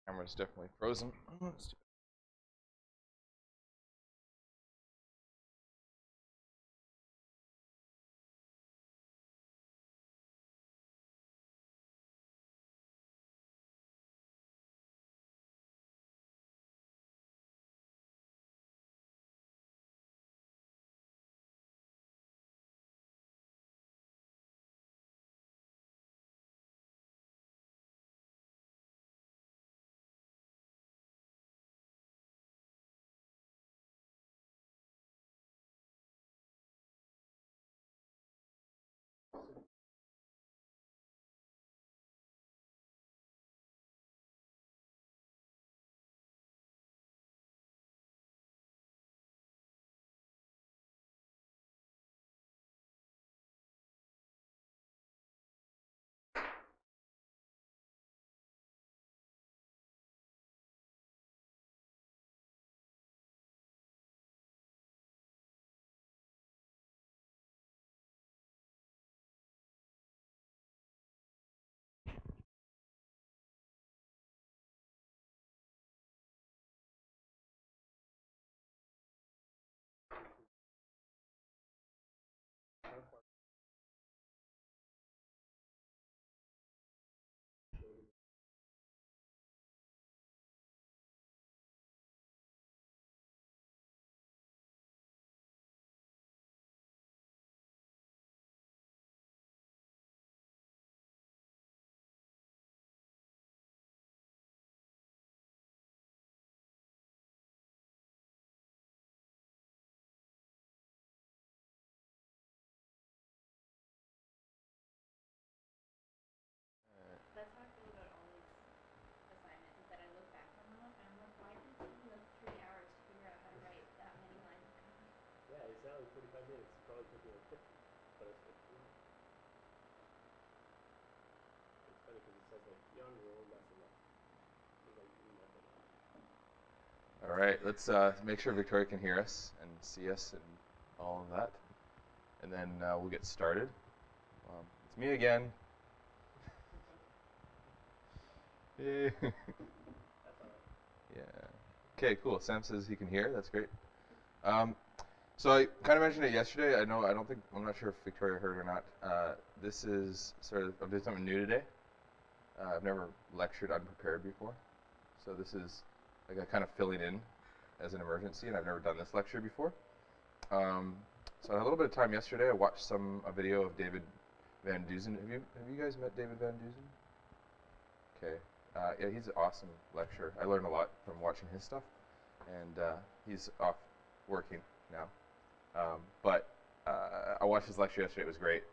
Camera's definitely frozen. All right, let's make sure Victoria can hear us and see us and all of that, and then we'll get started. It's me again. Yeah. Okay, cool. Sam says he can hear. That's great. Um, so I kind of mentioned it yesterday. I'm not sure if Victoria heard or not. This is I'm doing something new today. I've never lectured unprepared before, so this is like a kind of filling in as an emergency, and I've never done this lecture before. So I had a little bit of time yesterday. I watched a video of David Van Duzen. Have you guys met David Van Duzen? Okay. Yeah, he's an awesome lecturer. I learned a lot from watching his stuff, and he's off working now. But I watched his lecture yesterday. It was great,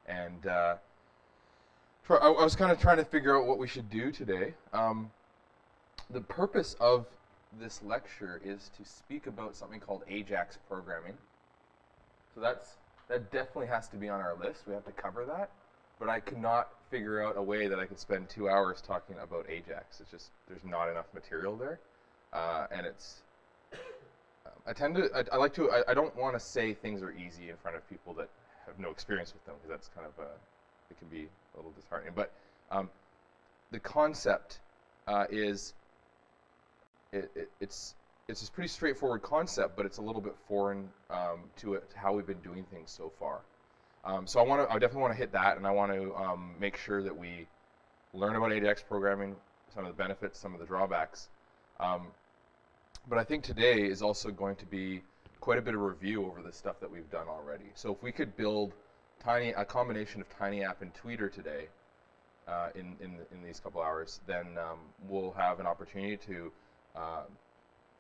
and I was kind of trying to figure out what we should do today. The purpose of this lecture is to speak about something called Ajax programming. So that definitely has to be on our list. We have to cover that. But I could not figure out a way that I could spend 2 hours talking about Ajax. It's just there's not enough material there, and it's. I don't want to say things are easy in front of people that have no experience with them, because that's kind of it can be a little disheartening. But the concept is it's a pretty straightforward concept, but it's a little bit foreign to how we've been doing things so far. So I definitely want to hit that, and I want to make sure that we learn about AJAX programming, some of the benefits, some of the drawbacks. But I think today is also going to be quite a bit of review over the stuff that we've done already. So if we could build a combination of TinyApp and Tweeter today in these couple hours, then we'll have an opportunity to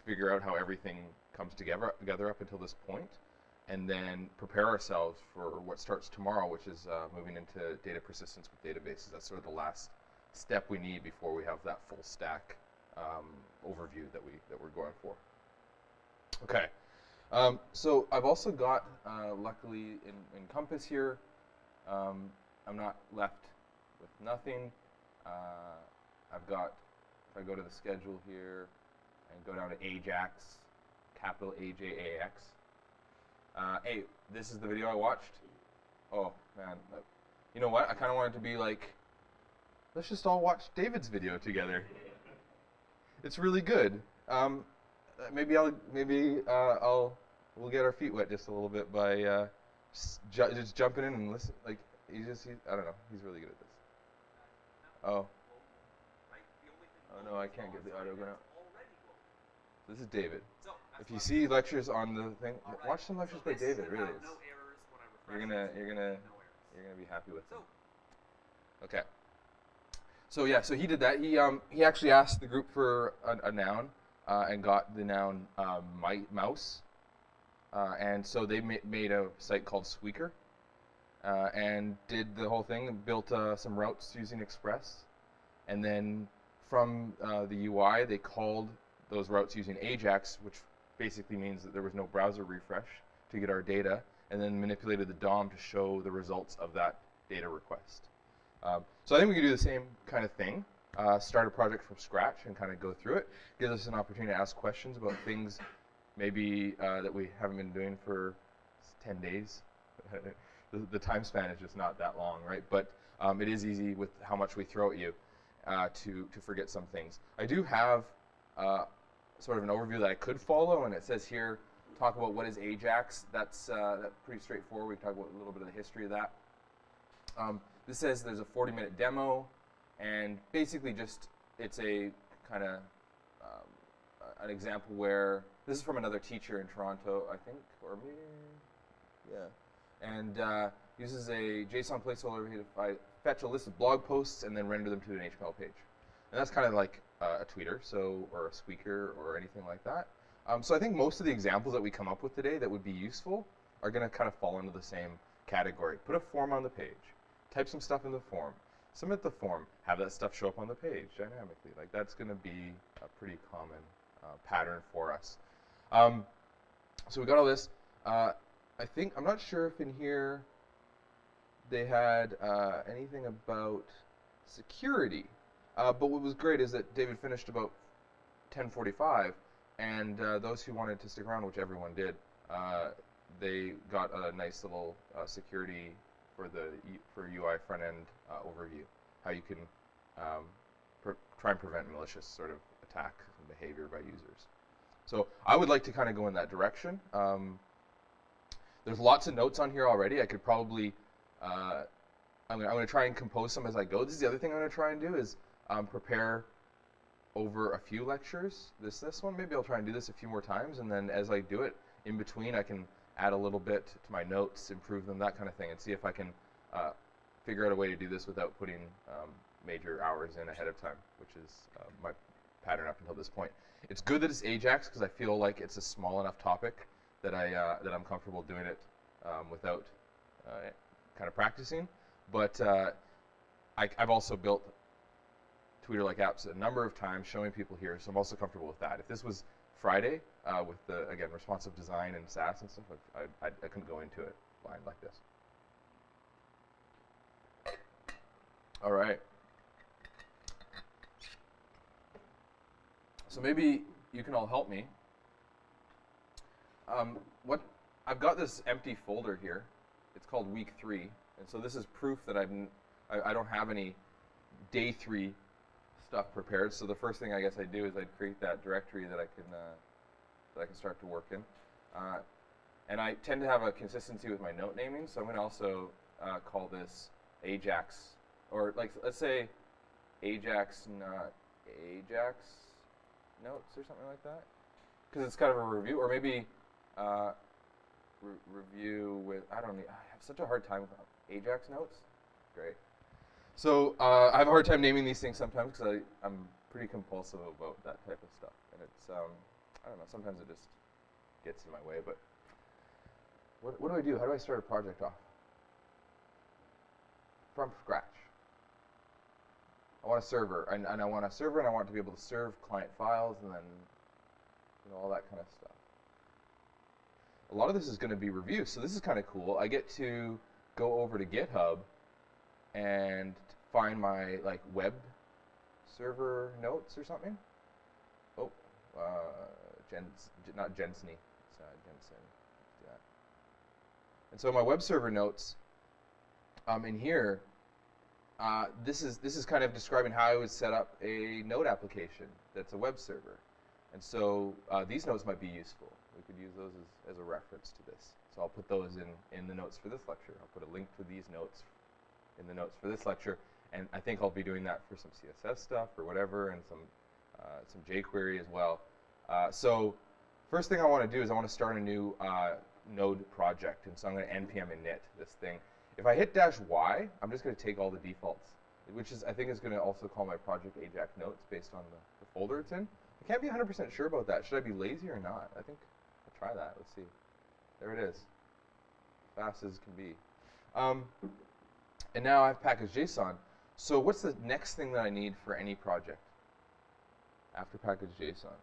figure out how everything comes together up until this point, and then prepare ourselves for what starts tomorrow, which is moving into data persistence with databases. That's sort of the last step we need before we have that full stack overview that we're going for. Okay, so I've also got, luckily in Compass here, I'm not left with nothing. I've got, if I go to the schedule here and go down to Ajax, capital AJAX. Hey, this is the video I watched. Oh, man. You know what? I kind of wanted to be like, let's just all watch David's video together. It's really good. We'll get our feet wet just a little bit by just jumping in and listen. Like I don't know. He's really good at this. Oh. Oh no, I can't get the audio going out. This is David. If you see lectures on the thing, watch some lectures by David. Really, you're gonna be happy with them. Okay. So yeah, so he did that. He actually asked the group for a noun, and got the noun mouse. And so they made a site called Squeaker, and did the whole thing and built some routes using Express, and then from the UI they called those routes using Ajax, which basically means that there was no browser refresh to get our data, and then manipulated the DOM to show the results of that data request. So I think we could do the same kind of thing. Start a project from scratch and kind of go through it. Gives us an opportunity to ask questions about things maybe that we haven't been doing for 10 days. The time span is just not that long, right? But it is easy with how much we throw at you to forget some things. I do have sort of an overview that I could follow, and it says here, talk about what is Ajax. That's pretty straightforward. We talk about a little bit of the history of that. This says there's a 40-minute demo, and basically just it's a kind of an example where this is from another teacher in Toronto, I think, or maybe, yeah, and uses a JSON placeholder to fetch a list of blog posts and then render them to an HTML page, and that's kind of like a tweeter, or a squeaker, or anything like that. So I think most of the examples that we come up with today that would be useful are going to kind of fall into the same category. Put a form on the page, type some stuff in the form, submit the form, have that stuff show up on the page dynamically. Like that's going to be a pretty common pattern for us. So we got all this. I think, I'm not sure if in here they had anything about security. But what was great is that David finished about 10:45, and those who wanted to stick around, which everyone did, they got a nice little security for UI front end overview, how you can try and prevent malicious sort of attack behavior by users. So I would like to kind of go in that direction. There's lots of notes on here already. I could probably, I'm going to try and compose some as I go. This is the other thing I'm going to try and do is prepare over a few lectures. This one, maybe I'll try and do this a few more times, and then as I do it, in between I can add a little bit to my notes, improve them, that kind of thing, and see if I can figure out a way to do this without putting major hours in ahead of time, which is my pattern up until this point. It's good that it's Ajax because I feel like it's a small enough topic that I'm comfortable doing it without kind of practicing. But I've also built Tweeter-like apps a number of times, showing people here, so I'm also comfortable with that. If this was Friday with the, again, responsive design and SAS and stuff, I couldn't go into it blind like this. All right. So maybe you can all help me. I've got this empty folder here. It's called week 3, and so this is proof that I don't have any day 3 stuff prepared. So the first thing I guess I'd do is I'd create that directory that I can start to work in. And I tend to have a consistency with my note naming, so I'm going to also call this Ajax, or like let's say Ajax, not Ajax notes or something like that, because it's kind of a review, or maybe review with, I have such a hard time with Ajax notes. Great. So I have a hard time naming these things sometimes because I'm pretty compulsive about that type of stuff, and it's I don't know, sometimes it just gets in my way. But what do I do? How do I start a project off from scratch? I want a server, and I want a server, and I want to be able to serve client files, and then all that kind of stuff. A lot of this is going to be review, so this is kind of cool. I get to go over to GitHub and find my web server notes or something. Oh, not Jensen. It's Jensen. Let's do that. And so my web server notes, in here, this is kind of describing how I would set up a node application that's a web server. And so these notes might be useful. We could use those as a reference to this. So I'll put those in the notes for this lecture. I'll put a link to these notes in the notes for this lecture. And I think I'll be doing that for some CSS stuff or whatever, and some jQuery as well. So first thing I want to do is I want to start a new node project. And so I'm going to npm init this thing. If I hit -y, I'm just going to take all the defaults, which is I think is going to also call my project Ajax notes based on the folder it's in. I can't be 100% sure about that. Should I be lazy or not? I think I'll try that. Let's see. There it is. Fast as can be. And now I have package.json. So what's the next thing that I need for any project after package.json?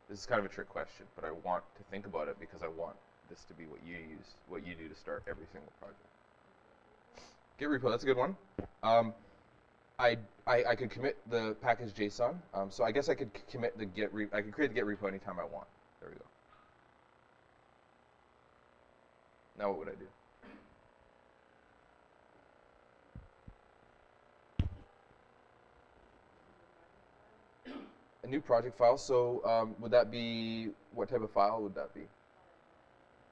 This is kind of a trick question, but I want to think about it because I want this to be what you do to start every single project. Git repo, that's a good one. I could commit the package.json. So I guess I could commit the Git repo. I could create the Git repo anytime I want. There we go. Now what would I do? A new project file. So would that be, what type of file would that be?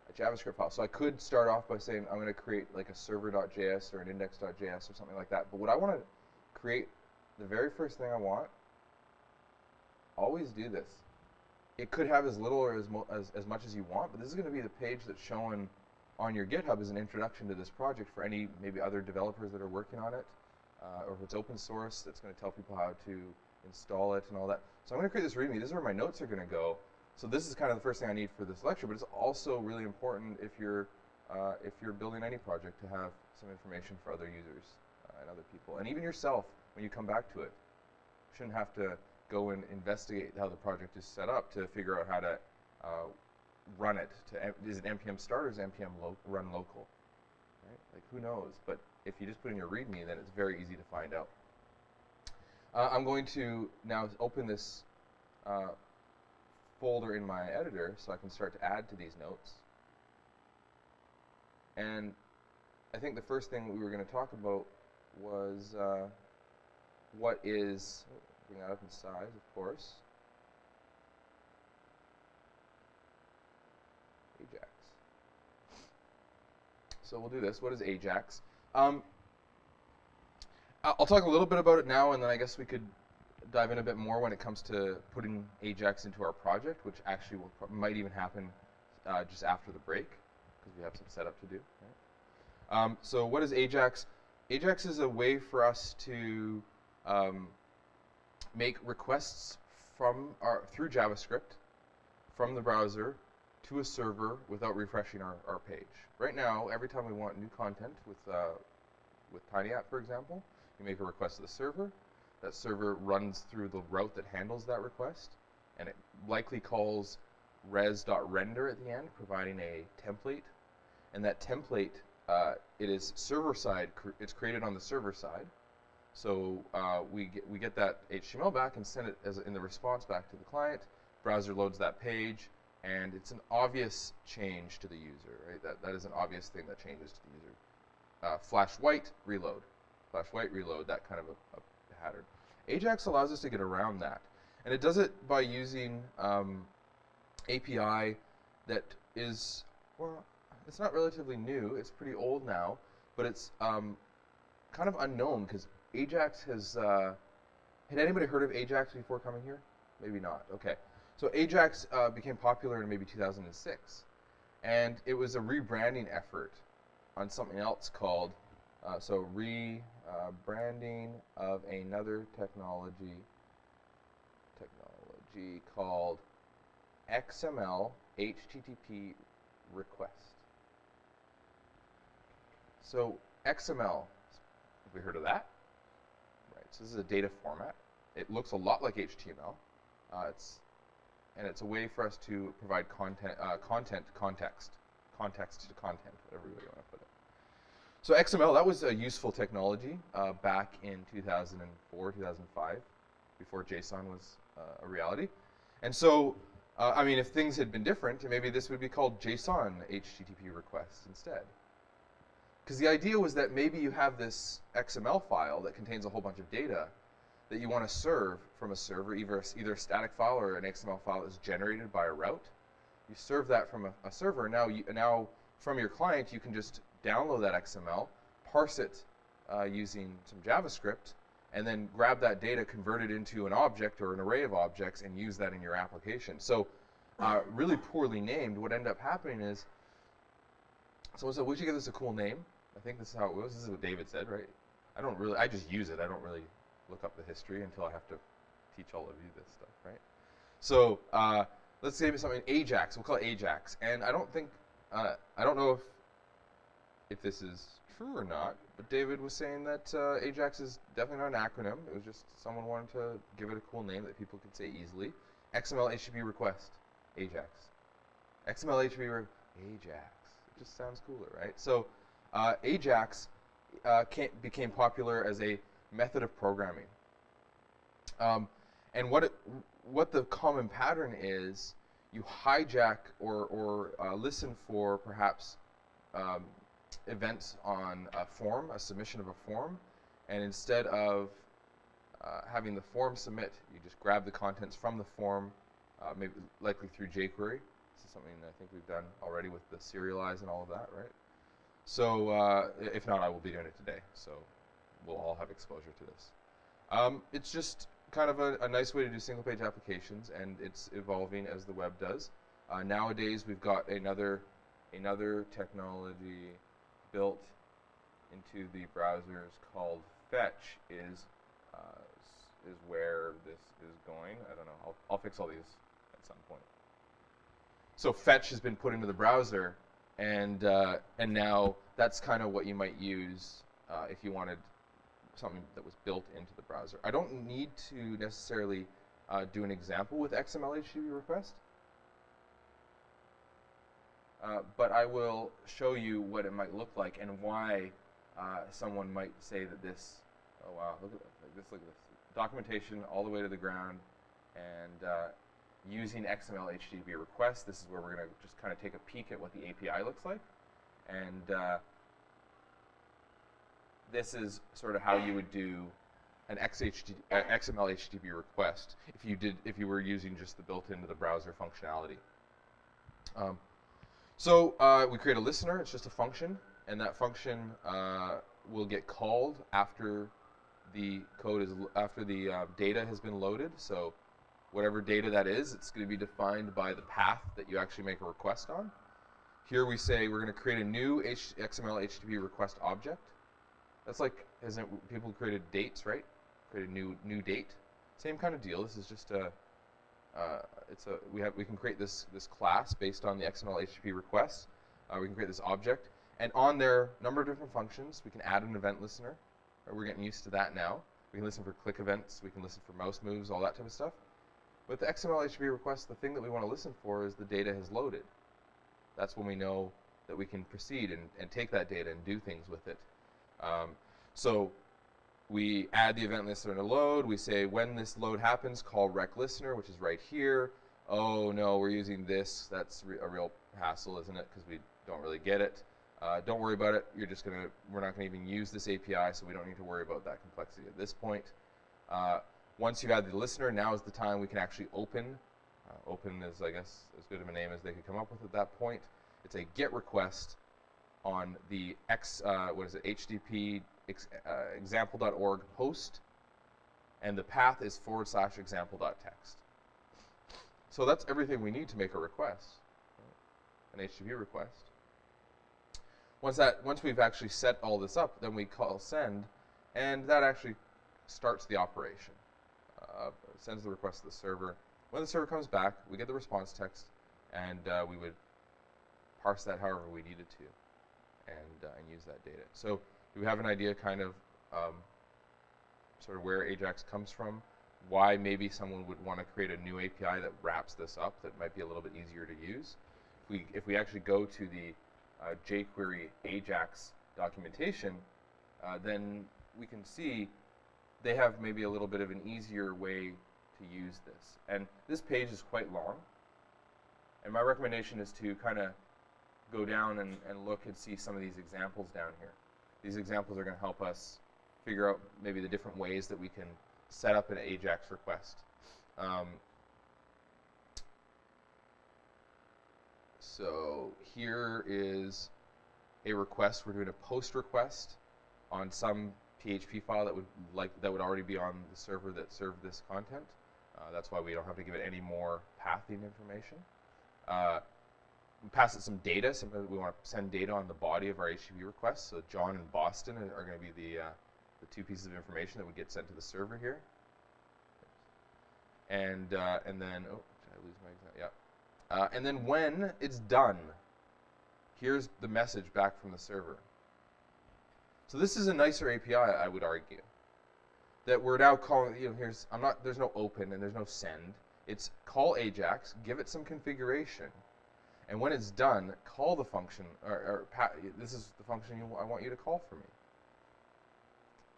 A JavaScript file. So I could start off by saying I'm going to create like a server.js or an index.js or something like that. But what I want to create, the very first thing I want, always do this. It could have as little or as much as you want, but this is going to be the page that's shown on your GitHub as an introduction to this project for any maybe other developers that are working on it, or if it's open source, that's going to tell people how to install it and all that. So I'm going to create this README. This is where my notes are going to go. So this is kind of the first thing I need for this lecture, but it's also really important if you're building any project to have some information for other users and other people, and even yourself when you come back to it. You shouldn't have to go and investigate how the project is set up to figure out how to run it. Is it npm start or is npm run local? Right? Like, who knows? But if you just put in your README, then it's very easy to find out. I'm going to now open this folder in my editor so I can start to add to these notes. And I think the first thing we were going to talk about was what is, bring that up in size, of course, Ajax. So we'll do this. What is Ajax? I'll talk a little bit about it now, and then I guess we could dive in a bit more when it comes to putting Ajax into our project, which actually might even happen just after the break, because we have some setup to do. Right? So what is Ajax? Ajax is a way for us to make requests through JavaScript from the browser to a server without refreshing our page. Right now, every time we want new content with TinyApp, for example, you make a request to the server. That server runs through the route that handles that request, and it likely calls res.render at the end, providing a template. And that template, it is server side. It's created on the server side. So we get that HTML back and send it in the response back to the client. Browser loads that page, and it's an obvious change to the user. Right? That is an obvious thing that changes to the user. Flash white, reload. Flash white, reload. That kind of a pattern. Ajax allows us to get around that, and it does it by using API that is, well, it's not relatively new. It's pretty old now, but it's kind of unknown because Ajax has. Had anybody heard of Ajax before coming here? Maybe not. Okay, so Ajax became popular in maybe 2006, and it was a rebranding effort on something else called rebranding of another technology called XML HTTP request. So XML, have we heard of that? Right. So this is a data format. It looks a lot like HTML. It's a way for us to provide context to content, whatever way you want to put it. So XML, that was a useful technology back in 2004, 2005, before JSON was a reality. And so, I mean, if things had been different, maybe this would be called JSON HTTP requests instead. Because the idea was that maybe you have this XML file that contains a whole bunch of data that you want to serve from a server, either a static file or an XML file that's generated by a route. You serve that from a server. Now from your client, you can just download that XML, parse it using some JavaScript, and then grab that data, convert it into an object or an array of objects, and use that in your application. So really poorly named, what ended up happening is someone said, we should give this a cool name. I think this is how it was. This is what David said, right? I just use it. I don't really look up the history until I have to teach all of you this stuff, right? So let's say something Ajax. We'll call it Ajax. And I don't know if this is true or not, but David was saying that Ajax is definitely not an acronym. It was just someone wanted to give it a cool name that people could say easily. XML HTTP request, Ajax. XML HTTP Ajax. It just sounds cooler, right? So Ajax became popular as a method of programming. And what the common pattern is, you hijack or listen for perhaps events on a form, a submission of a form, and instead of having the form submit, you just grab the contents from the form, maybe likely through jQuery. This is something I think we've done already with the serialize and all of that, right? So if not, I will be doing it today. So we'll all have exposure to this. It's just kind of a nice way to do single-page applications, and it's evolving as the web does. Nowadays, we've got another technology built into the browsers called Fetch. Is where this is going. I don't know. I'll fix all these at some point. So Fetch has been put into the browser, and now that's kind of what you might use if you wanted something that was built into the browser. I don't need to necessarily do an example with XML HTTP request, but I will show you what it might look like and why someone might say that this, oh wow, look at this, documentation all the way to the ground, and using XML HTTP request. This is where we're going to just kind of take a peek at what the API looks like, and this is sort of how you would do an XML HTTP request if you were using just the built into the browser functionality. So we create a listener. It's just a function, and that function will get called after the data has been loaded. So whatever data that is, it's going to be defined by the path that you actually make a request on. Here we say we're going to create a new XML HTTP request object. That's like, isn't people created dates, right? Create a new date. Same kind of deal. This is just we can create this class based on the XML HTTP request. We can create this object, and on there, a number of different functions. We can add an event listener. We're getting used to that now. We can listen for click events. We can listen for mouse moves, all that type of stuff. With the XML HTTP request, the thing that we want to listen for is the data has loaded. That's when we know that we can proceed and take that data and do things with it. So we add the event listener to load. We say when this load happens, call rec listener, which is right here. Oh no, we're using this. That's a real hassle, isn't it? Because we don't really get it. Don't worry about it. We're not gonna even use this API, so we don't need to worry about that complexity at this point. Once you add the listener, now is the time we can actually open. Open is, I guess, as good of a name as they could come up with at that point. It's a GET request on the HTTP example.org host, and the path is /example.txt. So that's everything we need to make a request, an HTTP request. Once we've actually set all this up, then we call send, and that actually starts the operation. Sends the request to the server. When the server comes back, we get the response text, and we would parse that however we needed to, and use that data. So we have an idea kind of sort of where Ajax comes from, why maybe someone would want to create a new API that wraps this up that might be a little bit easier to use. If we actually go to the jQuery Ajax documentation, then we can see they have maybe a little bit of an easier way to use this. And this page is quite long, and my recommendation is to kind of go down and look and see some of these examples down here. These examples are going to help us figure out maybe the different ways that we can set up an AJAX request. So here is a request. We're doing a post request on some PHP file that would already be on the server that served this content. That's why we don't have to give it any more pathing information. We pass it some data. Sometimes we want to send data on the body of our HTTP request. So John and Boston are going to be the two pieces of information that would get sent to the server here. And then, oh, did I lose my example? Yeah. And then when it's done, here's the message back from the server. So this is a nicer API, I would argue. That we're now calling, there's no open and there's no send. It's call AJAX, give it some configuration, and when it's done, call the function, this is the function I want you to call for me.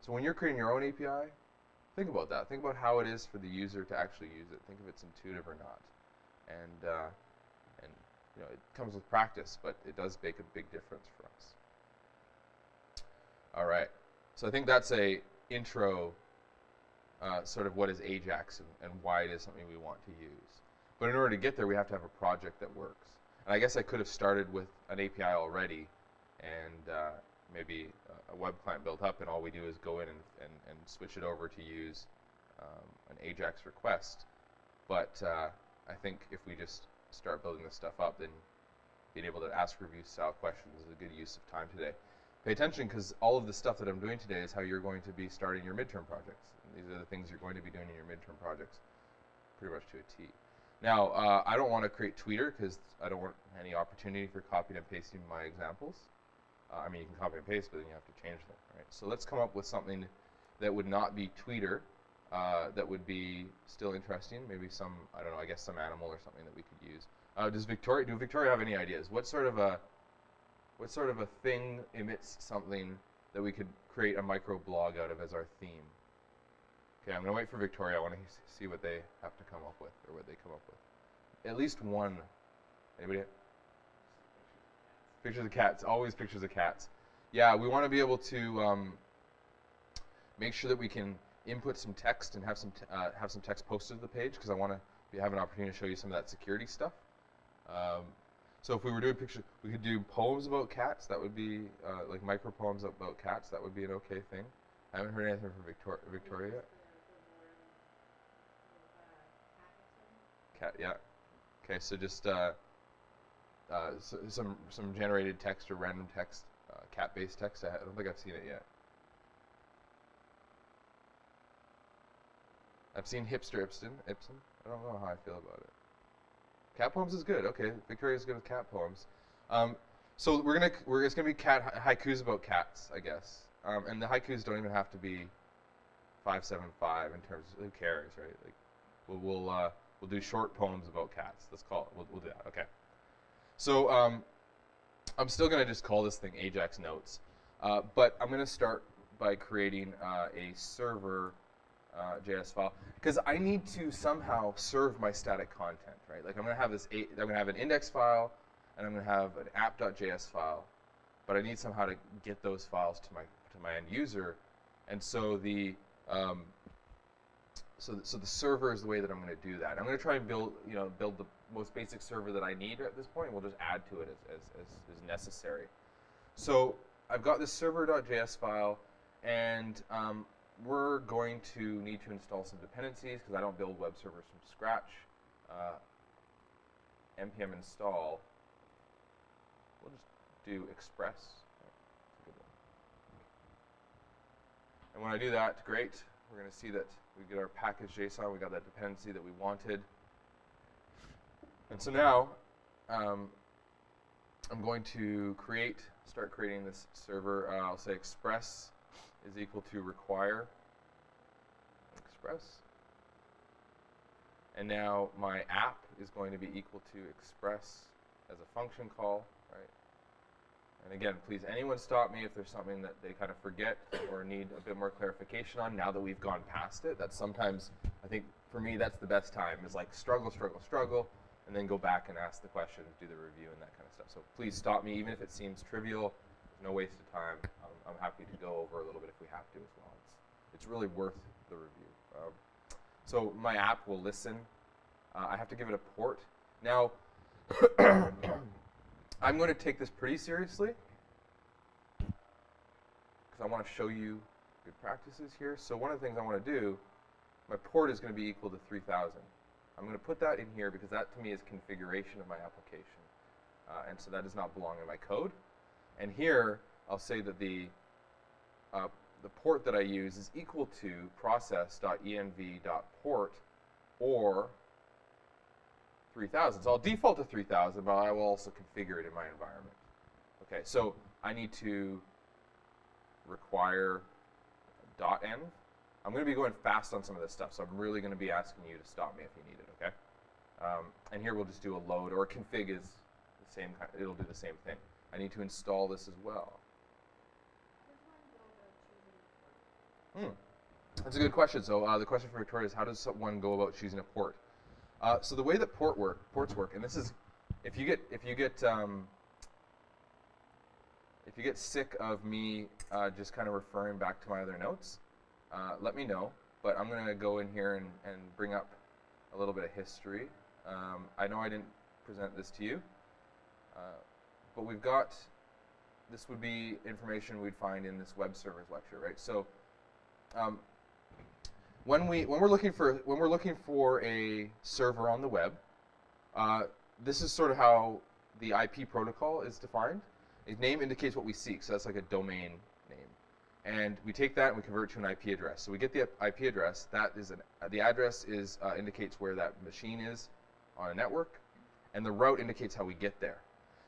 So when you're creating your own API, think about that. Think about how it is for the user to actually use it. Think if it's intuitive or not. And it comes with practice, but it does make a big difference for us. All right. So I think that's a intro, sort of what is AJAX and why it is something we want to use. But in order to get there, we have to have a project that works. And I guess I could have started with an API already, and maybe a web client built up, and all we do is go in and switch it over to use an AJAX request. But I think if we just start building this stuff up, then being able to ask review-style questions is a good use of time today. Pay attention, because all of the stuff that I'm doing today is how you're going to be starting your midterm projects. And these are the things you're going to be doing in your midterm projects, pretty much to a T. Now, I don't want to create Tweeter, because I don't want any opportunity for copying and pasting my examples. I mean, you can copy and paste, but then you have to change them, right? So let's come up with something that would not be Tweeter, that would be still interesting. Maybe some, I don't know, I guess some animal or something that we could use. Do Victoria have any ideas? What sort of a thing emits something that we could create a micro blog out of as our theme? Okay, I'm going to wait for Victoria. I want to see what they have to come up with, or what they come up with. At least one. Anybody? Pictures of cats. Always pictures of cats. Yeah, we want to be able to make sure that we can input some text and have some text posted to the page, because I want to have an opportunity to show you some of that security stuff. So if we were doing pictures, we could do poems about cats. That would be like micro poems about cats. That would be an okay thing. I haven't heard anything from Victoria yet. Cat, yeah. Okay, so just some generated text or random text, cat-based text. I don't think I've seen it yet. I've seen Hipster Ibsen. I don't know how I feel about it. Cat poems is good. Okay, Victoria's good with cat poems. So it's gonna be cat haikus about cats, I guess. And the haikus don't even have to be 575 in terms of, who cares, right? Like we'll do short poems about cats. Let's call it. We'll do that. Okay. So I'm still gonna just call this thing AJAX Notes, but I'm gonna start by creating a server JS file, because I need to somehow serve my static content, right? Like I'm gonna have an index file, and I'm gonna have an app.js file, but I need somehow to get those files to my end user, and so the server is the way that I'm going to do that. I'm going to try and build the most basic server that I need at this point. We'll just add to it as necessary. So I've got this server.js file, and we're going to need to install some dependencies, because I don't build web servers from scratch. npm install. We'll just do express. That's a good one. And when I do that, great. We're going to see that we get our package JSON. We got that dependency that we wanted. And so now I'm going to start creating this server. I'll say express is equal to require express. And now my app is going to be equal to express as a function call, right? And again, please, anyone stop me if there's something that they kind of forget or need a bit more clarification on now that we've gone past it. That's sometimes, I think, for me, that's the best time, is like struggle, and then go back and ask the question, do the review and that kind of stuff. So please stop me, even if it seems trivial. There's no waste of time. I'm happy to go over a little bit if we have to as well. It's really worth the review. So my app will listen. I have to give it a port. Now, I'm going to take this pretty seriously because I want to show you good practices here. So one of the things I want to do, my port is going to be equal to 3000. I'm going to put that in here because that to me is configuration of my application. And so that does not belong in my code. And here, I'll say that the port that I use is equal to process.env.port or 3000. So I'll default to 3000, but I will also configure it in my environment. Okay, so I need to require .env. I'm going to be going fast on some of this stuff, so I'm really going to be asking you to stop me if you need it, okay? And here we'll just do a load, or a config is the same kind, it'll do the same thing. I need to install this as well. That's a good question. So the question for Victoria is, how does one go about choosing a port? So the way that ports work, and this is, if you get sick of me just kind of referring back to my other notes, let me know. But I'm going to go in here and bring up a little bit of history. I know I didn't present this to you, but we've got, this would be information we'd find in this web servers lecture, right? So when we're looking for a server on the web, this is sort of how the IP protocol is defined. A name indicates what we seek, so that's like a domain name. And we take that and we convert it to an IP address. So we get the IP address. That is the address is indicates where that machine is on a network, and the route indicates how we get there.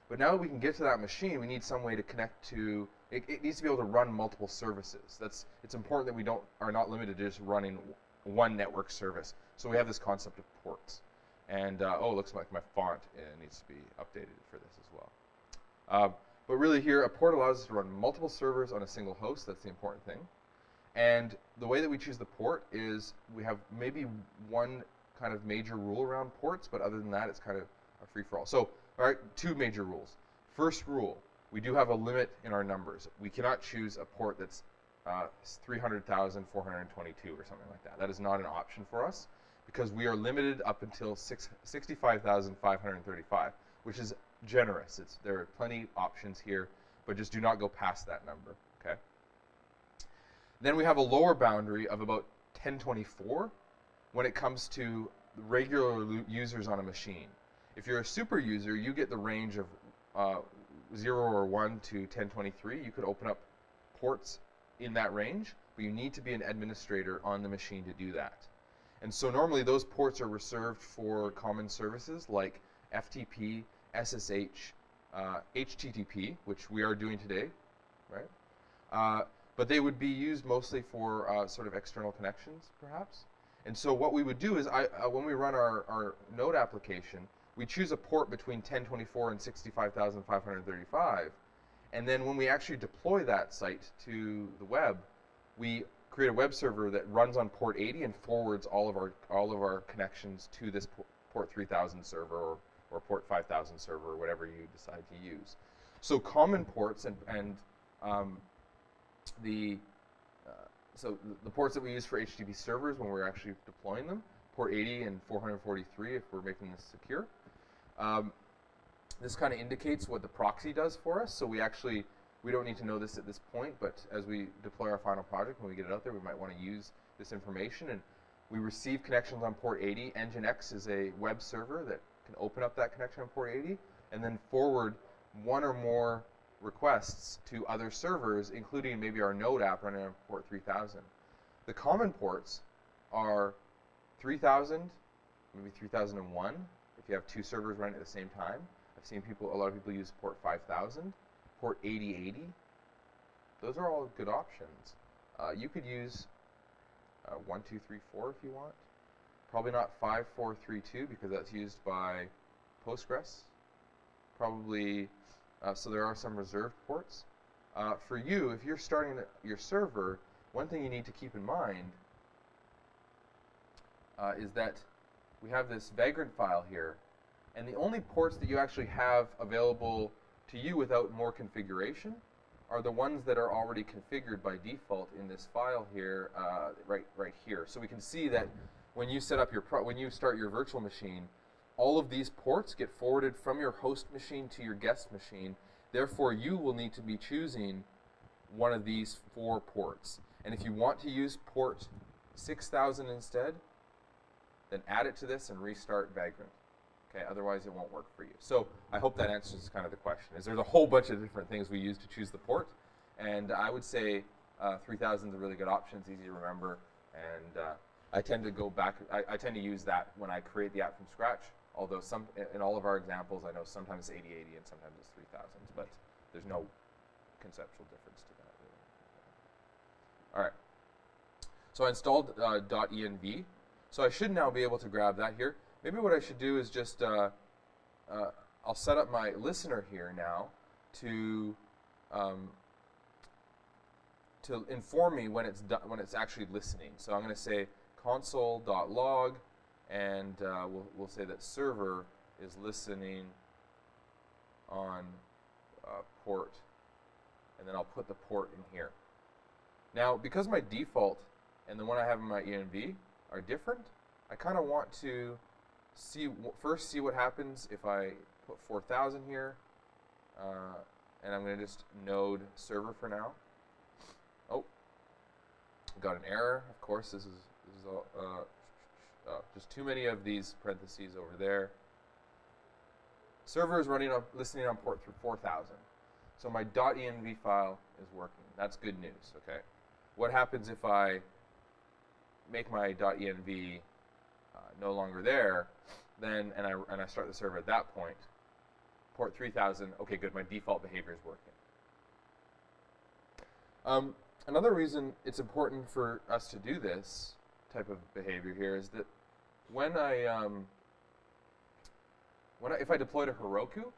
But now that we can get to that machine, we need some way to connect to. It needs to be able to run multiple services. It's important that we are not limited to just running one network service. So we have this concept of ports. And oh, it looks like my font needs to be updated for this as well. But really here, a port allows us to run multiple servers on a single host. That's the important thing. And the way that we choose the port is we have maybe one kind of major rule around ports, but other than that, it's kind of a free-for-all. So, all right, two major rules. First rule, we do have a limit in our numbers. We cannot choose a port that's 300,422 or something like that. That is not an option for us because we are limited up until 65,535, which is generous. There are plenty of options here, but just do not go past that number, okay? Then we have a lower boundary of about 1024 when it comes to regular users on a machine. If you're a super user, you get the range of 0 or 1 to 1023. You could open up ports in that range, but you need to be an administrator on the machine to do that. And so normally those ports are reserved for common services like FTP, SSH, HTTP, which we are doing today, right? But they would be used mostly for sort of external connections, perhaps. And so what we would do is, when we run our node application, we choose a port between 1024 and 65,535, and then when we actually deploy that site to the web, we create a web server that runs on port 80 and forwards all of our connections to this port 3000 server or port 5000 server or whatever you decide to use. So common ports and the ports that we use for HTTP servers when we're actually deploying them, port 80 and 443 if we're making this secure. This kind of indicates what the proxy does for us. So we don't need to know this at this point, but as we deploy our final project, when we get it out there, we might want to use this information. And we receive connections on port 80. Nginx is a web server that can open up that connection on port 80 and then forward one or more requests to other servers, including maybe our node app running on port 3000. The common ports are 3000, maybe 3001, if you have two servers running at the same time. I've seen a lot of people use port 5000, port 8080. Those are all good options. You could use 1234 if you want. Probably not 5432 because that's used by Postgres. Probably, so there are some reserved ports. For you, if you're starting your server, one thing you need to keep in mind is that we have this vagrant file here And the only ports that you actually have available to you without more configuration are the ones that are already configured by default in this file here, right here. So we can see that when you set up when you start your virtual machine, all of these ports get forwarded from your host machine to your guest machine. Therefore, you will need to be choosing one of these 4 ports. And if you want to use port 6000 instead, then add it to this and restart Vagrant. Okay, otherwise it won't work for you. So I hope that answers kind of the question. There's a whole bunch of different things we use to choose the port, and I would say 3000 is a really good option. It's easy to remember, and I tend to go back. I tend to use that when I create the app from scratch. Although in all of our examples, I know sometimes it's 8080 and sometimes it's 3000, but there's no conceptual difference to that, really. All right. So I installed .env. So I should now be able to grab that here. Maybe what I should do is just, I'll set up my listener here now to inform me when it's actually listening. So I'm going to say console.log, and we'll say that server is listening on port, and then I'll put the port in here. Now, because my default and the one I have in my env are different, I kind of want to first see what happens if I put 4000 here, and I'm going to just node server for now. Oh, got an error. Of course, this is just too many of these parentheses over there. Server is listening on port through 4000. So my .env file is working. That's good news. Okay. What happens if I make my .env no longer there, then and I start the server at that point, port 3000. Okay, good. My default behavior is working. Another reason it's important for us to do this type of behavior here is that if I deploy to Heroku,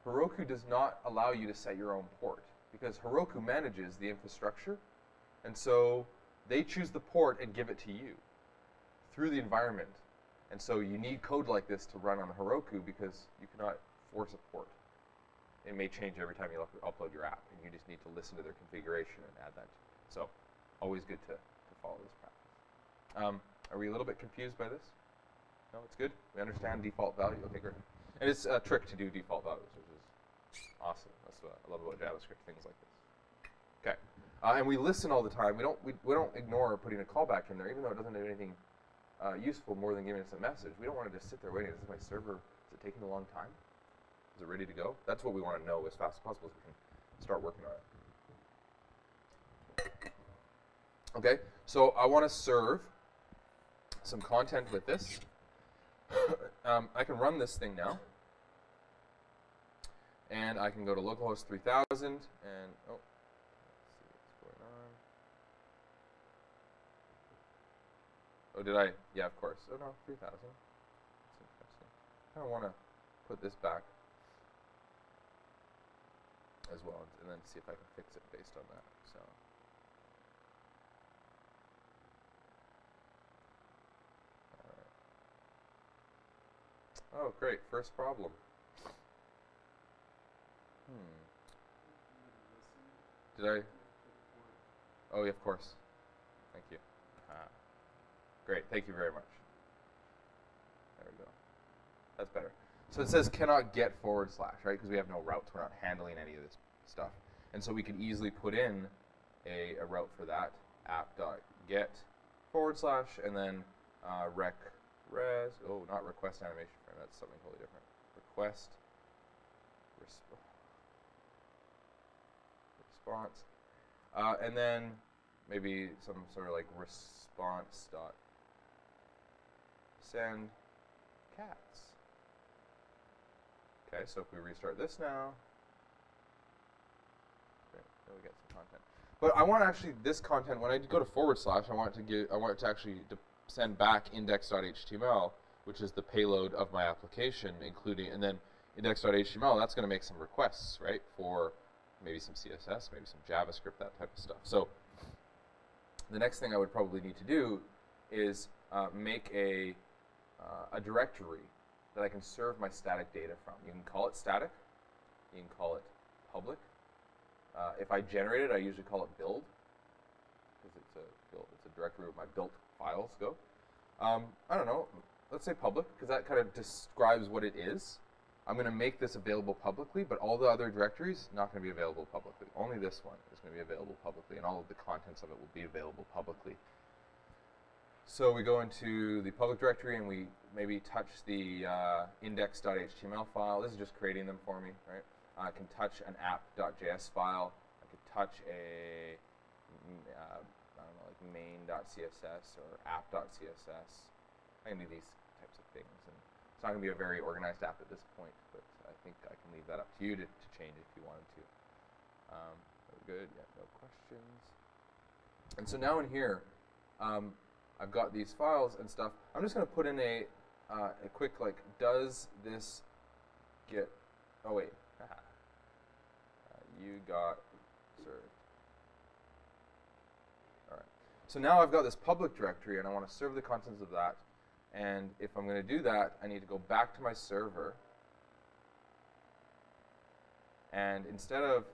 Heroku does not allow you to set your own port because Heroku manages the infrastructure, and so they choose the port and give it to you through the environment. And so you need code like this to run on Heroku because you cannot force a port. It may change every time you upload your app, and you just need to listen to their configuration and add that. So always good to follow this practice. Are we a little bit confused by this? No, it's good? We understand default value? Okay, great. And it's a trick to do default values, which is awesome. That's what I love about JavaScript, things like this. Okay. And we listen all the time. We don't ignore putting a callback in there, even though it doesn't do anything useful more than giving us a message. We don't want to just sit there waiting. Is my server, is it taking a long time? Is it ready to go? That's what we want to know as fast as possible so we can start working on it. Okay, so I want to serve some content with this. I can run this thing now. And I can go to localhost 3000 and, oh, let's see what's going on. Oh, did I? Yeah, of course. Oh, no, 3000. That's interesting. I kind of want to put this back as well, and then see if I can fix it based on that. So, all right. Oh, great! First problem. Did I? Oh, yeah, of course. Thank you. Great. Thank you very much. There we go. That's better. So it says cannot get / right? Because we have no routes. We're not handling any of this stuff. And so we could easily put in a route for that. app.get / and then res. Oh, not request animation frame. That's something totally different. Request response. And then maybe some sort of like response dot send cats. Okay, so if we restart this now, okay, then we get some content. But I want actually this content when I go to / I want it to actually send back index.html, which is the payload of my application, including, and then index.html, that's going to make some requests, right, for maybe some CSS, maybe some JavaScript, that type of stuff. So the next thing I would probably need to do is make a directory that I can serve my static data from. You can call it static. You can call it public. If I generate it, I usually call it build, because it's a directory where my built files go. I don't know. Let's say public, because that kind of describes what it is. I'm going to make this available publicly, but all the other directories not going to be available publicly. Only this one is going to be available publicly, and all of the contents of it will be available publicly. So we go into the public directory, and we maybe touch the index.html file. This is just creating them for me, right? I can touch an app.js file. I could touch a, I don't know, like main.css or app.css. I can do these types of things. And it's not going to be a very organized app at this point, but I think I can leave that up to you to change if you wanted to. Good, yeah, no questions. And so now in here, I've got these files and stuff. I'm just going to put in a quick, like, does this get, oh wait, you got served. All right. So now I've got this public directory, and I want to serve the contents of that. And if I'm going to do that, I need to go back to my server. And instead of,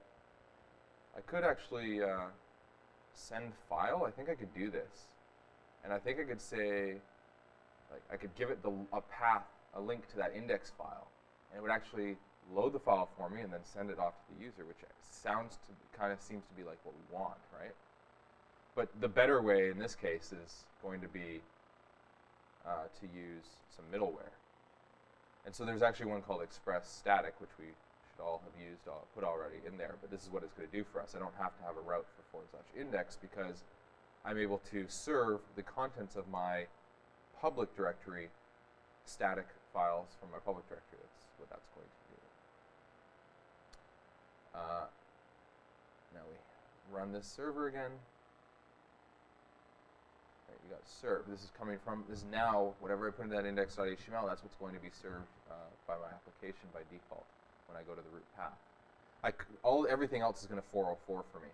I could actually send file. I think I could do this. And I think I could say, like, I could give it a path, a link to that index file. And it would actually load the file for me and then send it off to the user, which kind of seems to be like what we want, right? But the better way in this case is going to be to use some middleware. And so there's actually one called Express Static, which we should all have used, put already in there. But this is what it's going to do for us. I don't have to have a route for /index because I'm able to serve the contents of my public directory static files from my public directory. That's what that's going to do. Now we run this server again. Right, you got served. This is coming from, this is now, whatever I put in that index.html, that's what's going to be served by my application by default when I go to the root path. Everything else is going to 404 for me.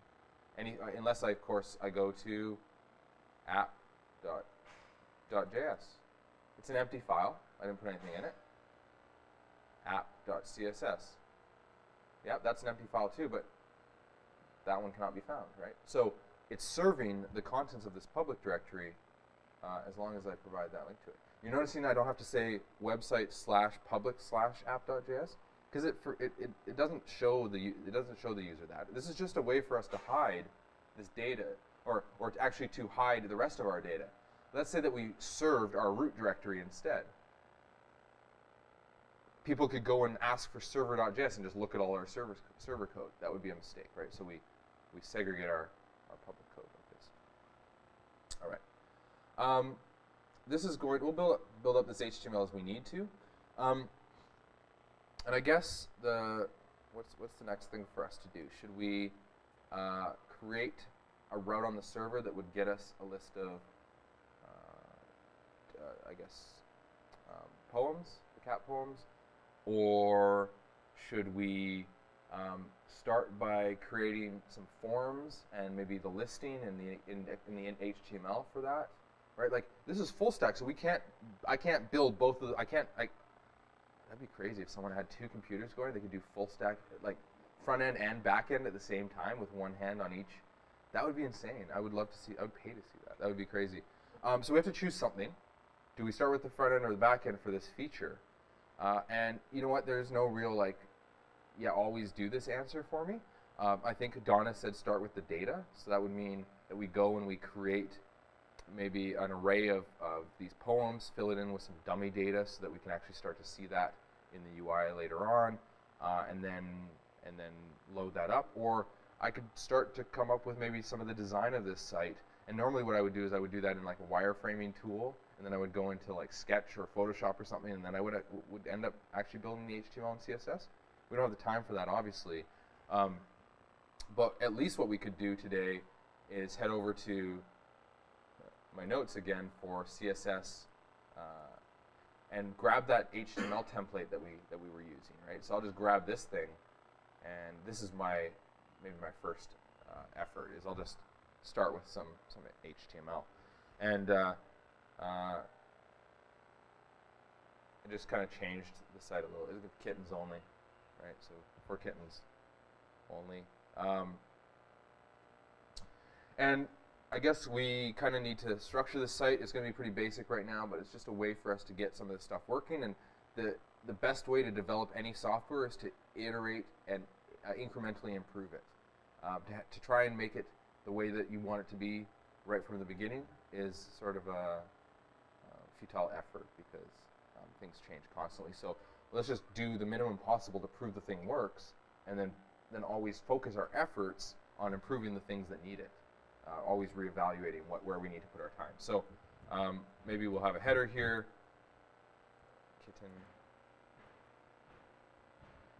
Unless of course, I go to app.js. It's an empty file. I didn't put anything in it. App.css. Yep, that's an empty file too, but that one cannot be found, right? So it's serving the contents of this public directory as long as I provide that link to it. You're noticing I don't have to say website/public/app.js because it doesn't show the user that. This is just a way for us to hide this data, or actually to hide the rest of our data. Let's say that we served our root directory instead. People could go and ask for server.js and just look at all our server code. That would be a mistake, right? So we segregate our public code like this. All right. This is going. We'll build up this HTML as we need to, and I guess what's the next thing for us to do? Should we create a route on the server that would get us a list of, I guess, poems, the cat poems? Or should we start by creating some forms and maybe the listing in the HTML for that, right? Like this is full stack, so I can't build both of the. That'd be crazy if someone had two computers going. They could do full stack, like front end and back end at the same time with one hand on each. That would be insane. I would love to see. I would pay to see that. That would be crazy. So we have to choose something. Do we start with the front end or the back end for this feature? And you know what? There's no real always do this answer for me. I think Donna said start with the data. So that would mean that we go and we create maybe an array of these poems, fill it in with some dummy data so that we can actually start to see that in the UI later on, and then load that up. Or I could start to come up with maybe some of the design of this site. And normally what I would do is I would do that in like a wireframing tool. And then I would go into like Sketch or Photoshop or something, and then I would end up actually building the HTML and CSS. We don't have the time for that, obviously. But at least what we could do today is head over to my notes again for CSS and grab that HTML template that we were using, right? So I'll just grab this thing, and this is maybe my first effort is I'll just start with some HTML. And I just kind of changed the site a little. It's kittens only, right? So for kittens only. And I guess we kind of need to structure the site. It's going to be pretty basic right now, but it's just a way for us to get some of this stuff working. And the best way to develop any software is to iterate and incrementally improve it. To try and make it the way that you want it to be right from the beginning is sort of a futile effort because things change constantly. So let's just do the minimum possible to prove the thing works, and then always focus our efforts on improving the things that need it. Always reevaluating where we need to put our time. So maybe we'll have a header here, kitten,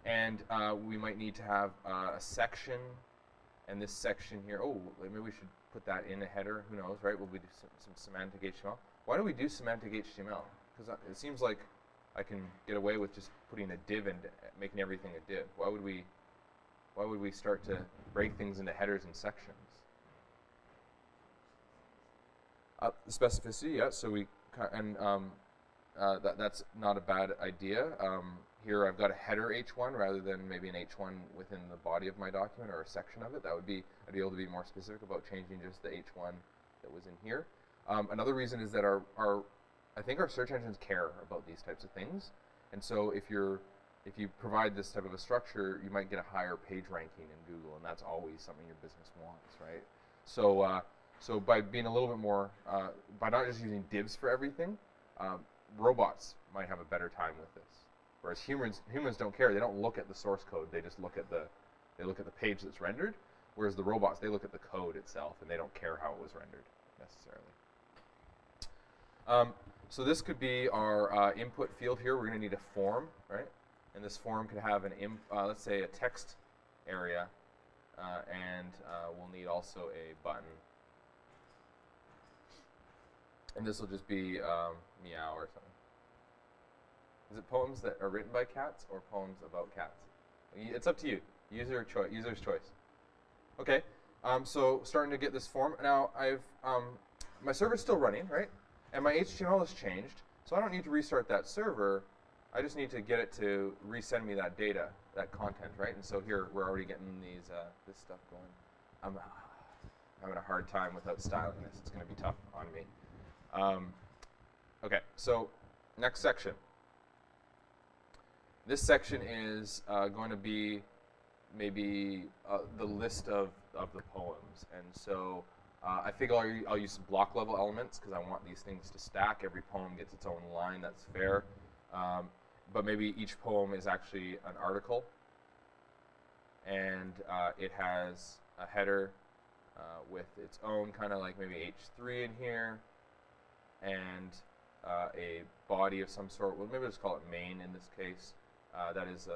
and we might need to have a section, and this section here. Oh, maybe we should put that in a header. Who knows, right? Will we do some semantic HTML? Why do we do semantic HTML? Because it seems like I can get away with just putting a div and making everything a div. Why would we start to break things into headers and sections? Specificity, yeah. So that's not a bad idea. Here I've got a header H1 rather than maybe an H1 within the body of my document or a section of it. I'd be able to be more specific about changing just the H1 that was in here. Another reason is that I think our search engines care about these types of things, and so if you provide this type of a structure, you might get a higher page ranking in Google, and that's always something your business wants, right? So by being a little bit more, by not just using divs for everything, robots might have a better time with this. Whereas humans don't care. They don't look at the source code. They just look at the page that's rendered. Whereas the robots, they look at the code itself, and they don't care how it was rendered necessarily. So this could be our input field here. We're going to need a form, right? And this form could have let's say a text area, and we'll need also a button. And this will just be meow or something. Is it poems that are written by cats or poems about cats? It's up to you. User's choice. Okay. So starting to get this form now. My server's still running, right? And my HTML has changed, so I don't need to restart that server. I just need to get it to resend me that data, that content, right? And so here we're already getting this stuff going. I'm having a hard time without styling this. It's going to be tough on me. Okay, so next section. This section is going to be maybe the list of the poems, and so I think I'll use some block level elements because I want these things to stack. Every poem gets its own line. That's fair. But maybe each poem is actually an article, and it has a header with its own kind of like maybe H3 in here, and a body of some sort. Well, maybe let's call it main in this case. That is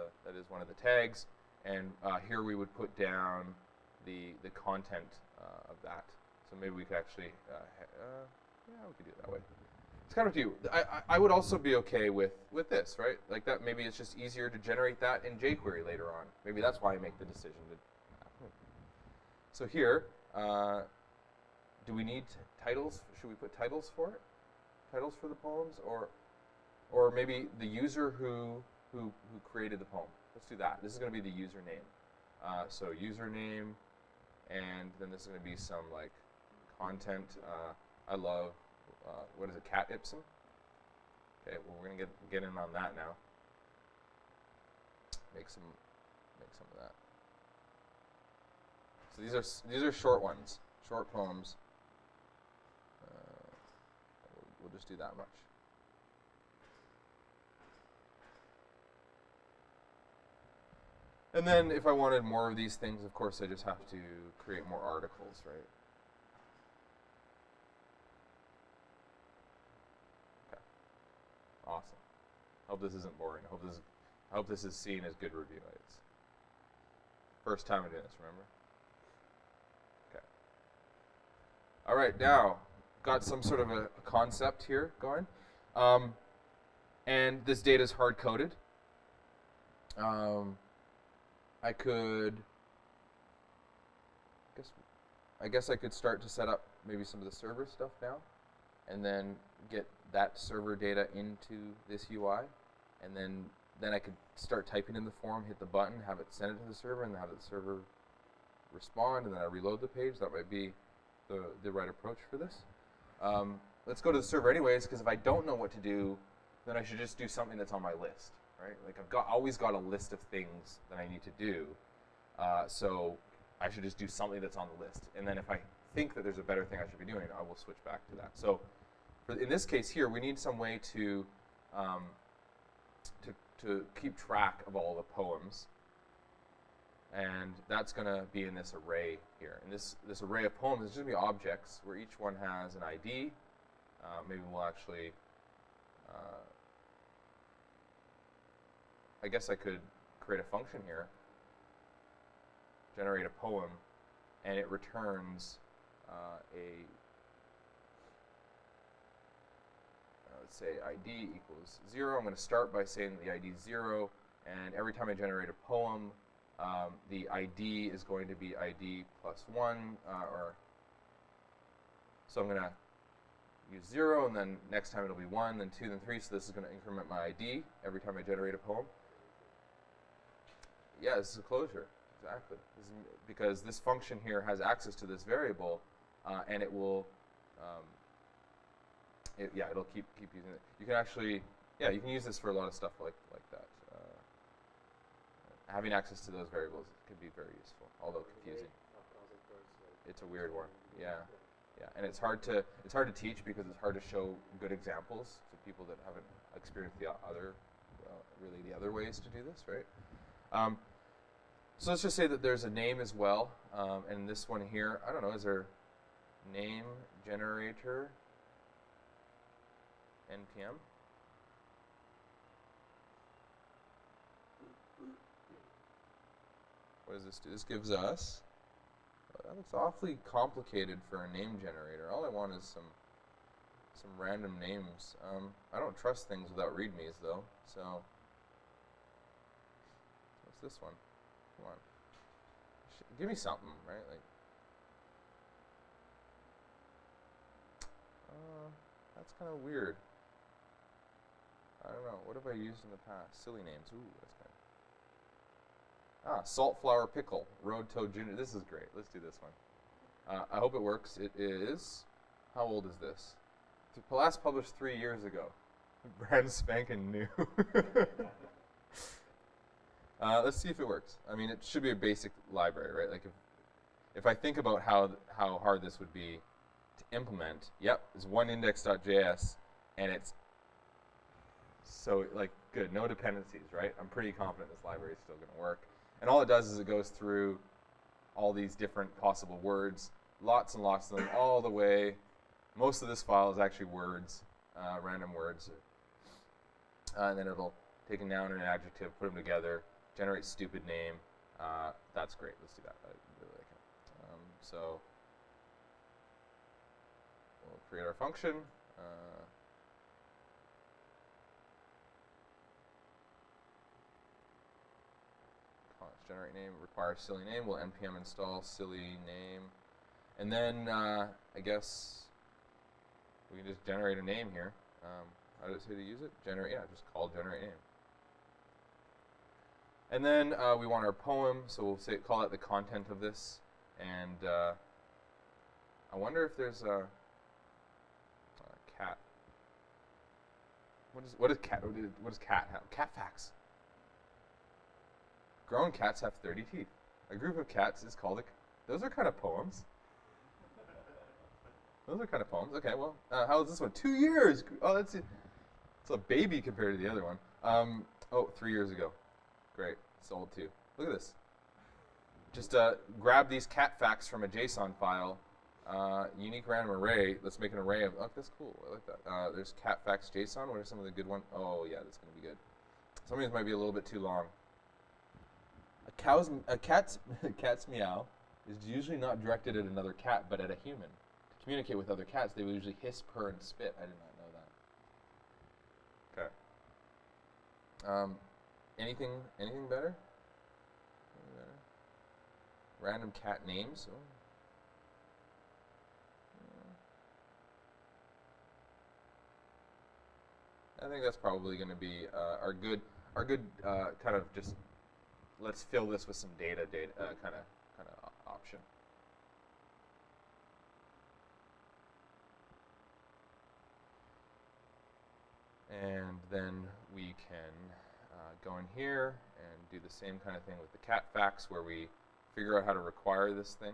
one of the tags, and here we would put down the content of that. So maybe we could actually, yeah, we could do it that way. It's kind of up to you. I would also be okay with this, right? Like that. Maybe it's just easier to generate that in jQuery later on. Maybe that's why I make the decision to. So here, do we need titles? Should we put titles for it? Titles for the poems, or maybe the user who created the poem. Let's do that. This is going to be the username. So username, and then this is going to be some like content. I love what is it? Cat Ipsum. Okay, well we're going to get in on that now. Make some of that. So these are short ones, short poems. We'll just do that much. And then if I wanted more of these things, of course, I just have to create more articles, right? Okay. Awesome. Hope this isn't boring. I hope this is seen as good review. It's first time I'm doing this, remember? Okay. All right, now got some sort of a concept here going, and this data is hard coded. I guess I could start to set up maybe some of the server stuff now. and then get that server data into this UI, and then I could start typing in the form, hit the button, have it send it to the server, and have the server respond, and then I reload the page. That might be the right approach for this. Let's go to the server anyways, because if I don't know what to do, then I should just do something that's on my list, right? Like I've always got a list of things that I need to do, so I should just do something that's on the list. And then if I think that there's a better thing I should be doing, I will switch back to that. So in this case here, we need some way to keep track of all the poems. And that's going to be in this array here. And this array of poems is just going to be objects where each one has an ID. Maybe we'll actually, I guess I could create a function here, generate a poem, and it returns let's say ID equals 0. I'm going to start by saying the ID is 0, and every time I generate a poem, the ID is going to be ID plus 1, so I'm going to use 0, and then next time it'll be 1, then 2, then 3, so this is going to increment my ID every time I generate a poem. Yeah, this is a closure, exactly. Because this function here has access to this variable, and it will, it'll keep using it. You can actually, you can use this for a lot of stuff like that. Having access to those variables can be very useful, although confusing. It's a weird one. Yeah, and it's hard to teach because it's hard to show good examples to people that haven't experienced the other ways to do this, right? So let's just say that there's a name as well, and this one here, I don't know, is there name generator npm? What does this do? This gives us, that looks awfully complicated for a name generator. All I want is some random names. I don't trust things without readmes though, so what's this one? Come on. Give me something, right? Like, that's kind of weird. I don't know. What have I used in the past? Silly names. Ooh, that's kind of... Salt flour pickle, road toad junior. This is great. Let's do this one. I hope it works. It is. How old is this? Last published 3 years ago. Brand spanking new. Let's see if it works. I mean, it should be a basic library, right? Like if I think about how hard this would be to implement, yep, it's one index.js, and it's so like good, no dependencies, right? I'm pretty confident this library is still going to work. And all it does is it goes through all these different possible words, lots and lots of them, all the way. Most of this file is actually words, random words, and then it'll take a noun and an adjective, put them together, generate stupid name. That's great. Let's do that. I really like it. So we'll create our function. Generate name requires silly name. We'll npm install silly name, and then I guess we can just generate a name here. How does it say to use it? Generate. Yeah, just call generate name. And then we want our poem, so we'll call it the content of this. And I wonder if there's a cat. What does cat have? Cat facts. Grown cats have 30 teeth. A group of cats is called those are kind of poems. Those are kind of poems. Okay, well, how is this one? 2 years. Oh, it's a baby compared to the other one. 3 years ago. Great. It's old too. Look at this. Just grab these cat facts from a JSON file. Unique random array. Let's make an array of. Oh, that's cool. I like that. There's cat facts JSON. What are some of the good ones? Oh, yeah, that's going to be good. Some of these might be a little bit too long. A cat's meow is usually not directed at another cat, but at a human. To communicate with other cats, they will usually hiss, purr, and spit. I did not know that. Okay. Anything better? Random cat names. I think that's probably going to be our good kind of just let's fill this with some data kind of option. And then we can go in here and do the same kind of thing with the cat facts where we figure out how to require this thing.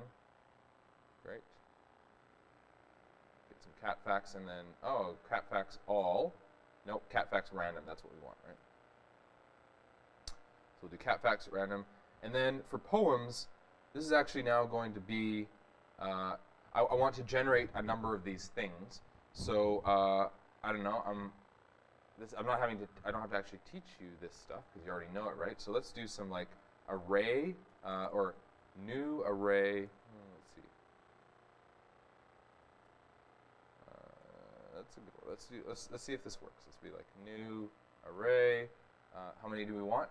Great. Get some cat facts and then, oh, cat facts all. Nope, cat facts random. That's what we want, right? So we'll do cat facts at random. And then for poems, this is actually now going to be, I want to generate a number of these things. So I don't know, I don't have to actually teach you this stuff because you already know it, right? So let's do some like array or new array. Let's see. That's a good one. Let's see if this works. Let's be like new array. How many do we want?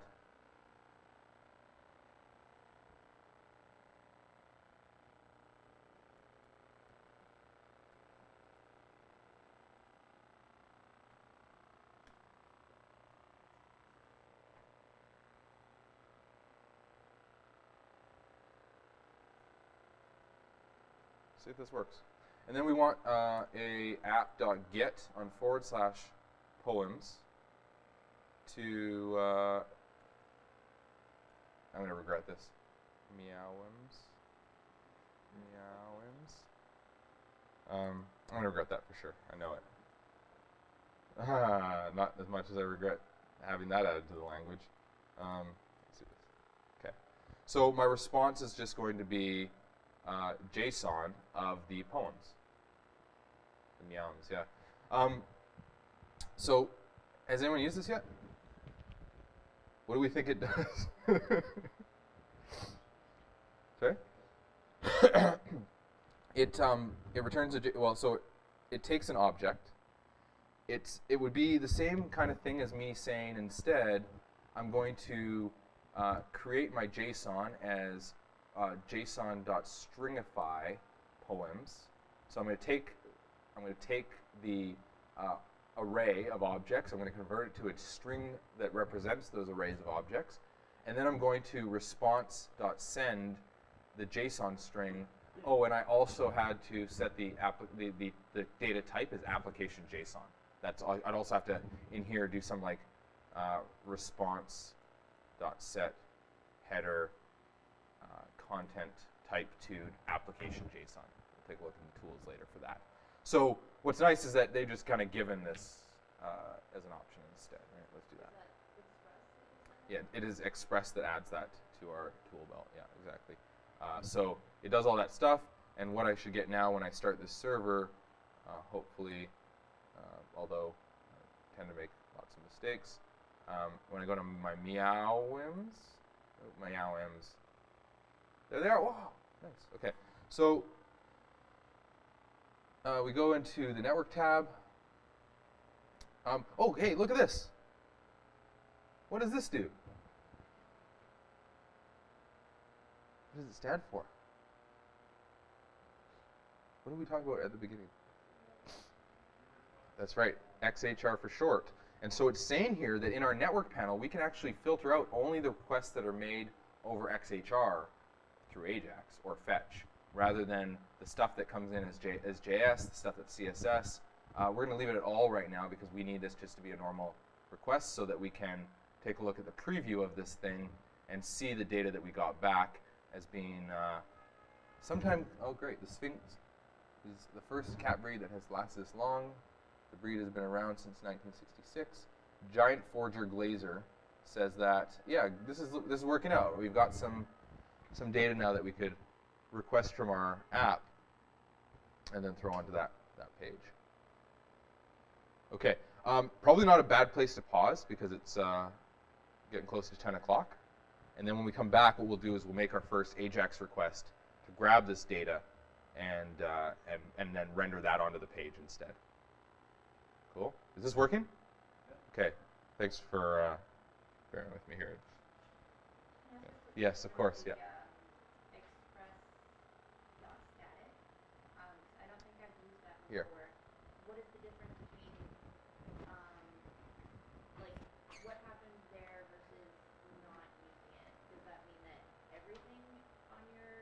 See if this works. And then we want a app.get on / poems to, I'm going to regret this, meowims. I'm going to regret that for sure. I know it. Not as much as I regret having that added to the language. Let's see this. Okay. So my response is just going to be JSON of the poems. The meows, yeah. So, has anyone used this yet? What do we think it does? Sorry? It returns a so it takes an object. It would be the same kind of thing as me saying instead I'm going to create my JSON as JSON.stringify poems. So I'm going to take the array of objects. I'm going to convert it to a string that represents those arrays of objects, and then I'm going to response.send the JSON string. Oh, and I also had to set the data type as application JSON. I'd also have to in here do some like response.set header content type to application JSON. We'll take a look in the tools later for that. So what's nice is that they've just kind of given this as an option instead. Right? Let's do that. Yeah, it is Express that adds that to our tool belt. Yeah, exactly. So it does all that stuff, and what I should get now when I start this server, hopefully, although I tend to make lots of mistakes, when I go to my meowims, there they are. Wow, nice. Okay, so we go into the network tab. Oh, hey, look at this. What does this do? What does it stand for? What did we talk about at the beginning? That's right, XHR for short. And so it's saying here that in our network panel, we can actually filter out only the requests that are made over XHR through AJAX or fetch, rather than the stuff that comes in as JS, the stuff that's CSS. We're going to leave it at all right now because we need this just to be a normal request so that we can take a look at the preview of this thing and see the data that we got back as being sometime, oh great, the Sphinx is the first cat breed that has lasted this long. The breed has been around since 1966. Giant Forger Glazer says that, yeah, this is working out. We've got some data now that we could request from our app and then throw onto that page. Okay, probably not a bad place to pause because it's getting close to 10 o'clock. And then when we come back, what we'll do is we'll make our first AJAX request to grab this data and then render that onto the page instead. Cool. Is this working? Okay. Thanks for bearing with me here. Yeah. Yes, of course. Yeah. Express.static. I don't think I've used that before. Here. What is the difference between what happens there versus not using it? Does that mean that everything on your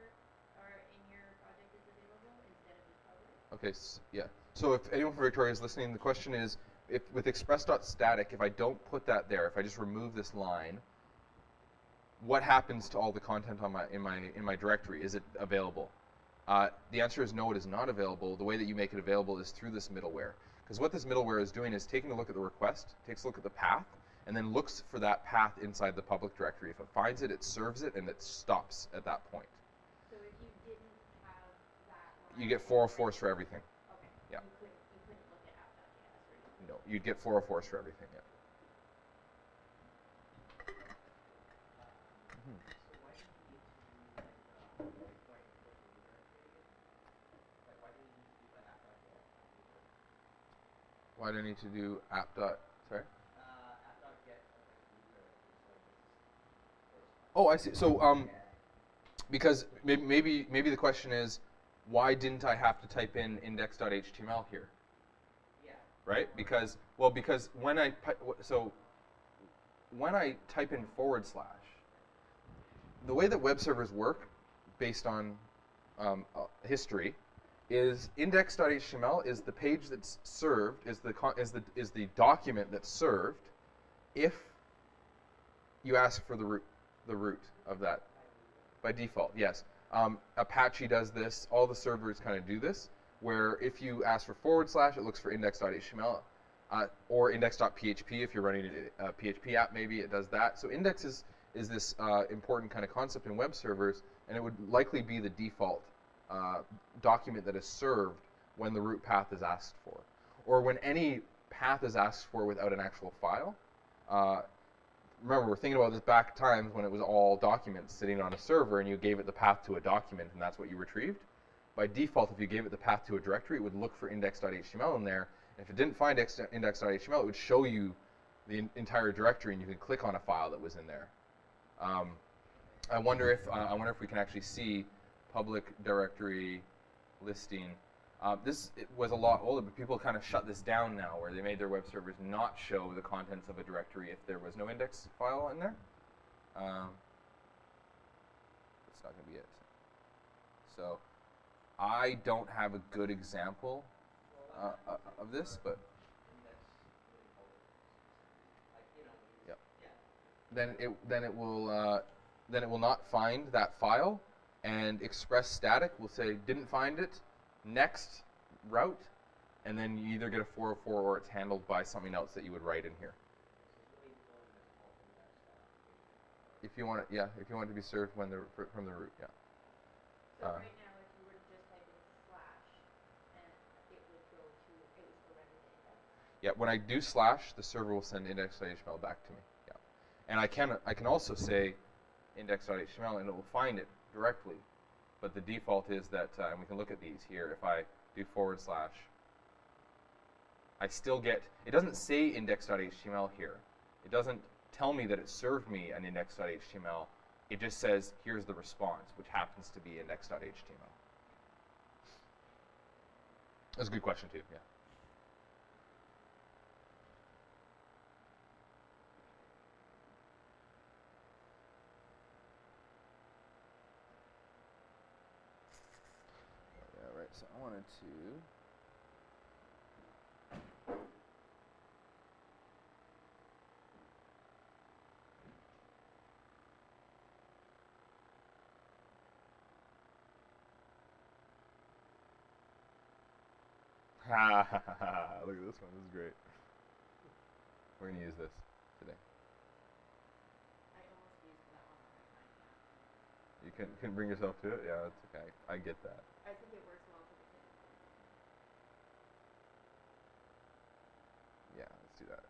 or in your project is available instead of just public? Okay, yeah. So if anyone from Victoria is listening, the question is, if with express.static, if I don't put that there, if I just remove this line, what happens to all the content on my directory? Is it available? The answer is no, it is not available. The way that you make it available is through this middleware. Because what this middleware is doing is taking a look at the request, takes a look at the path, and then looks for that path inside the public directory. If it finds it, it serves it, and it stops at that point. So if you didn't have that line, you get 404s for everything. Okay. Yeah. You couldn't look at app.js or anything. No, you'd get 404s for everything. Yeah. Why do I need to do app dot? Sorry. Oh, I see. So because maybe the question is, why didn't I have to type in index.html here? Yeah. Right? Because when I type in /, the way that web servers work, based on history, is index.html is the page that's served, is the document that's served if you ask for the root of that. By default, yes. Apache does this. All the servers kind of do this, where if you ask for /, it looks for index.html, or index.php if you're running a PHP app, maybe it does that. So index is this important kind of concept in web servers, and it would likely be the default document that is served when the root path is asked for, or when any path is asked for without an actual file. Remember, we're thinking about this back times when it was all documents sitting on a server, and you gave it the path to a document, and that's what you retrieved. By default, if you gave it the path to a directory, it would look for index.html in there. And if it didn't find index.html, it would show you the entire directory, and you could click on a file that was in there. I wonder if we can actually see public directory listing. It was a lot older, but people kind of shut this down now, where they made their web servers not show the contents of a directory if there was no index file in there. That's not going to be it. So I don't have a good example of this, but yeah. Then it will not find that file, and express static will say didn't find it. Next route, and then you either get a 404 or it's handled by something else that you would write in here. If you want it, yeah, if you want it to be served from the root, yeah. So right now, if you were to just type in / and it would go to, it would still render the index. Yeah, when I do /, the server will send index.html back to me. Yeah, and I can also say index.html and it will find it directly. But the default is that, and we can look at these here, if I do /, I still get, it doesn't say index.html here. It doesn't tell me that it served me an index.html. It just says, here's the response, which happens to be index.html. That's a good question, too, yeah. So I wanted to look at this one. This is great. We're going to use this today. I almost used that one on my time, yeah. You can bring yourself to it? Yeah, that's okay. I get that. I think it works well for the kids. Yeah, let's do that.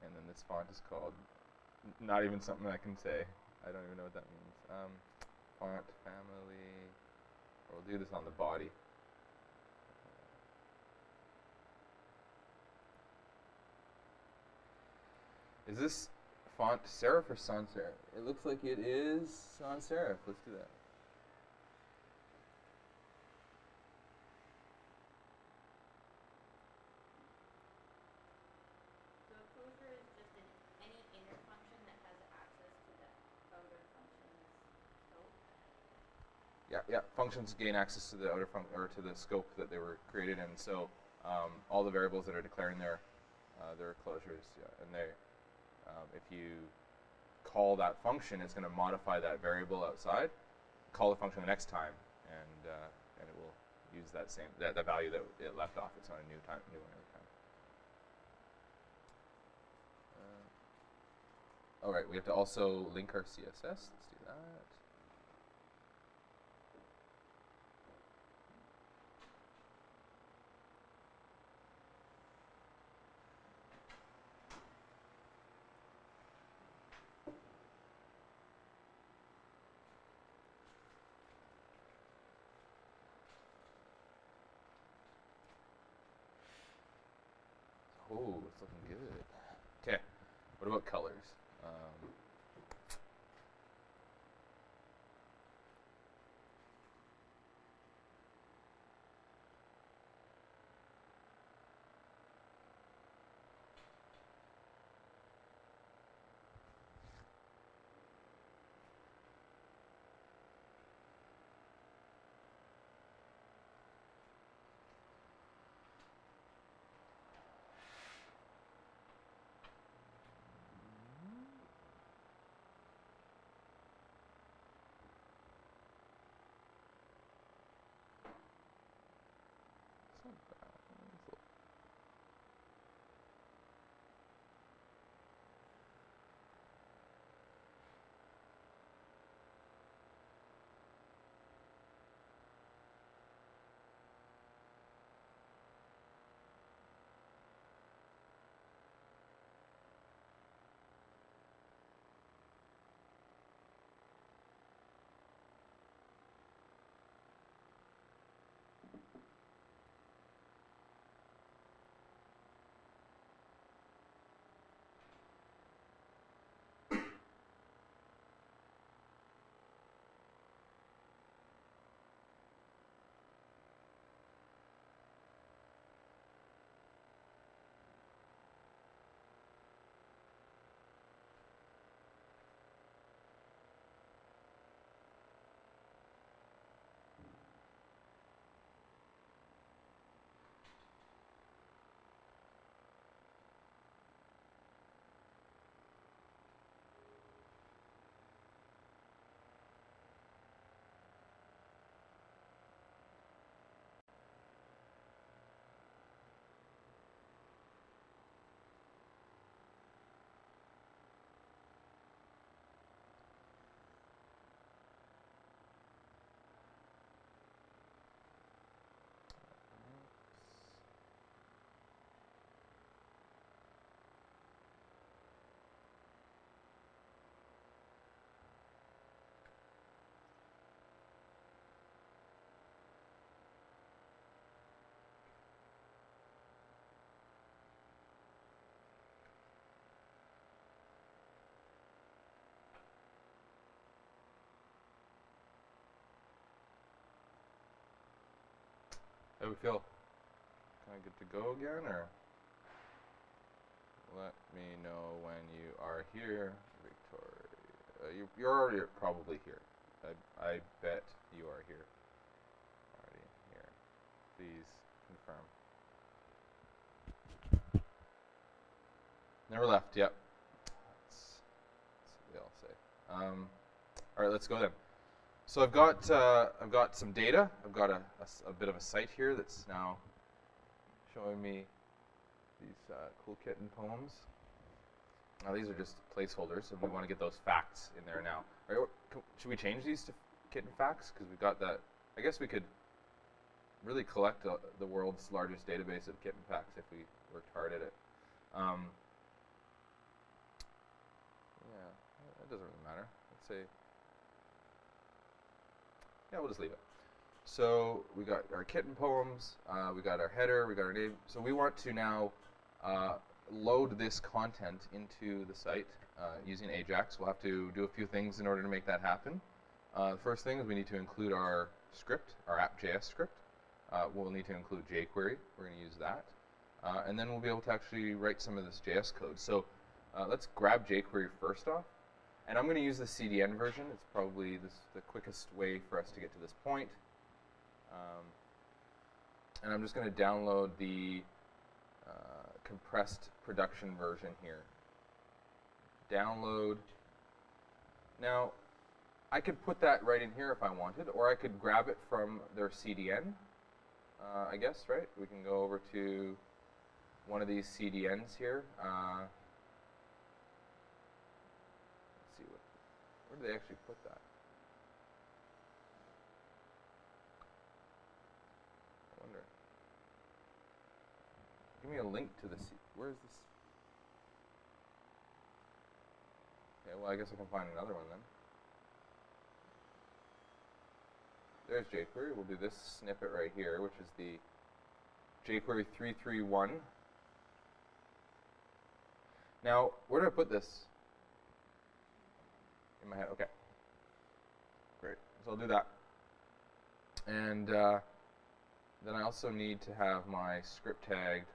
And then this font is called, not even something I can say. I don't even know what that means. Font family. We'll do this on the body. Is this font serif or sans serif? It looks like it is sans serif. Let's do that. So exposure is just yeah. Functions gain access to the outer or to the scope that they were created in. So all the variables that are declaring their closures, yeah, and if you call that function, it's going to modify that variable outside. Call the function the next time, and it will use that value that it left off. It's on a new one every time. All right, we have to also link our CSS. Let's do that. Oh, it's looking good. Okay, what about colors? How do we feel? Kind of good to go again, or let me know when you are here, Victoria. You're already probably here. I bet you are here. Already here. Please confirm. Never left. Yep. That's what they all say. All right, let's go then. So I've got some data. I've got a bit of a site here that's now showing me these cool kitten poems. Now these are just placeholders, and we want to get those facts in there now. All right, should we change these to kitten facts? Because we've got that. I guess we could really collect the world's largest database of kitten facts if we worked hard at it. Yeah, that doesn't really matter. Let's say. Yeah, we'll just leave it. So we got our kitten poems, we got our header, we got our name. So we want to now load this content into the site using Ajax. We'll have to do a few things in order to make that happen. The first thing is we need to include our script, our app.js script. We'll need to include jQuery. We're going to use that. And then we'll be able to actually write some of this JS code. So let's grab jQuery first off. And I'm going to use the CDN version. It's probably the quickest way for us to get to this point. And I'm just going to download the compressed production version here. Download. Now, I could put that right in here if I wanted, or I could grab it from their CDN, I guess, right? We can go over to one of these CDNs here. Let's see, where do they actually put that? I wonder. Give me a link to the where is this? Okay, well, I guess I can find another one then. There's jQuery. We'll do this snippet right here, which is the jQuery 331. Now, where do I put this? In my head. Okay. Great. So I'll do that. And then I also need to have my script tagged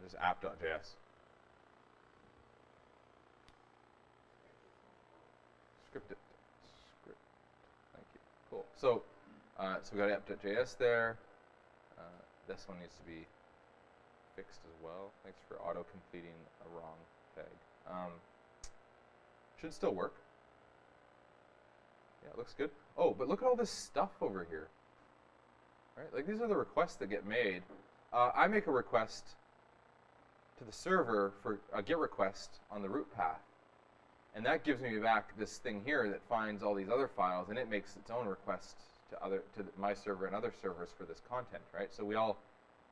just app.js. Script it. Script. Thank you. Cool. So, so we got app.js there. This one needs to be fixed as well. Thanks for auto completing a wrong tag. Should still work. Yeah, it looks good. Oh, but look at all this stuff over here. Right? Like these are the requests that get made. I make a request to the server for a GET request on the root path. And that gives me back this thing here that finds all these other files, and it makes its own request to my server and other servers for this content, right? So we all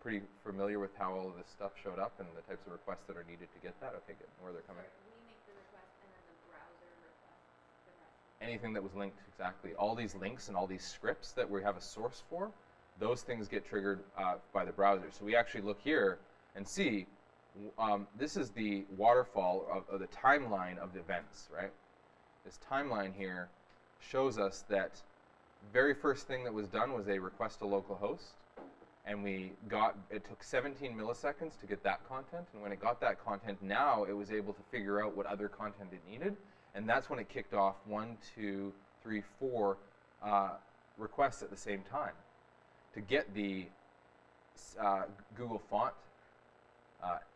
pretty familiar with how all of this stuff showed up and the types of requests that are needed to get that. Okay, good. Where they're coming. We make the request, and then the browser requests the rest. Anything that was linked, exactly. All these links and all these scripts that we have a source for, those things get triggered by the browser. So we actually look here and see. This is the waterfall of the timeline of the events, right? This timeline here shows us that very first thing that was done was a request to localhost, and it took 17 milliseconds to get that content, and when it got that content, now it was able to figure out what other content it needed, and that's when it kicked off 1, 2, 3, 4 requests at the same time to get the Google font,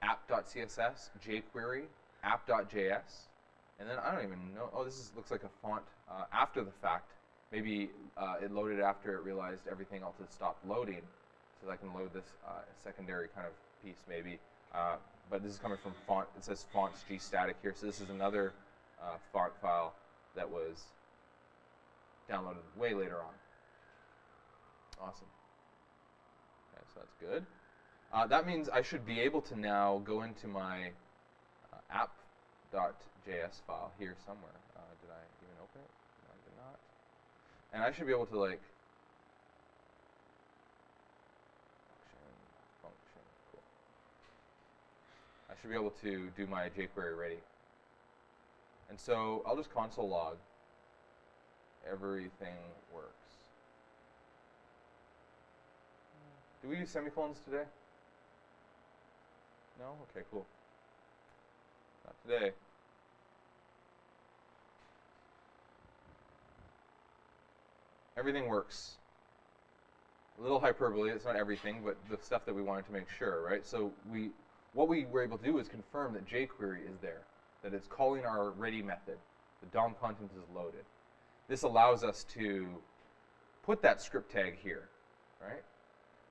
app.css, jQuery, app.js, and then I don't even know. Oh, looks like a font after the fact. Maybe it loaded after it realized everything else had stopped loading, so that I can load this secondary kind of piece maybe. But this is coming from font. It says fonts gstatic here, so this is another font file that was downloaded way later on. Awesome. Okay, so that's good. That means I should be able to now go into my app.js file here somewhere. Did I even open it? No, I did not. And I should be able to like function, cool. I should be able to do my jQuery ready. And so I'll just console log. Everything works. Do we use semicolons today? No? Okay, cool. Not today. Everything works. A little hyperbole, it's not everything, but the stuff that we wanted to make sure, right? So what we were able to do is confirm that jQuery is there, that it's calling our ready method. The DOM content is loaded. This allows us to put that script tag here, right?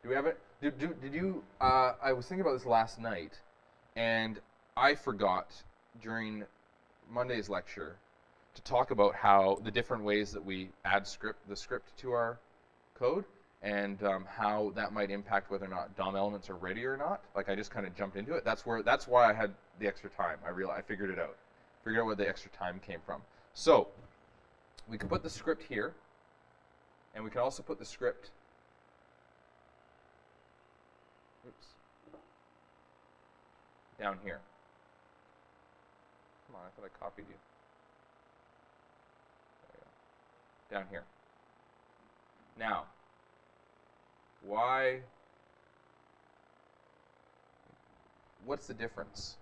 Do we have it? Did you? I was thinking about this last night, and I forgot during Monday's lecture to talk about how the different ways that we add the script to our code, and how that might impact whether or not DOM elements are ready or not. Like I just kind of jumped into it. That's why I had the extra time. I figured it out. Figured out where the extra time came from. So we can put the script here, and we can also put the script. Oops. Down here. Come on, I thought I copied you. There you go. Down here. Now, what's the difference?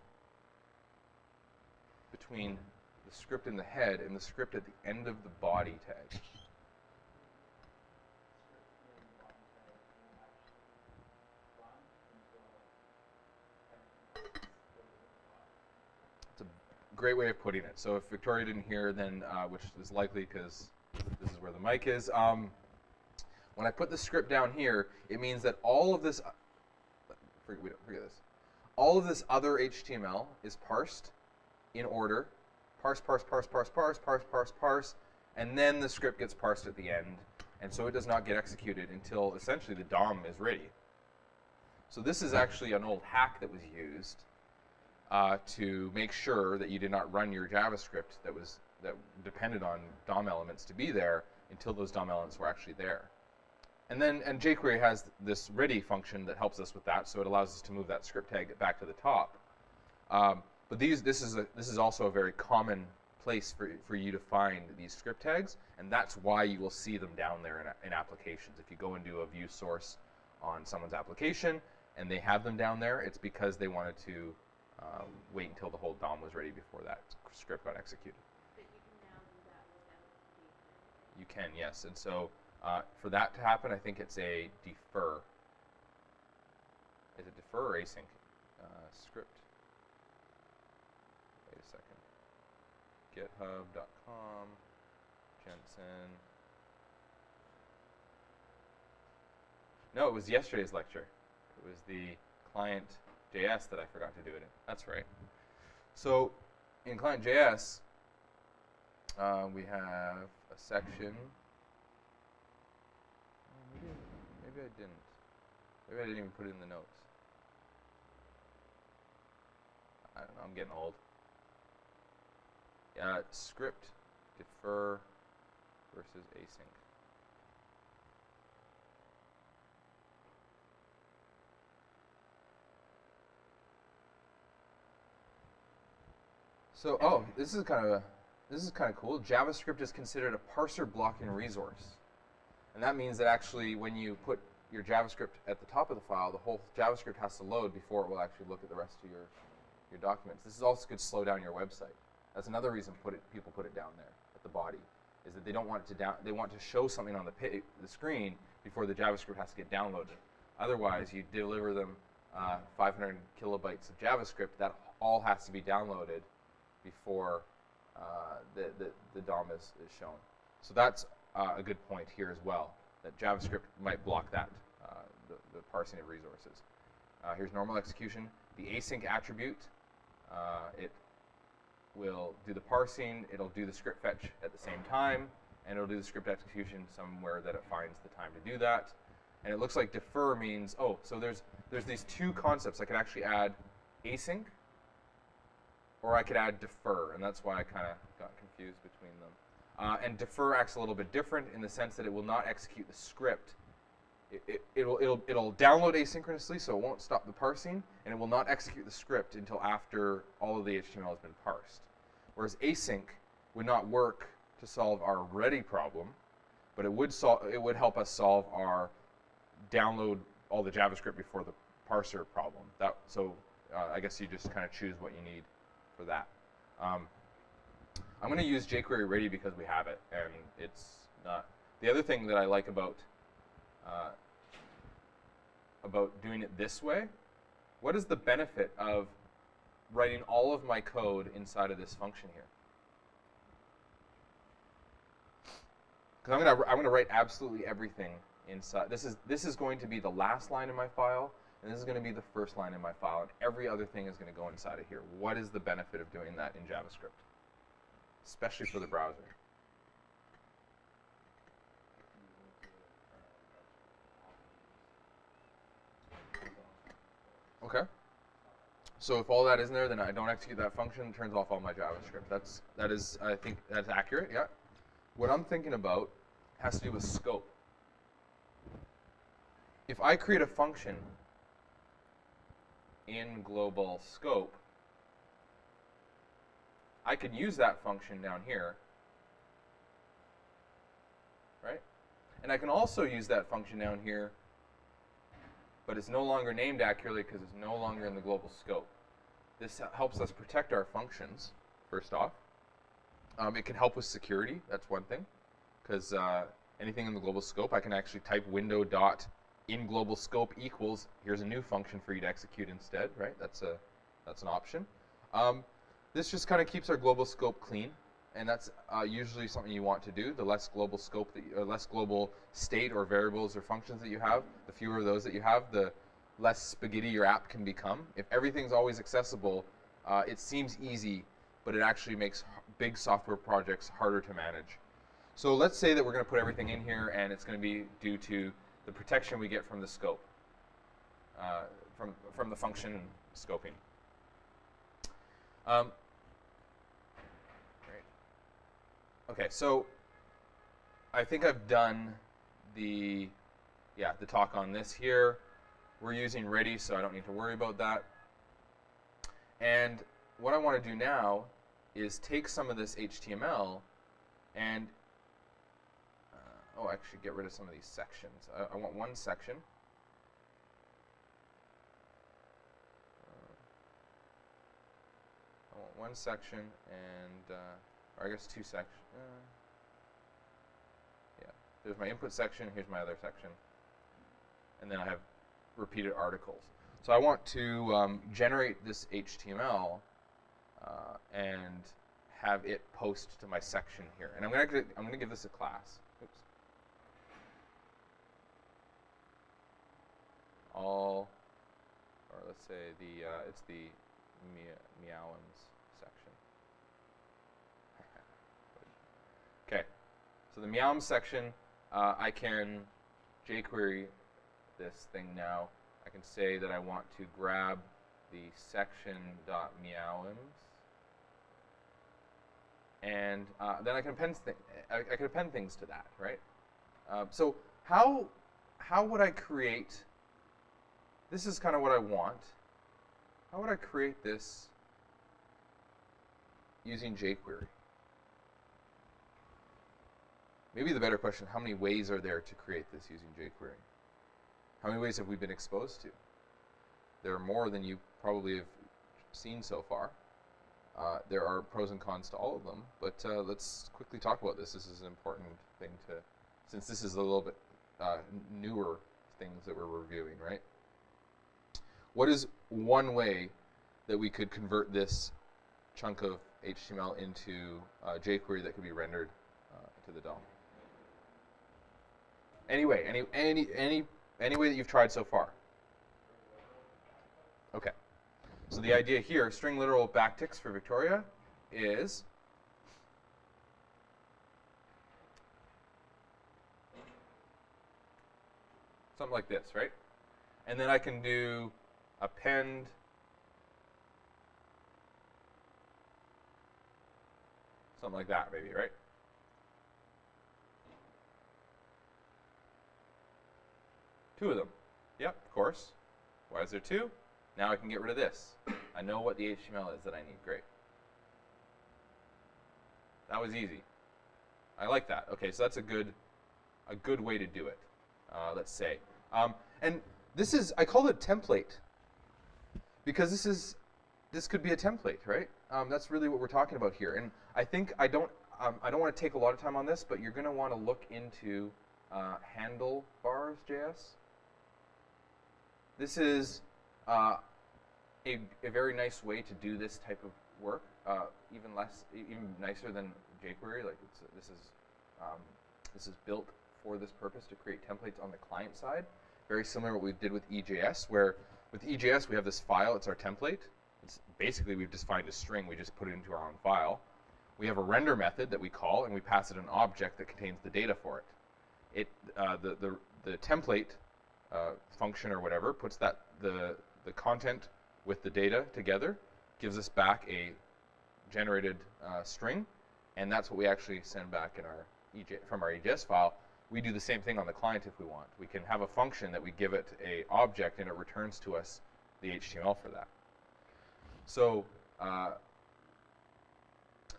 between the script in the head and the script at the end of the body tag. It's a great way of putting it. So if Victoria didn't hear, then which is likely because this is where the mic is. When I put the script down here, it means that all of this, forget this, all of this other HTML is parsed in order, parse, parse, parse, parse, parse, parse, parse, parse, and then the script gets parsed at the end, and so it does not get executed until essentially the DOM is ready. So this is actually an old hack that was used to make sure that you did not run your JavaScript that depended on DOM elements to be there until those DOM elements were actually there. And jQuery has this ready function that helps us with that, so it allows us to move that script tag back to the top. But this is also a very common place for you to find these script tags, and that's why you will see them down there in applications. If you go and do a view source on someone's application and they have them down there, it's because they wanted to wait until the whole DOM was ready before that script got executed. But you can now do that without You can, yes. And so for that to happen, I think it's a defer. Is it defer or async script? Wait a second. GitHub.com, Jensen. No, it was yesterday's lecture. It was the client.js that I forgot to do it in. That's right. So in client.js, we have a section. Maybe I didn't. Maybe I didn't even put it in the notes. I don't know. I'm getting old. Script defer versus async. So, this is kind of cool. JavaScript is considered a parser blocking resource. And that means that actually when you put your JavaScript at the top of the file, the whole JavaScript has to load before it will actually look at the rest of your documents. This is also going to slow down your website. That's another reason people put it down there at the body, is that they don't want it to they want to show something on the screen before the JavaScript has to get downloaded. Otherwise, you deliver them 500 kilobytes of JavaScript. That all has to be downloaded before the DOM is shown. So that's a good point here as well, that JavaScript might block that, the parsing of resources. Here's normal execution. The async attribute, it will do the parsing, it'll do the script fetch at the same time, and it'll do the script execution somewhere that it finds the time to do that. And it looks like defer means, so there's these two concepts. I could actually add async, or I could add defer, and that's why I kind of got confused between them. And defer acts a little bit different in the sense that it will not execute the script. It'll download asynchronously, so it won't stop the parsing, and it will not execute the script until after all of the HTML has been parsed. Whereas async would not work to solve our ready problem, but it would help us solve our download all the JavaScript before the parser problem. I guess you just kind of choose what you need for that. I'm going to use jQuery ready because we have it, and it's not. The other thing that I like about doing it this way, what is the benefit of writing all of my code inside of this function here? Because I'm going to write absolutely everything inside. This is going to be the last line in my file, and this is going to be the first line in my file, and every other thing is going to go inside of here. What is the benefit of doing that in JavaScript, especially for the browser? Okay. So if all that isn't there, then I don't execute that function, turns off all my JavaScript. I think that's accurate, yeah. What I'm thinking about has to do with scope. If I create a function in global scope, I could use that function down here, right? And I can also use that function down here, but it's no longer named accurately because it's no longer in the global scope. This helps us protect our functions first off. It can help with security. That's one thing, because anything in the global scope, I can actually type window dot in global scope equals, here's a new function for you to execute instead, right? That's an option. This just kind of keeps our global scope clean, and that's usually something you want to do. The less global scope, or less global state or variables or functions that you have, the fewer of those that you have, the less spaghetti your app can become. If everything's always accessible, it seems easy, but it actually makes big software projects harder to manage. So let's say that we're going to put everything in here, and it's going to be due to the protection we get from the scope, from the function scoping. Right. Okay, so I think I've done the talk on this here. We're using ready, so I don't need to worry about that. And what I want to do now is take some of this HTML and actually get rid of some of these sections. I want one section. I want one section and, or I guess two sections. Yeah, there's my input section, here's my other section. And then I have repeated articles. So I want to generate this HTML and have it post to my section here. And I'm going to give this a class. Oops. All, or let's say it's the meowums section. Okay, so the meowums section, I can jQuery this thing now. I can say that I want to grab the section.meowums, and then I can append things to that, right? So how would I create? This is kind of what I want. How would I create this using jQuery? Maybe the better question, how many ways are there to create this using jQuery? How many ways have we been exposed to? There are more than you probably have seen so far. There are pros and cons to all of them, but let's quickly talk about this. This is an important thing since this is a little bit newer things that we're reviewing, right? What is one way that we could convert this chunk of HTML into jQuery that could be rendered to the DOM? Anyway, any way that you've tried so far? Okay. So the idea here, string literal backticks for Victoria, is something like this, right? And then I can do append something like that, maybe, right? Two of them. Yep, of course. Why is there two? Now I can get rid of this. I know what the HTML is that I need. Great. That was easy. I like that. Okay, so that's a good way to do it. Let's say, and this is, I call it template because this could be a template, right? That's really what we're talking about here. And I think I don't want to take a lot of time on this, but you're going to want to look into handlebars.js. This is a very nice way to do this type of work, even nicer than jQuery. Like this is built for this purpose to create templates on the client side. Very similar to what we did with EJS, where with EJS we have this file. It's our template. It's basically we've defined a string. We just put it into our own file. We have a render method that we call, and we pass it an object that contains the data for it. The template function or whatever puts the content with the data together, gives us back a generated string, and that's what we actually send back in our from our EJS file. We do the same thing on the client if we want. We can have a function that we give it a object, and it returns to us the HTML for that. So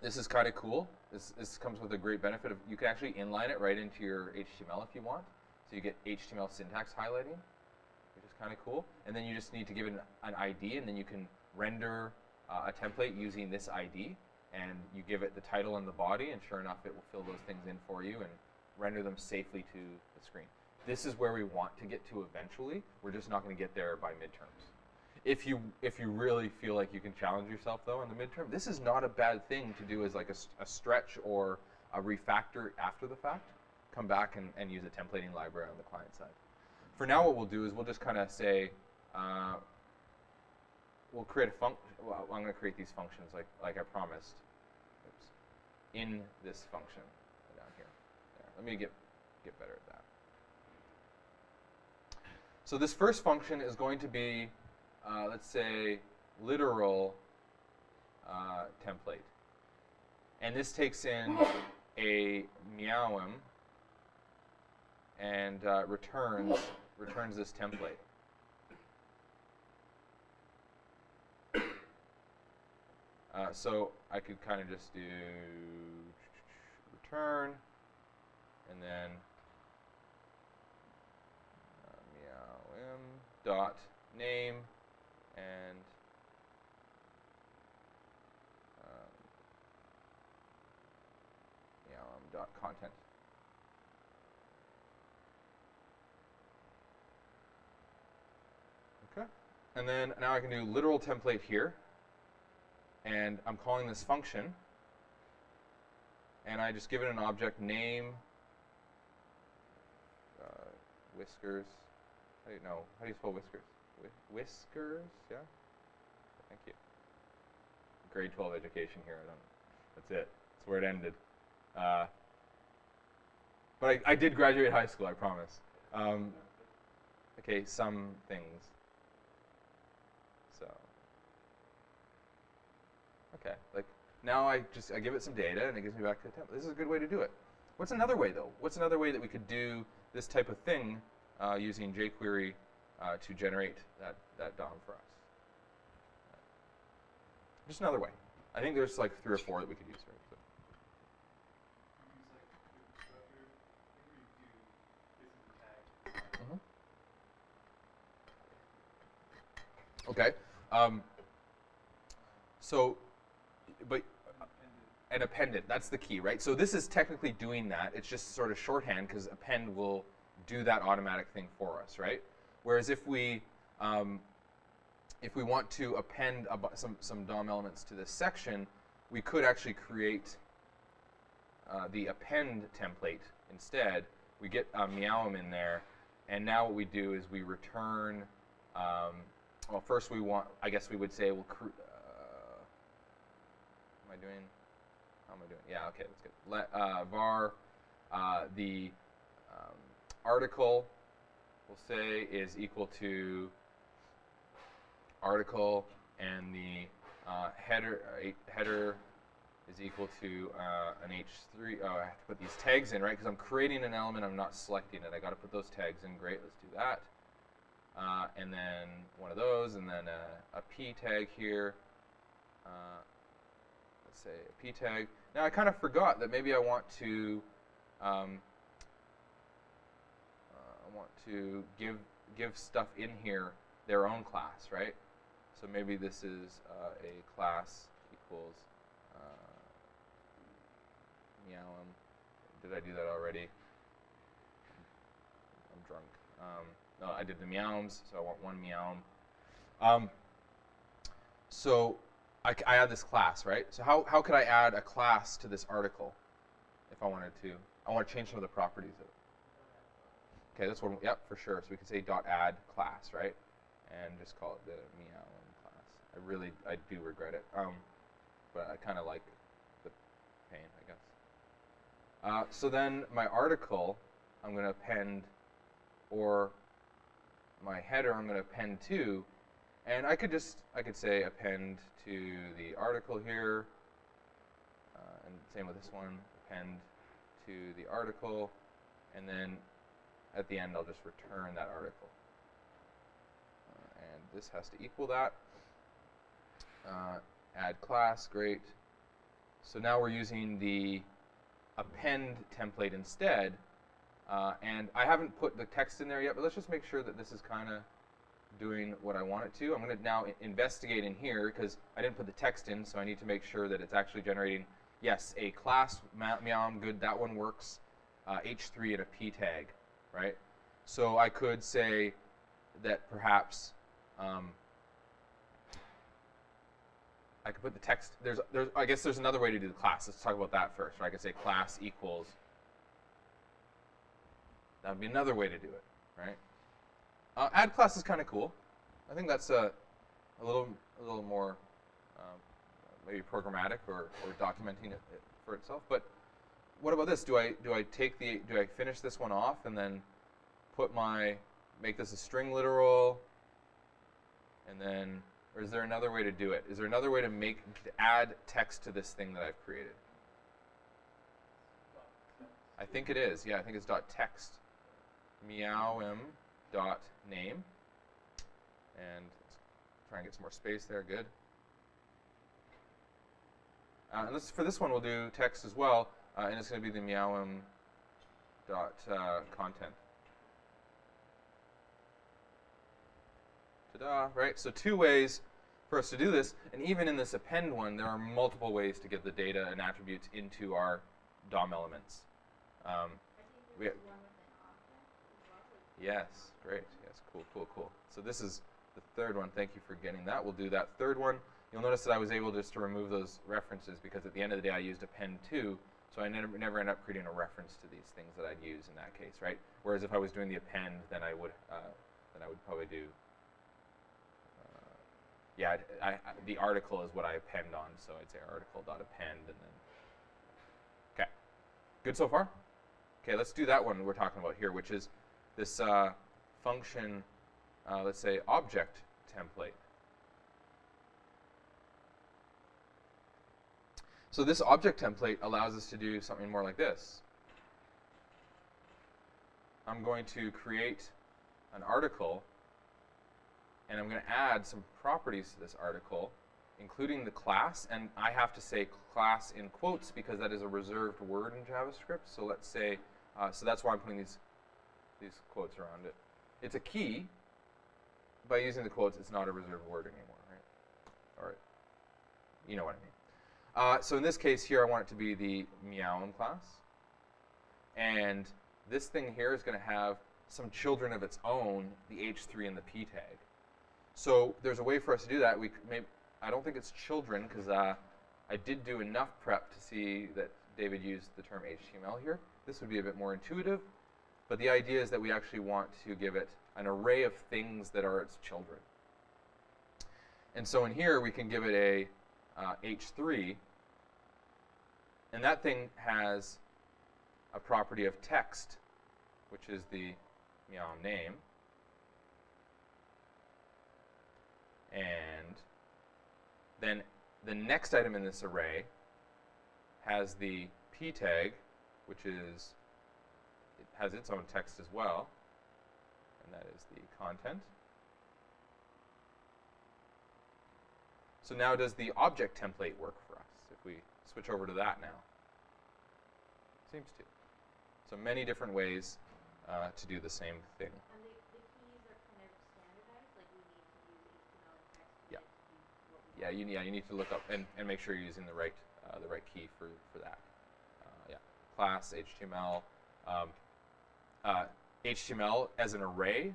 this is kind of cool. This comes with a great benefit of you can actually inline it right into your HTML if you want. So you get HTML syntax highlighting, which is kind of cool. And then you just need to give it an ID, and then you can render a template using this ID. and you give it the title and the body, and sure enough, it will fill those things in for you and render them safely to the screen. This is where we want to get to eventually. We're just not going to get there by midterms. If you really feel like you can challenge yourself, though, in the midterm, this is not a bad thing to do as like a stretch or a refactor after the fact. Come back and use a templating library on the client side. For now, what we'll do is we'll just kind of say, we'll create a function. Well, I'm going to create these functions like I promised. Oops. In this function down here. There. Let me get better at that. So this first function is going to be, let's say, literal template. And this takes in a meowim and returns this template. So I could kind of just do return and then meowim dot name and meowim dot content. Okay, and then now I can do literal template here. And I'm calling this function, and I just give it an object name, whiskers. How do you spell whiskers? Whiskers, yeah. Thank you. Grade 12 education here. That's it. That's where it ended. But I did graduate high school. I promise. Okay, some things. So. Okay, like now I give it some data and it gives me back to the template. This is a good way to do it. What's another way though? What's another way that we could do this type of thing using jQuery to generate that DOM for us? Just another way. I think there's like 3 or 4 that we could use. Right? So. Okay. But and appended, that's the key, right? So this is technically doing that. It's just sort of shorthand because append will do that automatic thing for us, right? Whereas if we want to append some DOM elements to this section, we could actually create the append template instead. We get meowim in there, and now what we do is we return. Well, first I guess we would say we'll. How am I doing? Yeah, okay, that's good. Var, the article, we'll say, is equal to article, and the header is equal to an H3. Oh, I have to put these tags in, right? Because I'm creating an element, I'm not selecting it. I got to put those tags in. Great, let's do that. And then one of those, and then a P tag here. Say a P tag. Now I kind of forgot that maybe I want to give stuff in here their own class, right? So maybe this is a class equals meowim. Did I do that already? I'm drunk. No, I did the meows, so I want one meowim. So I add this class, right? So how could I add a class to this article if I wanted to? I want to change some of the properties of it. Okay, that's one. Yep, for sure. So we could say .add class, right? And just call it the meowim class. I do regret it, but I kind of like the pain, I guess. So then my article, I'm going to append, or my header, I'm going to append to. And I could say append to the article here, and same with this one, append to the article, and then at the end I'll just return that article. And this has to equal that. Add class, great. So now we're using the append template instead, and I haven't put the text in there yet, but let's just make sure that this is kind of doing what I want it to. I'm going to now investigate in here because I didn't put the text in, so I need to make sure that it's actually generating, yes, a class, meow, good, that one works, h3 and a p tag, right? So I could say that perhaps I could put the text, I guess there's another way to do the class. Let's talk about that first. Right? I could say class equals, that would be another way to do it, right? Add class is kind of cool. I think that's a little more maybe programmatic or documenting it for itself. But what about this? Do I finish this one off and then make this a string literal, and then, or is there another way to do it? Is there another way to add text to this thing that I've created? I think it is. Yeah, I think it's .text. Meowm dot name, and let's try and get some more space there. Good. And for this one, we'll do text as well, and it's going to be the meowm dot content. Ta-da! Right. So 2 ways for us to do this, and even in this append one, there are multiple ways to get the data and attributes into our DOM elements. We have, yes, great. Yes, cool. So this is the third one. Thank you for getting that. We'll do that third one. You'll notice that I was able just to remove those references because at the end of the day I used append to, so I never end up creating a reference to these things that I'd use in that case, right? Whereas if I was doing the append, then I would probably do. The article is what I append on, so I'd say article.append, and then. Okay, good so far. Okay, let's do that one we're talking about here, which is this function, let's say object template. So this object template allows us to do something more like this. I'm going to create an article, and I'm going to add some properties to this article, including the class, and I have to say class in quotes because that is a reserved word in JavaScript. So let's say, so that's why I'm putting these quotes around it. It's a key. By using the quotes, it's not a reserved word anymore, right? Or, you know what I mean. So in this case here, I want it to be the meowm class, and this thing here is going to have some children of its own, the h3 and the p tag. So there's a way for us to do that. I don't think it's children because I did do enough prep to see that David used the term HTML here. This would be a bit more intuitive, but the idea is that we actually want to give it an array of things that are its children. And so in here we can give it a h3, and that thing has a property of text, which is the meowm name. And then the next item in this array has the p tag, which has its own text as well, and that is the content. So now does the object template work for us if we switch over to that now? Seems to. So many different ways to do the same thing. And the keys are kind of standardized, like we need to use HTML and text to Yeah. get what we want. You need to look up and make sure you're using the right key for that. Class HTML. HTML as an array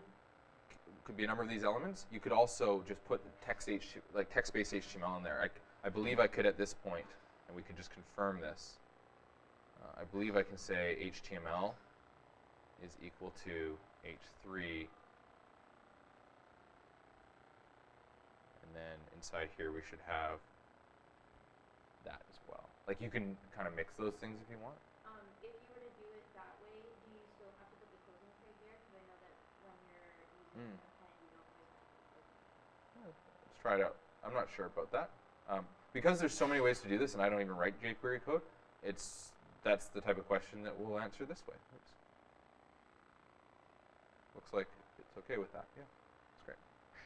could be a number of these elements. You could also just put text-based HTML in there. I believe I could at this point, and we could just confirm this. I believe I can say HTML is equal to h3, and then inside here we should have that as well. Like you can kind of mix those things if you want. If you were to do it that way, do you still have to put the closing tag there? Because I know that when you're using a pen, you don't always have to put the closing tag. Let's try it out. I'm not sure about that. Because there's so many ways to do this, and I don't even write jQuery code, that's the type of question that we'll answer this way. Oops. Looks like it's okay with that. Yeah, that's great.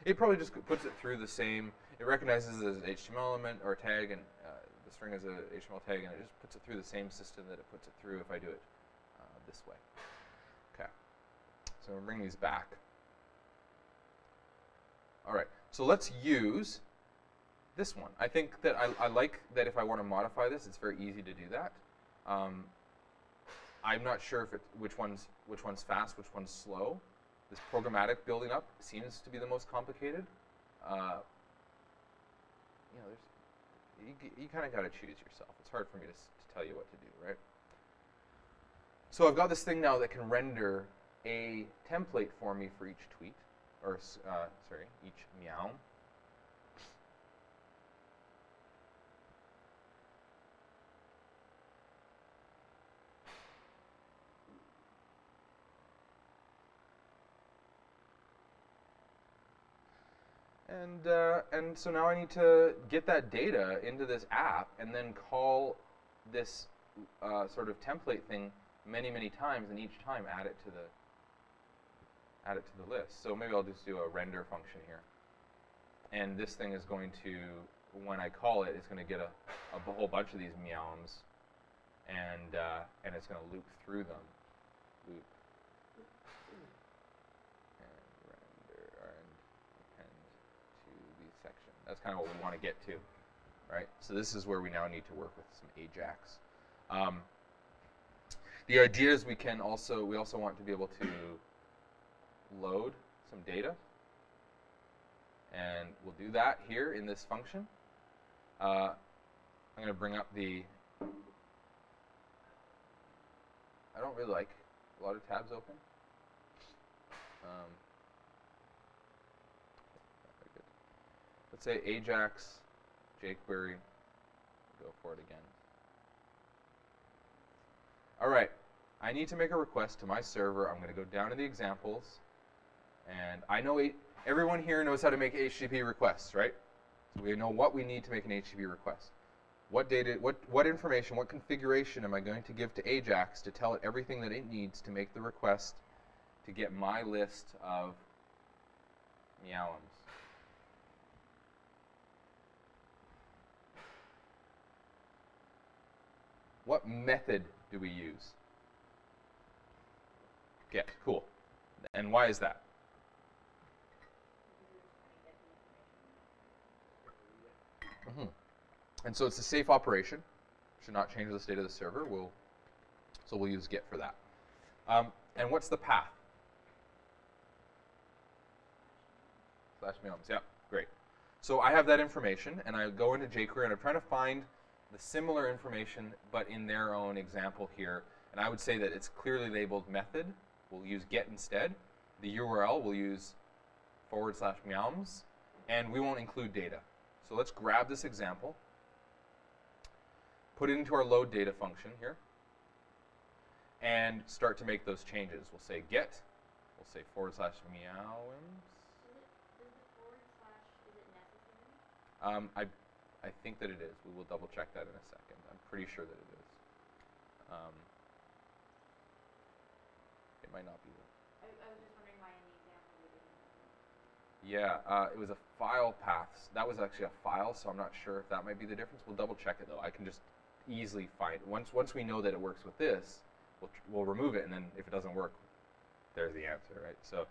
It probably just puts it through the same. It recognizes it as an HTML element or tag, and the string is a HTML tag, and it just puts it through the same system that it puts it through if I do it this way. Okay. So we'll bring these back. So let's use this one. I think that I like that if I want to modify this, it's very easy to do that. I'm not sure if which one's fast, which one's slow. This programmatic building up seems to be the most complicated. You know, you kind of got to choose yourself. It's hard for me to tell you what to do, right? So I've got this thing now that can render a template for me for each tweet, or sorry, each meow. And so now I need to get that data into this app and then call this sort of template thing many times, and each time add it to the list. So maybe I'll just do a render function here, and this thing is going to, when I call it, it's going to get a whole bunch of these meows, and it's going to loop through them, loop. That's kind of what we want to get to, right? So this is where we now need to work with some AJAX. The idea is we also want to be able to load some data, and we'll do that here in this function. I'm going to bring up the. I don't really like a lot of tabs open. Let's say AJAX, jQuery, go for it again. All right, I need to make a request to my server. I'm going to go down to the examples, and I know everyone here knows how to make HTTP requests, right? So we know what we need to make an HTTP request. What data, what information, what configuration am I going to give to AJAX to tell it everything that it needs to make the request to get my list of meowums? What method do we use? Get, cool. And why is that? And so it's a safe operation. Should not change the state of the server. So we'll use get for that. And what's the path? /meoms. Yeah, great. So I have that information, and I go into jQuery, and I'm trying to find the similar information, but in their own example here. And I would say that it's clearly labeled method. We'll use get instead. The URL we'll use /meoms, and we won't include data. So let's grab this example, put it into our load data function here, and start to make those changes. We'll say get. We'll say /meowms. Does the /, is it necessary? I think that it is. We will double check that in a second. I'm pretty sure that it is. It might not be though. I was just wondering why in the example we didn't. Yeah, it was a file path. That was actually a file, so I'm not sure if that might be the difference. We'll double check it though. I can just easily find once we know that it works with this, we'll remove it, and then if it doesn't work, there's the answer, right? So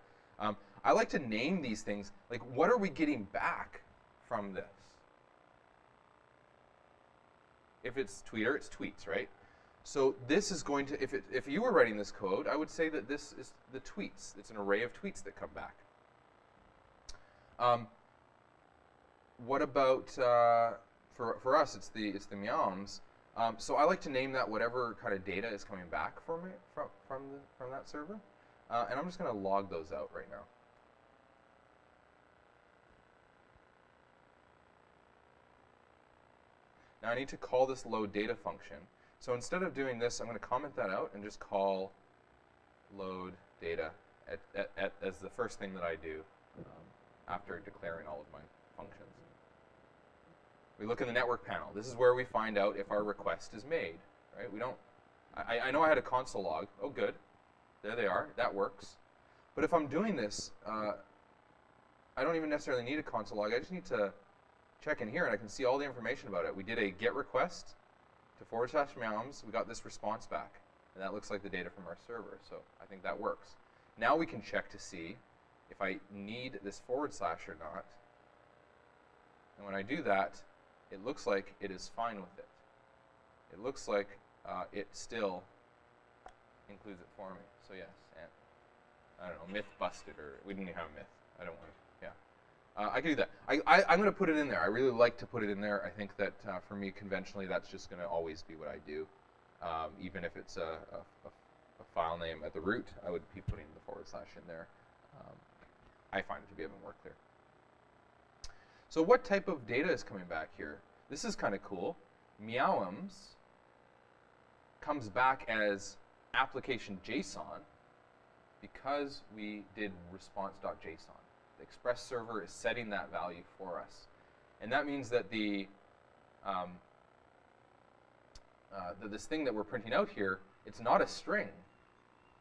I like to name these things. Like, what are we getting back from this? If it's tweeter, it's tweets, right? So this is going to, if you were writing this code, I would say that this is the tweets. It's an array of tweets that come back. What about for us? It's the meows. So I like to name that whatever kind of data is coming back from that server, and I'm just going to log those out right now. Now I need to call this load data function. So instead of doing this, I'm going to comment that out and just call load data as the first thing that I do after declaring all of my functions. We look in the network panel. This is where we find out if our request is made. Right? We don't. I know I had a console log. Oh, good. There they are. That works. But if I'm doing this, I don't even necessarily need a console log. I just need to check in here, and I can see all the information about it. We did a GET request to /meows. We got this response back, and that looks like the data from our server. So I think that works. Now we can check to see if I need this / or not. And when I do that, it looks like it is fine with it. It looks like it still includes it for me. So yes, and I don't know, myth busted, or we didn't even have a myth. I don't want to, yeah. I can do that. I'm going to put it in there. I really like to put it in there. I think that for me, conventionally, that's just going to always be what I do. Even if it's a file name at the root, I would be putting the / in there. I find it to be a bit more clear. So what type of data is coming back here? This is kind of cool. Meowums comes back as application JSON because we did response.json. The Express server is setting that value for us. And that means that this thing that we're printing out here, it's not a string.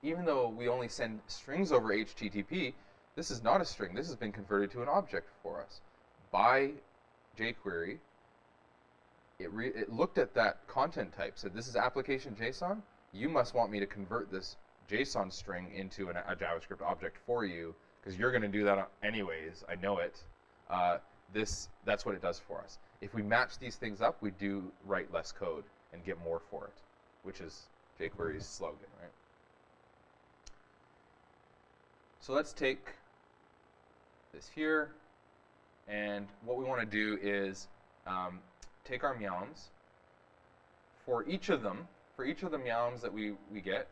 Even though we only send strings over HTTP, this is not a string. This has been converted to an object for us. By jQuery, it looked at that content type, said this is application JSON. You must want me to convert this JSON string into a JavaScript object for you, because you're going to do that anyways. I know it. That's what it does for us. If we match these things up, we do write less code and get more for it, which is jQuery's slogan, right? So let's take this here, and what we want to do is take our meowms. For each of the meowms that we get,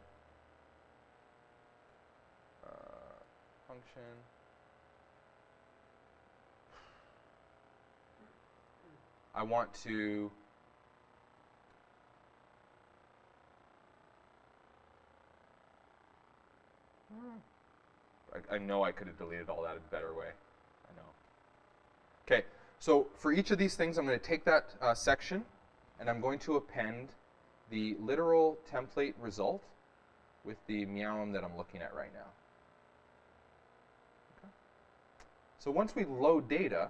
function, I want to I know I could have deleted all that in a better way. I know. Okay, so for each of these things, I'm going to take that section, and I'm going to append the literal template result with the meowm that I'm looking at right now. Okay. So once we load data,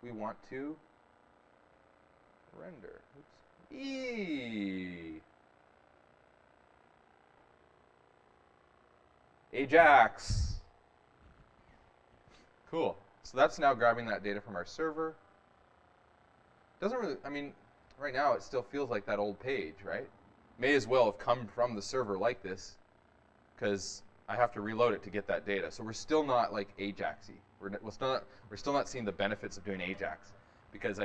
we want to render. Oops. Ajax. Cool. So that's now grabbing that data from our server. Doesn't really, I mean, right now it still feels like that old page, right? May as well have come from the server like this, because I have to reload it to get that data. So we're still not like Ajax-y. We're still not seeing the benefits of doing Ajax, because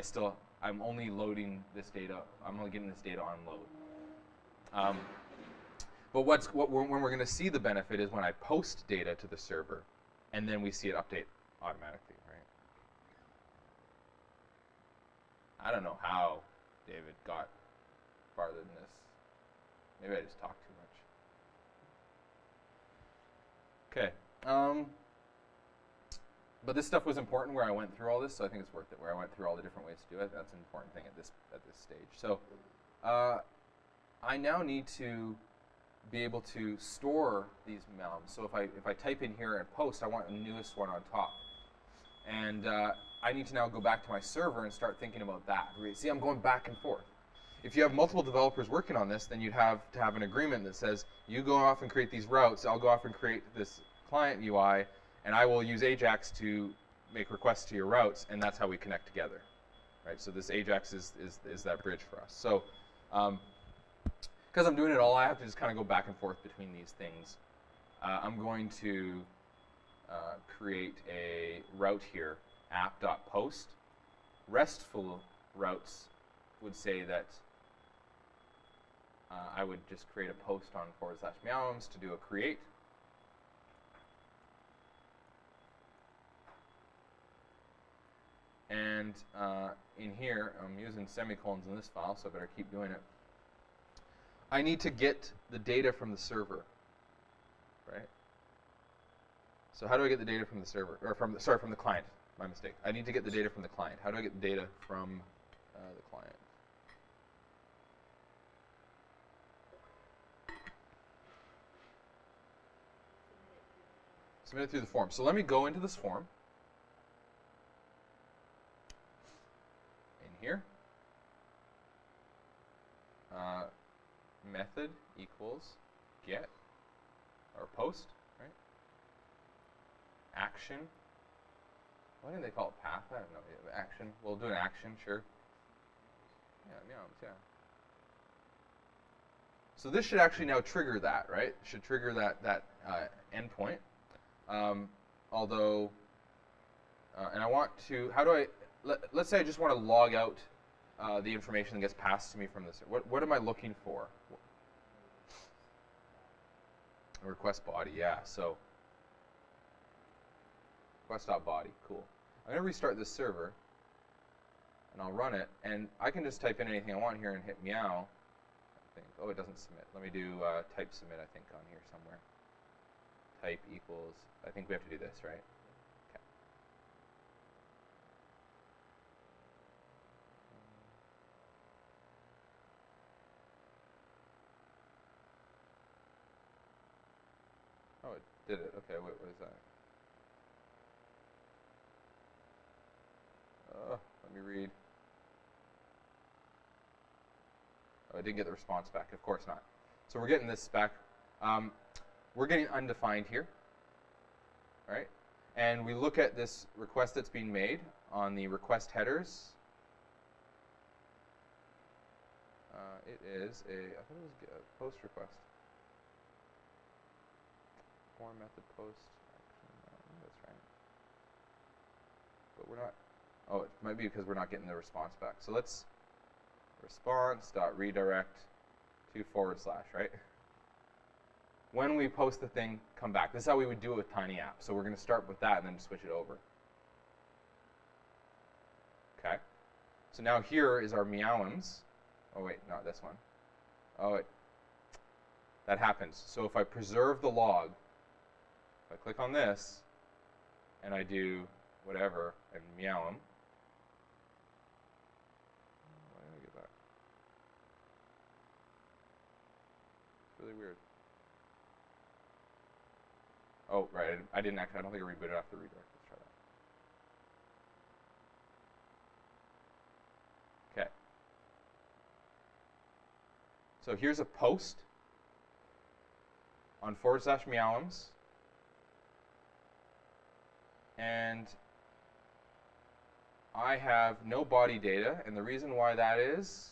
I'm only loading this data. I'm only getting this data on load. But when we're going to see the benefit is when I post data to the server, and then we see it update automatically, right? I don't know how David got farther than this. Maybe I just talked too much. Okay. But this stuff was important where I went through all this, so I think it's worth it. Where I went through all the different ways to do it, that's an important thing at this stage. So I now need to be able to store these meowms. So if I type in here and post, I want the newest one on top. And I need to now go back to my server and start thinking about that. See, I'm going back and forth. If you have multiple developers working on this, then you'd have to have an agreement that says, you go off and create these routes, I'll go off and create this client UI, and I will use Ajax to make requests to your routes, and that's how we connect together. Right? So this Ajax is that bridge for us. So because I'm doing it all, I have to just kind of go back and forth between these things. I'm going to create a route here, app.post. RESTful routes would say that I would just create a post on / meowms to do a create. And in here, I'm using semicolons in this file, so I better keep doing it. I need to get the data from the server, right? So how do I get the data from the server, or from the client? My mistake. I need to get the data from the client. How do I get the data from the client? Submit it through the form. So let me go into this form. In here. Method equals get or post, right? Action Why didn't they call it path? I don't know. Action. We'll do an action, sure. Yeah, meows, yeah. So this should actually now trigger that, right? It should trigger that endpoint. Although, and I want to, how do I, let's say I just want to log out the information that gets passed to me from this. What am I looking for? A request body, yeah. So request.body, cool. I'm going to restart this server, and I'll run it, and I can just type in anything I want here and hit meow. I think. Oh, it doesn't submit. Let me do type submit, I think, on here somewhere. Type equals, I think we have to do this, right? Okay. Oh, it did it. Okay, what is that? Let me read. Oh, I didn't get the response back. Of course not. So we're getting this back. We're getting undefined here. All right? And we look at this request that's being made on the request headers. It is a, I thought it was a post request. Form method post. That's right. But we're not. Oh, it might be because we're not getting the response back. So let's response.redirect to / right? When we post the thing, come back. This is how we would do it with Tiny App. So we're going to start with that and then switch it over. Okay. So now here is our meowums. Oh, wait, not this one. Oh, wait. That happens. So if I preserve the log, if I click on this, and I do whatever, and meowum, why did I get that? It's really weird. Oh, right, I didn't actually, I don't think I rebooted after redirect. Let's try that. Okay. So here's a post on / meowums. And I have no body data, and the reason why that is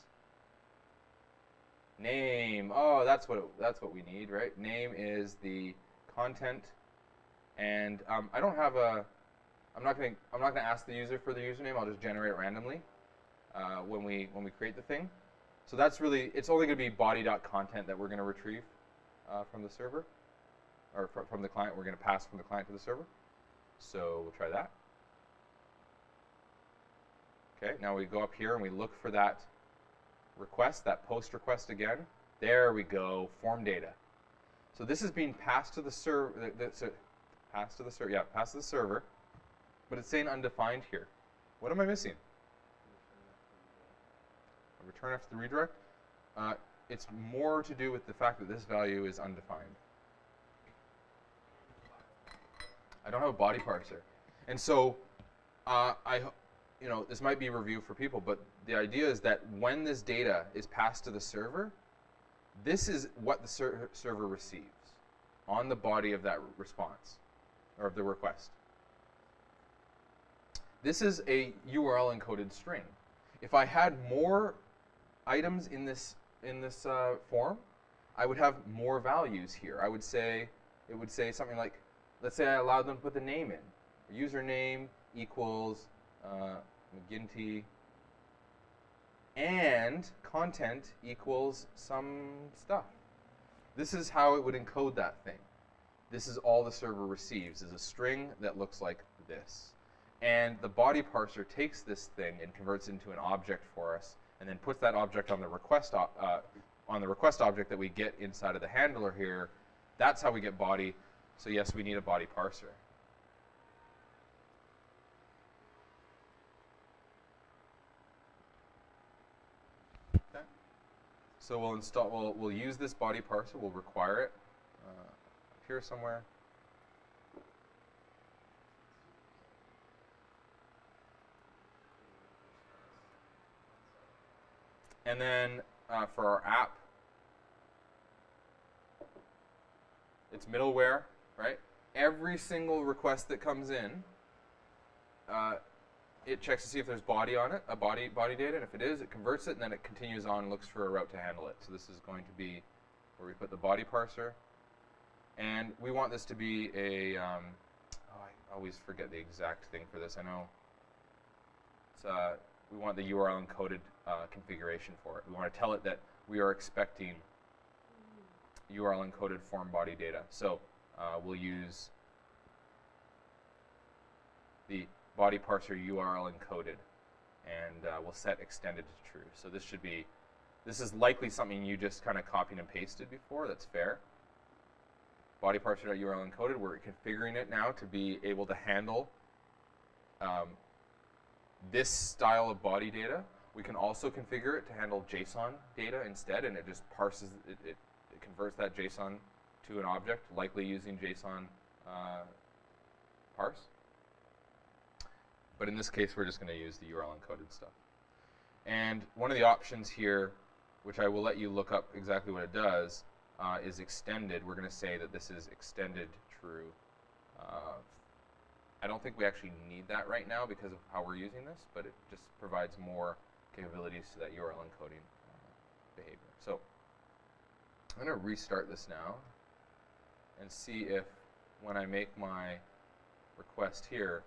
name. Oh, that's what we need, right? Name is the content, and I don't have a. I'm not gonna ask the user for the username. I'll just generate it randomly when we create the thing. So that's really, it's only going to be body.content that we're going to retrieve from the server, or from the client. We're going to pass from the client to the server. So we'll try that. Okay, now we go up here and we look for that request, that post request again. There we go, form data. So this is being passed to the server, passed to the server, but it's saying undefined here. What am I missing? A return after the redirect? It's more to do with the fact that this value is undefined. I don't have a body parser. And so this might be a review for people, but the idea is that when this data is passed to the server, this is what the server receives on the body of that response, or of the request. This is a URL encoded string. If I had more items in this form, I would have more values here. I would say, it would say something like, let's say I allowed them to put the name in. Username equals McGinty, and content equals some stuff. This is how it would encode that thing. This is all the server receives, is a string that looks like this. And the body parser takes this thing and converts it into an object for us, and then puts that object on the request object that we get inside of the handler here. That's how we get body. So yes, we need a body parser. Okay. So we'll use this body parser. We'll require it up here somewhere. And then for our app, it's middleware, right? Every single request that comes in it checks to see if there's body on it, body data, and if it is, it converts it, and then it continues on and looks for a route to handle it. So this is going to be where we put the body parser, and we want this to be a. I always forget the exact thing for this. I know. It's we want the URL encoded configuration for it. We want to tell it that we are expecting URL encoded form body data. So we'll use the body parser URL encoded, and we'll set extended to true. So this is likely something you just kind of copied and pasted before. That's fair. Body parser.url encoded. We're configuring it now to be able to handle this style of body data. We can also configure it to handle JSON data instead, and it just parses it converts that JSON to an object, likely using JSON parse. But in this case, we're just going to use the URL encoded stuff. And one of the options here, which I will let you look up exactly what it does, is extended. We're going to say that this is extended true. I don't think we actually need that right now because of how we're using this, but it just provides more capabilities to that URL encoding behavior. So I'm going to restart this now and see if when I make my request here,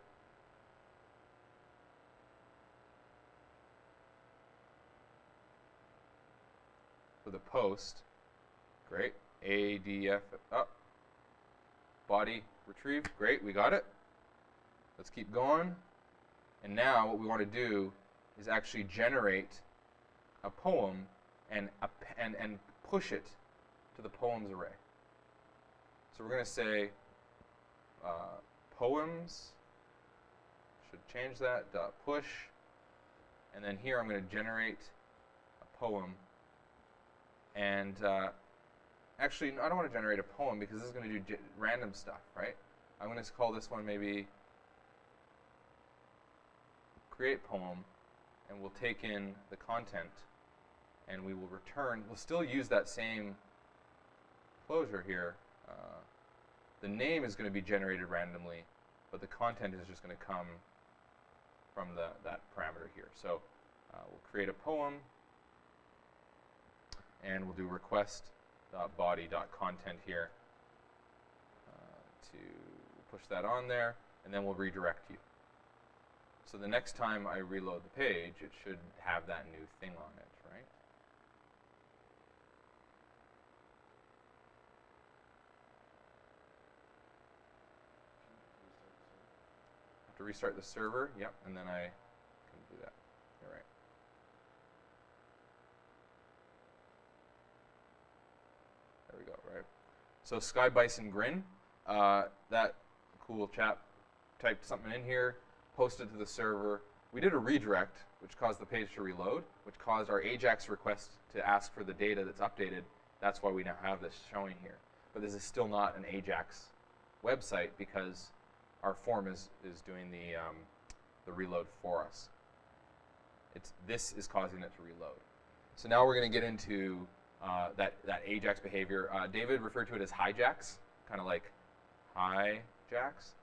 for the post, great, ADF up, body retrieved, great, we got it. Let's keep going. And now what we want to do is actually generate a poem and push it to the poems array. So we're going to say poems, should change that, dot push, and then here I'm going to generate a poem. And actually, I don't want to generate a poem because this is going to do random stuff, right? I'm going to call this one maybe create poem, and we'll take in the content, and we will return. We'll still use that same closure here. The name is going to be generated randomly, but the content is just going to come from that parameter here. So we'll create a poem, and we'll do request.body.content here to push that on there, and then we'll redirect you. So the next time I reload the page, it should have that new thing on it, right? Have to restart the server, yep, and then I can do that. All right. There we go, right? So Sky Bison Grin, that cool chap typed something in here, posted to the server. We did a redirect, which caused the page to reload, which caused our AJAX request to ask for the data that's updated. That's why we now have this showing here. But this is still not an AJAX website because our form is doing the reload for us. This is causing it to reload. So now we're going to get into that AJAX behavior. David referred to it as hijacks, kind of like hijacks.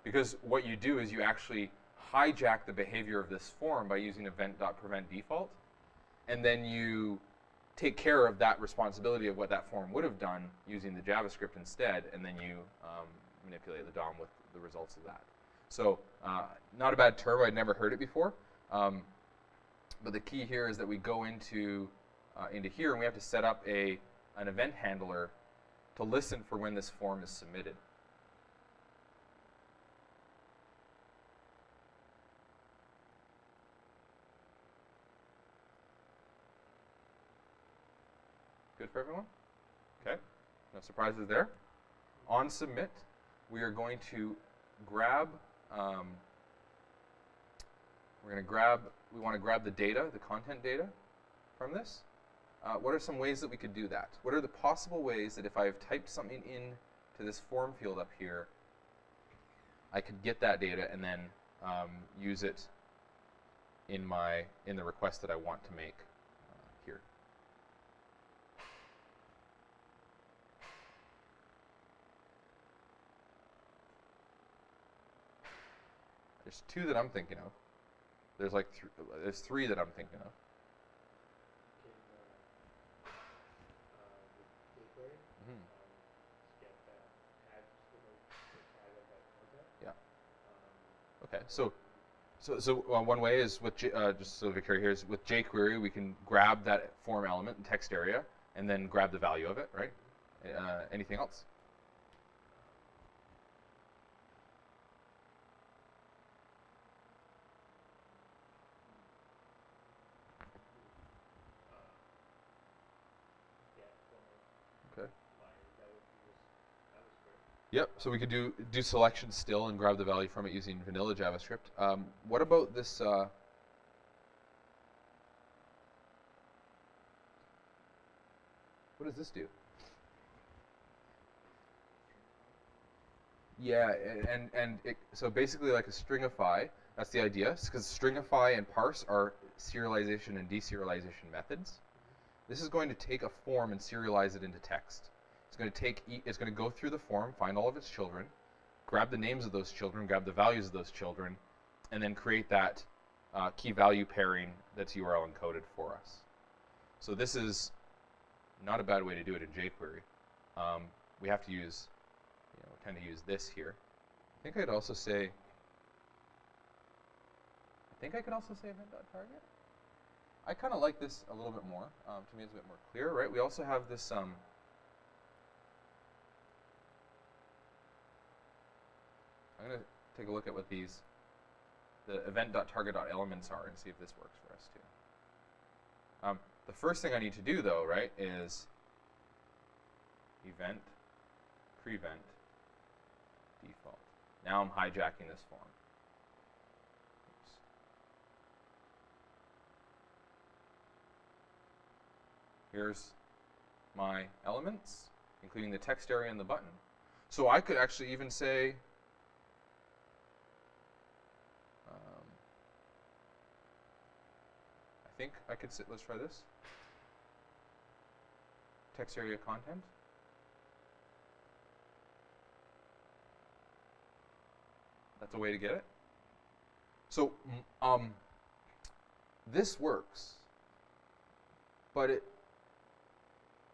Because what you do is you actually hijack the behavior of this form by using event.preventDefault, and then you take care of that responsibility of what that form would have done using the JavaScript instead, and then you manipulate the DOM with the results of that. So not a bad term. I'd never heard it before. But the key here is that we go into here, and we have to set up an event handler to listen for when this form is submitted. Good for everyone? Okay, no surprises there. On submit, we are going to grab, we want to grab the data, the content data from this. What are some ways that we could do that? What are the possible ways that if I have typed something in to this form field up here, I could get that data and then use it in the request that I want to make here. I There's two that I'm thinking of. There's like there's three that I'm thinking of. Mm-hmm. Yeah. Okay. So one way is with just so Victoria here is with jQuery we can grab that form element in text area and then grab the value of it, right? Anything else? Okay. Yep. So we could do selection still and grab the value from it using vanilla JavaScript. What about this? What does this do? Yeah, so basically like a stringify. That's the idea, because stringify and parse are serialization and deserialization methods. This is going to take a form and serialize it into text. It's going to go through the form, find all of its children, grab the names of those children, grab the values of those children, and then create that key value pairing that's URL encoded for us. So this is not a bad way to do it in jQuery. We have to use, kind of use this here. I think I could also say event.target. I kind of like this a little bit more. To me, it's a bit more clear, right? We also have this. I'm going to take a look at what the event.target.elements are and see if this works for us too. The first thing I need to do, though, right, is event, prevent, default. Now I'm hijacking this form. Oops. Here's my elements, including the text area and the button. So I could actually even say, I think I could say, let's try this. Text area content. That's a way to get it. So this works, but it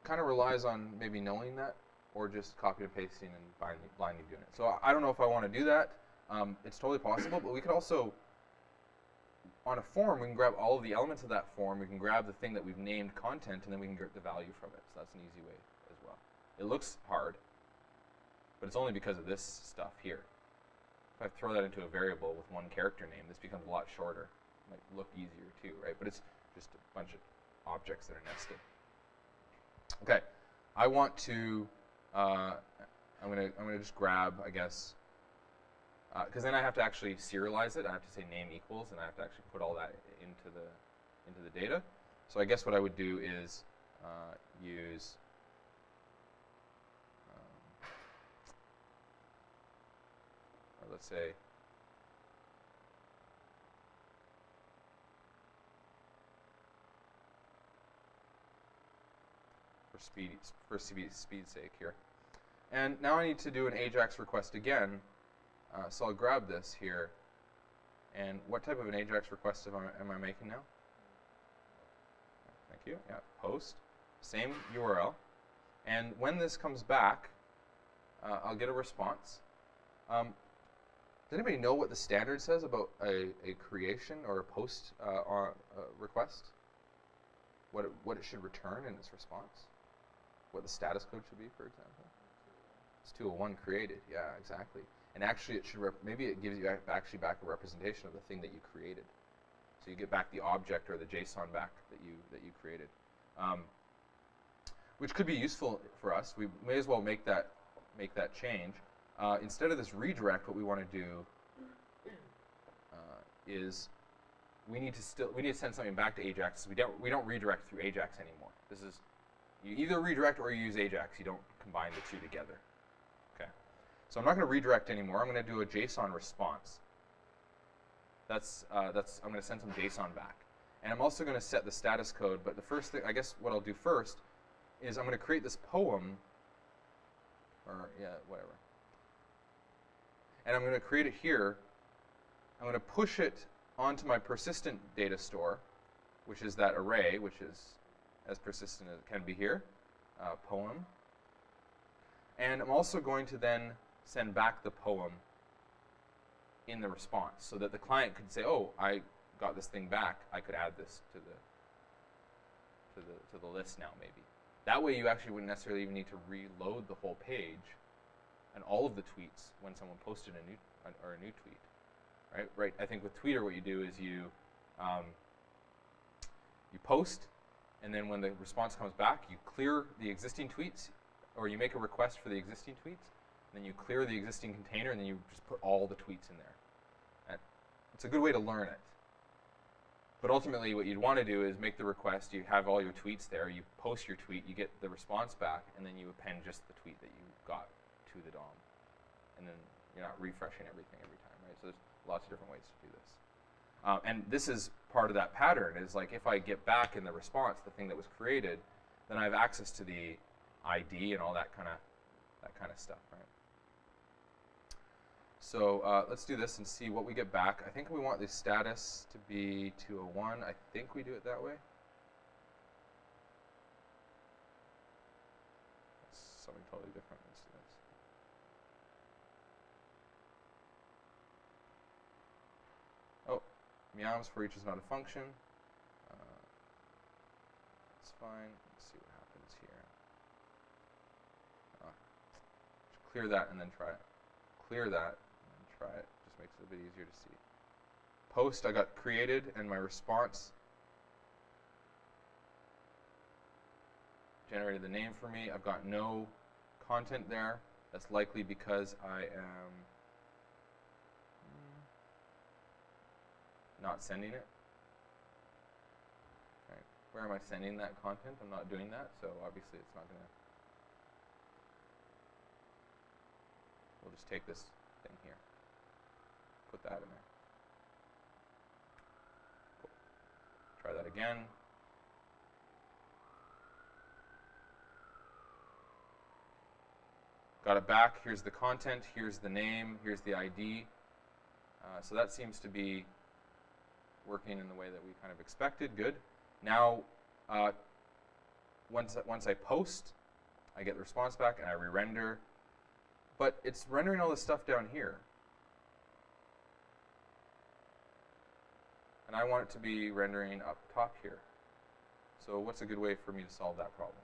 kind of relies on maybe knowing that or just copy and pasting and blindly doing it. So I don't know if I want to do that. It's totally possible, but we could also, on a form, we can grab all of the elements of that form. We can grab the thing that we've named content, and then we can get the value from it. So that's an easy way as well. It looks hard, but it's only because of this stuff here. If I throw that into a variable with one character name, this becomes a lot shorter. It might look easier too, right? But it's just a bunch of objects that are nested. Okay, I want to. I'm gonna just grab, I guess, because then I have to actually serialize it. I have to say name equals, and I have to actually put all that into the data. So I guess what I would do is use. Let's say for speed's sake here. And now I need to do an AJAX request again. So I'll grab this here. And what type of an AJAX request am I making now? Thank you. Yeah, post. Same URL. And when this comes back, I'll get a response. Does anybody know what the standard says about a creation or a post request? What it should return in its response? What the status code should be, for example? It's 201 created. Yeah, exactly. And actually, it should maybe it gives you actually back a representation of the thing that you created. So you get back the object or the JSON back that you created, which could be useful for us. We may as well make that change. Instead of this redirect, what we want to do is we need to send something back to AJAX. We don't redirect through AJAX anymore. This is, you either redirect or you use AJAX. You don't combine the two together. Okay. So I'm not going to redirect anymore. I'm going to do a JSON response. I'm going to send some JSON back, and I'm also going to set the status code. But the first thing, I guess, what I'll do first is I'm going to create this poem, or yeah, whatever. And I'm going to create it here I'm going to push it onto my persistent data store, which is that array, which is as persistent as it can be here, poem. And I'm also going to then send back the poem in the response so that the client could say, oh, I got this thing back. I could add this to the list now, maybe. That way you actually wouldn't necessarily even need to reload the whole page and all of the tweets when someone posted a new tweet. Right. I think with Tweeter, what you do is you post, and then when the response comes back, you clear the existing tweets, or you make a request for the existing tweets, and then you clear the existing container, and then you just put all the tweets in there. And it's a good way to learn it. But ultimately, what you'd want to do is make the request. You have all your tweets there. You post your tweet. You get the response back, and then you append just the tweet that you got to the DOM, and then you're not refreshing everything every time, right? So there's lots of different ways to do this. And this is part of that pattern, is like if I get back in the response the thing that was created, then I have access to the ID and all that kind of stuff, right? So let's do this and see what we get back. I think we want the status to be 201. I think we do it that way. That's something totally different. Let's do this. Oh, meows for each is not a function. That's fine. Let's see what happens here. Clear that and then try it. Clear that and then try it. Just makes it a bit easier to see. Post I got created, and my response generated the name for me. I've got no content there. That's likely because I am not sending it. Right. Where am I sending that content? I'm not doing that, so obviously it's not going to. We'll just take this thing here, put that in there. Cool. Try that again. Got it back. Here's the content. Here's the name. Here's the ID. So that seems to be working in the way that we kind of expected. Good. Now, once I post, I get the response back and I re-render. But it's rendering all this stuff down here. And I want it to be rendering up top here. So what's a good way for me to solve that problem?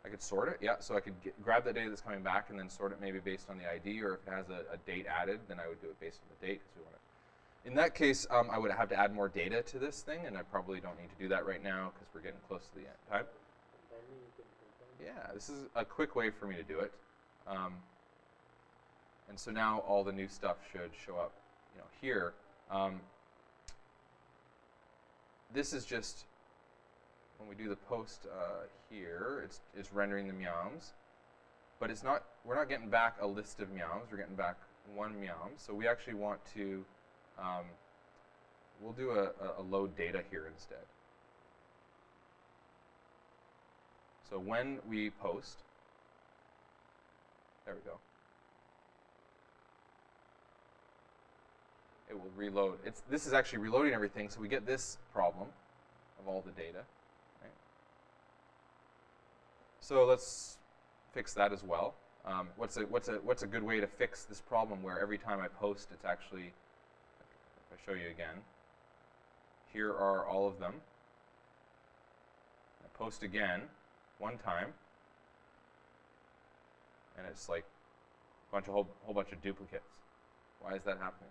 I could sort it, yeah. So I could grab that data that's coming back and then sort it maybe based on the ID, or if it has a date added, then I would do it based on the date because we want it. In that case, I would have to add more data to this thing, and I probably don't need to do that right now because we're getting close to the end time. Yeah, this is a quick way for me to do it. And so now all the new stuff should show up, here. This is just when we do the post here, it's rendering the meows, but it's not. We're not getting back a list of meows. We're getting back one meow. So we actually want to. We'll do a load data here instead. So when we post, there we go. It will reload. This is actually reloading everything, so we get this problem of all the data. Right? So let's fix that as well. What's a good way to fix this problem where every time I post, it's actually, if I show you again, here are all of them. I post again one time, and it's like a whole bunch of duplicates. Why is that happening?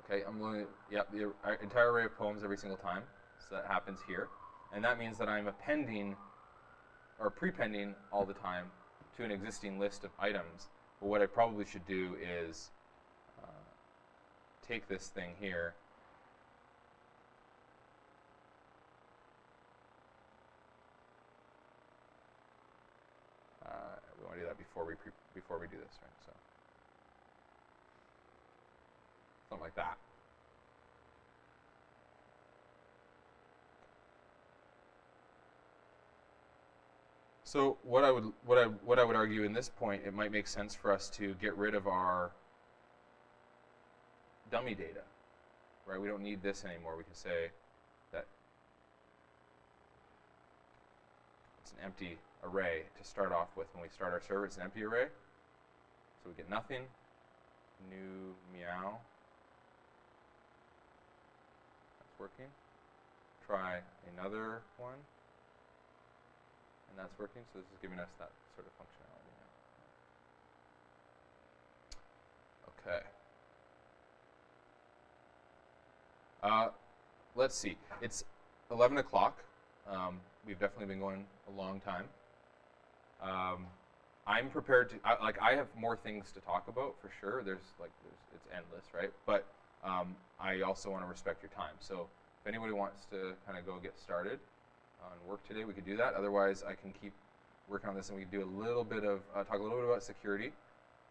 Okay, I'm looking at the entire array of poems every single time. So that happens here. And that means that I'm appending or prepending all the time to an existing list of items. But what I probably should do is take this thing here. We want to do that before we do this, right? So something like that. So what I would argue in this point, it might make sense for us to get rid of our dummy data, right? We don't need this anymore. We can say that it's an empty array to start off with. When we start our server, it's an empty array. So we get nothing, new meow. That's working. Try another one. And that's working, so this is giving us that sort of functionality now. Okay. Let's see. It's 11 o'clock. We've definitely been going a long time. I'm prepared to, I have more things to talk about for sure. It's endless, right? But I also want to respect your time. So if anybody wants to kind of go get started on work today, we could do that. Otherwise, I can keep working on this, and we can do a little bit of talk a little bit about security,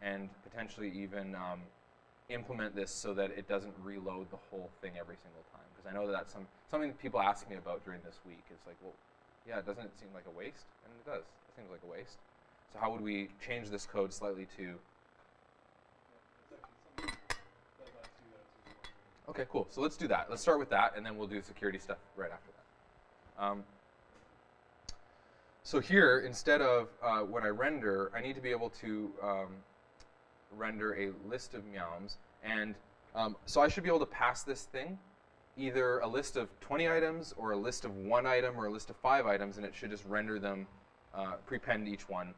and potentially even implement this so that it doesn't reload the whole thing every single time. Because I know that that's something that people ask me about during this week. It's like, well, yeah, doesn't it seem like a waste? And it does. It seems like a waste. So how would we change this code slightly to? Okay, cool. So let's do that. Let's start with that, and then we'll do security stuff right after that. So here, instead of when I render, I need to be able to render a list of meows. And so I should be able to pass this thing either a list of 20 items or a list of 1 item or a list of 5 items, and it should just render them, prepend each one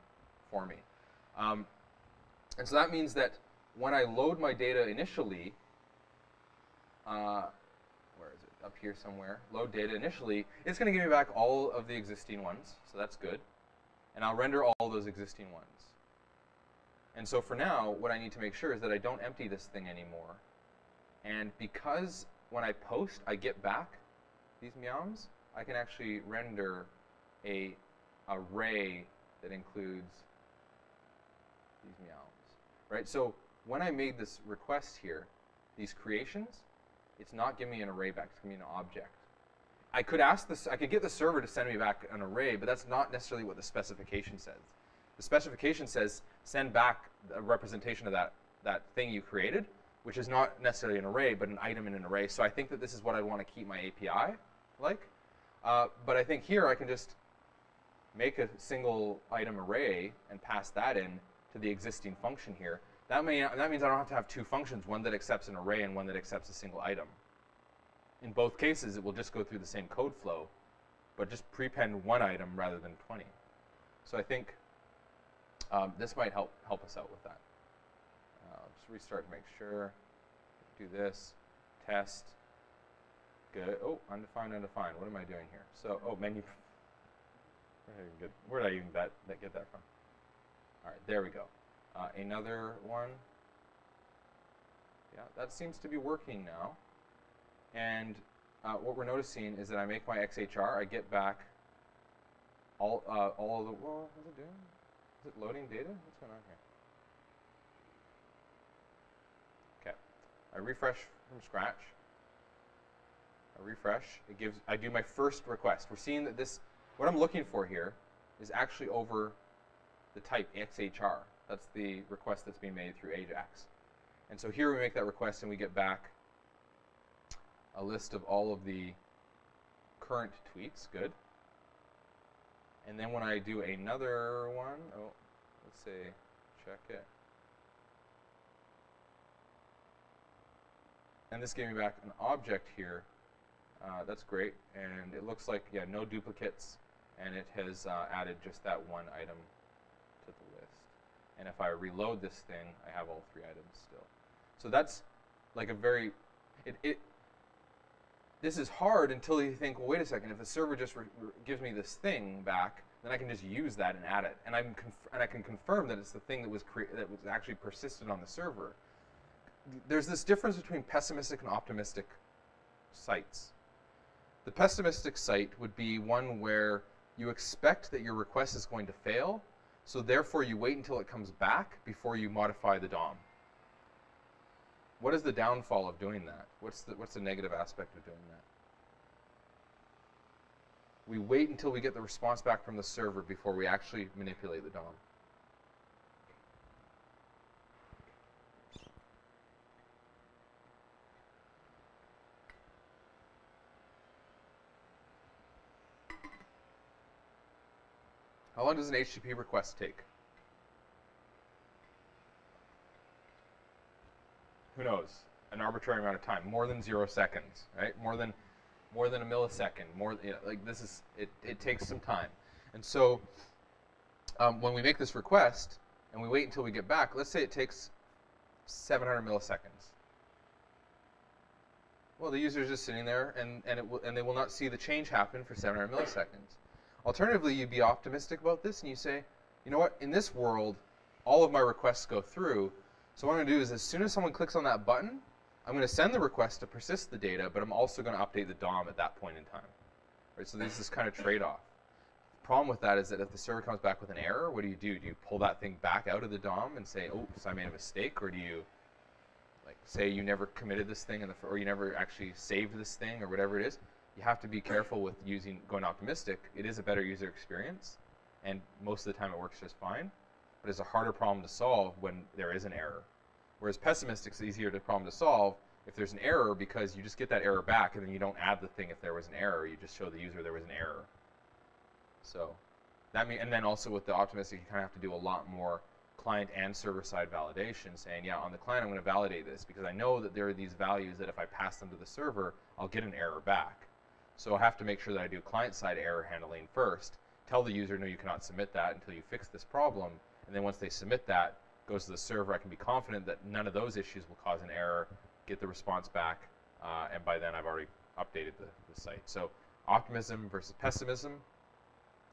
for me. And so that means that when I load my data initially, where is it? Up here somewhere. Load data initially. It's going to give me back all of the existing ones, so that's good. And I'll render all those existing ones. And so for now, what I need to make sure is that I don't empty this thing anymore. And because when I post, I get back these meows, I can actually render a array that includes these meows, right? So when I made this request here, these creations, it's not giving me an array back, it's giving me an object. I could ask this, I could get the server to send me back an array, but that's not necessarily what the specification says. The specification says send back a representation of that thing you created, which is not necessarily an array, but an item in an array. So I think that this is what I want to keep my API like. But I think here I can just make a single item array and pass that in to the existing function here. That means I don't have to have 2 functions, one that accepts an array and one that accepts a single item. In both cases, it will just go through the same code flow, but just prepend 1 item rather than 20. So I think this might help us out with that. Just restart to make sure. Do this. Test. Good. Oh, undefined, undefined. What am I doing here? So, menu. Where did I even get that from? All right, there we go. Another one. Yeah, that seems to be working now. And what we're noticing is that I make my XHR, I get back all of the. Well, what's it doing? Is it loading data? What's going on here? Okay, I refresh from scratch. I refresh. It gives. I do my first request. We're seeing that this. What I'm looking for here is actually over the type XHR. That's the request that's being made through Ajax. And so here we make that request and we get back a list of all of the current tweets. Good. And then when I do another one, let's say check it. And this gave me back an object here. That's great. And it looks like, yeah, no duplicates. And it has added just that 1 item to the list. And if I reload this thing, I have all 3 items still. So that's like a very, this is hard until you think, well, wait a second, if the server just gives me this thing back, then I can just use that and add it. And I can confirm that it's the thing that was actually persisted on the server. There's this difference between pessimistic and optimistic sites. The pessimistic site would be one where you expect that your request is going to fail, so therefore you wait until it comes back before you modify the DOM. What is the downfall of doing that? What's the negative aspect of doing that? we wait until we get the response back from the server before we actually manipulate the DOM. How long does an HTTP request take? Who knows? An arbitrary amount of time, more than 0 seconds, right? More than a millisecond. Like this is it takes some time, and so when we make this request and we wait until we get back, let's say it takes 700 milliseconds. Well, the user is just sitting there, and they will not see the change happen for 700 milliseconds. Alternatively, you'd be optimistic about this, and you say, you know what? In this world, all of my requests go through. So what I'm going to do is, as soon as someone clicks on that button, I'm going to send the request to persist the data, but I'm also going to update the DOM at that point in time. Right? So there's this kind of trade-off. The problem with that is that if the server comes back with an error, what do? Do you pull that thing back out of the DOM and say, oops, I made a mistake? Or do you say you never committed this thing or you never actually saved this thing or whatever it is? You have to be careful with going optimistic. It is a better user experience, and most of the time it works just fine. But it's a harder problem to solve when there is an error. Whereas pessimistic is easier problem to solve if there's an error, because you just get that error back and then you don't add the thing if there was an error. You just show the user there was an error. So and then also with the optimistic, you kind of have to do a lot more client and server side validation, saying, yeah, on the client I'm going to validate this because I know that there are these values that if I pass them to the server, I'll get an error back. So I have to make sure that I do client-side error handling first, tell the user, no, you cannot submit that until you fix this problem, and then once they submit that, goes to the server, I can be confident that none of those issues will cause an error, get the response back, and by then I've already updated the site. So optimism versus pessimism,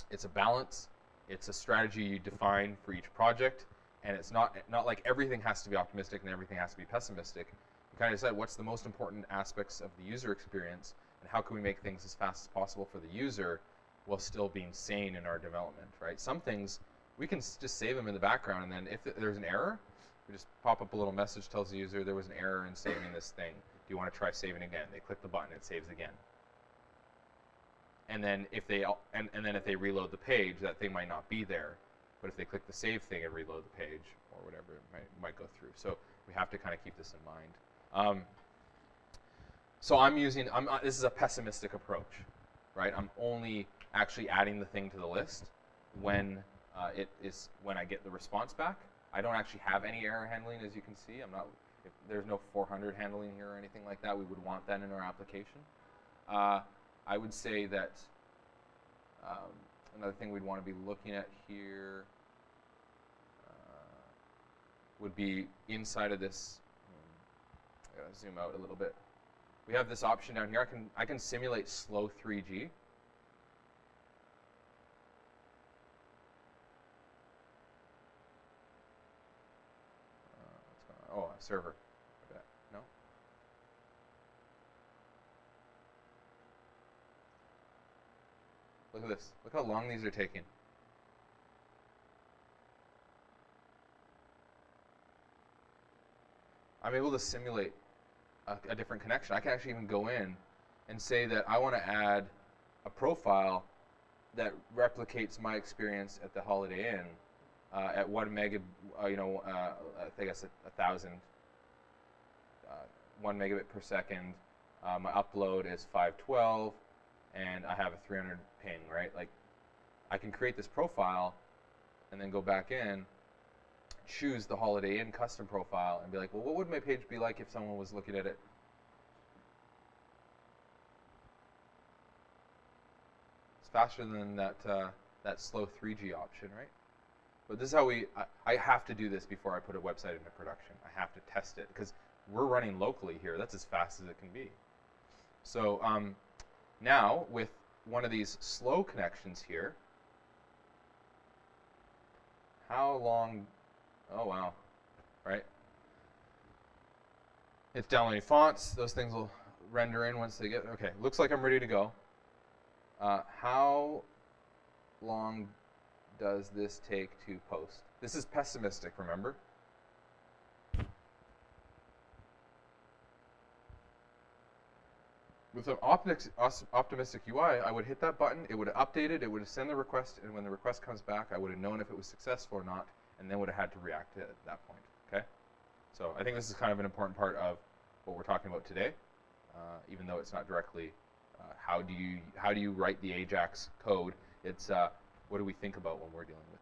it's a balance, it's a strategy you define for each project, and it's not like everything has to be optimistic and everything has to be pessimistic. You kind of decide what's the most important aspects of the user experience, and how can we make things as fast as possible for the user while still being sane in our development, right? Some things, we can just save them in the background, and then if there's an error, we just pop up a little message, tells the user there was an error in saving this thing. Do you want to try saving again? They click the button, it saves again. And then if they reload the page, that thing might not be there. But if they click the save thing and reload the page or whatever, it might go through. So we have to kind of keep this in mind. So this is a pessimistic approach, right? I'm only actually adding the thing to the list when I get the response back. I don't actually have any error handling, as you can see. If there's no 400 handling here or anything like that. We would want that in our application. I would say that another thing we'd want to be looking at here would be inside of this. I gotta zoom out a little bit. We have this option down here. I can simulate slow 3G. Oh, a server. No. Look at this. Look how long these are taking. I'm able to simulate a different connection. I can actually even go in and say that I want to add a profile that replicates my experience at the Holiday Inn at 1 megabit, I guess 1,000, 1 megabit per second. My upload is 512, and I have a 300 ping, right? Like, I can create this profile and then go back in, choose the Holiday Inn custom profile, and be like, well, what would my page be like if someone was looking at it? It's faster than that slow 3G option, right? But this is how I have to do this before I put a website into production. I have to test it, because we're running locally here. That's as fast as it can be. So now, with one of these slow connections here, how long? Oh, wow. Right? It's downloading fonts. Those things will render in once they get... Okay, looks like I'm ready to go. How long does this take to post? This is pessimistic, remember? With an optimistic UI, I would hit that button, it would have updated, it would have sent the request, and when the request comes back, I would have known if it was successful or not, and then would have had to react to it at that point. Okay? So I think this is kind of an important part of what we're talking about today, even though it's not directly how do you write the Ajax code. It's what do we think about when we're dealing with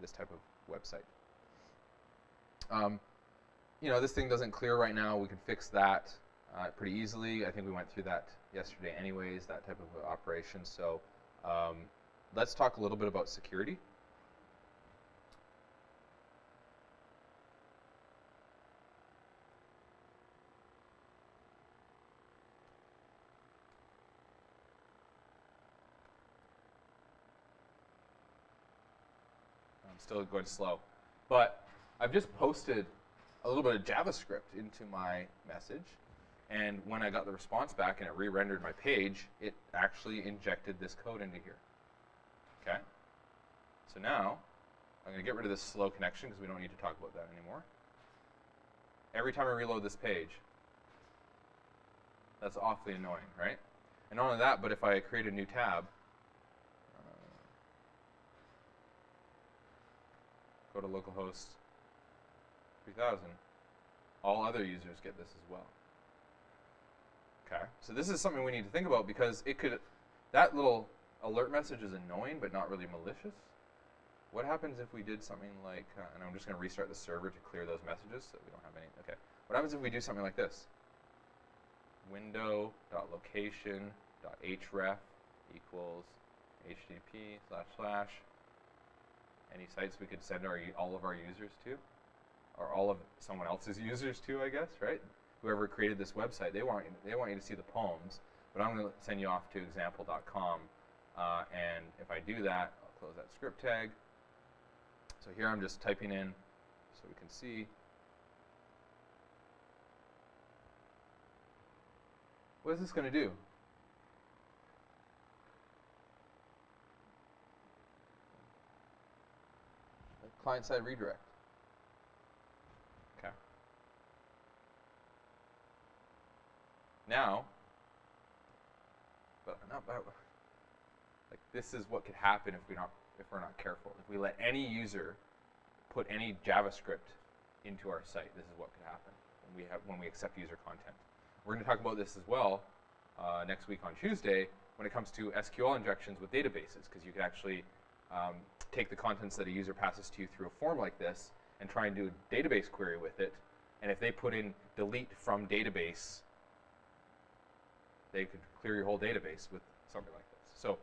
this type of website. This thing doesn't clear right now. We can fix that pretty easily. I think we went through that yesterday anyways, that type of operation. So let's talk a little bit about security. I'm still going slow. But I've just posted a little bit of JavaScript into my message. And when I got the response back and it re-rendered my page, it actually injected this code into here. Okay? So now, I'm going to get rid of this slow connection because we don't need to talk about that anymore. Every time I reload this page, that's awfully annoying, right? And not only that, but if I create a new tab, go to localhost 3000, all other users get this as well. Okay, so this is something we need to think about because that little alert message is annoying but not really malicious. What happens if we did something like, and I'm just going to restart the server to clear those messages so we don't have any, okay. What happens if we do something like this? Window.location.href equals http // any sites we could send all of our users to, or all of someone else's users to, I guess, right? Whoever created this website, they want you to see the poems, but I'm going to send you off to example.com, and if I do that, I'll close that script tag. So here I'm just typing in so we can see. What is this going to do? Client-side redirect. Okay. Now, like this is what could happen if we're not careful. If we let any user put any JavaScript into our site, this is what could happen when we accept user content. We're going to talk about this as well next week on Tuesday when it comes to SQL injections with databases, because you could actually take the contents that a user passes to you through a form like this and try and do a database query with it. And if they put in delete from database, they could clear your whole database with something like this. So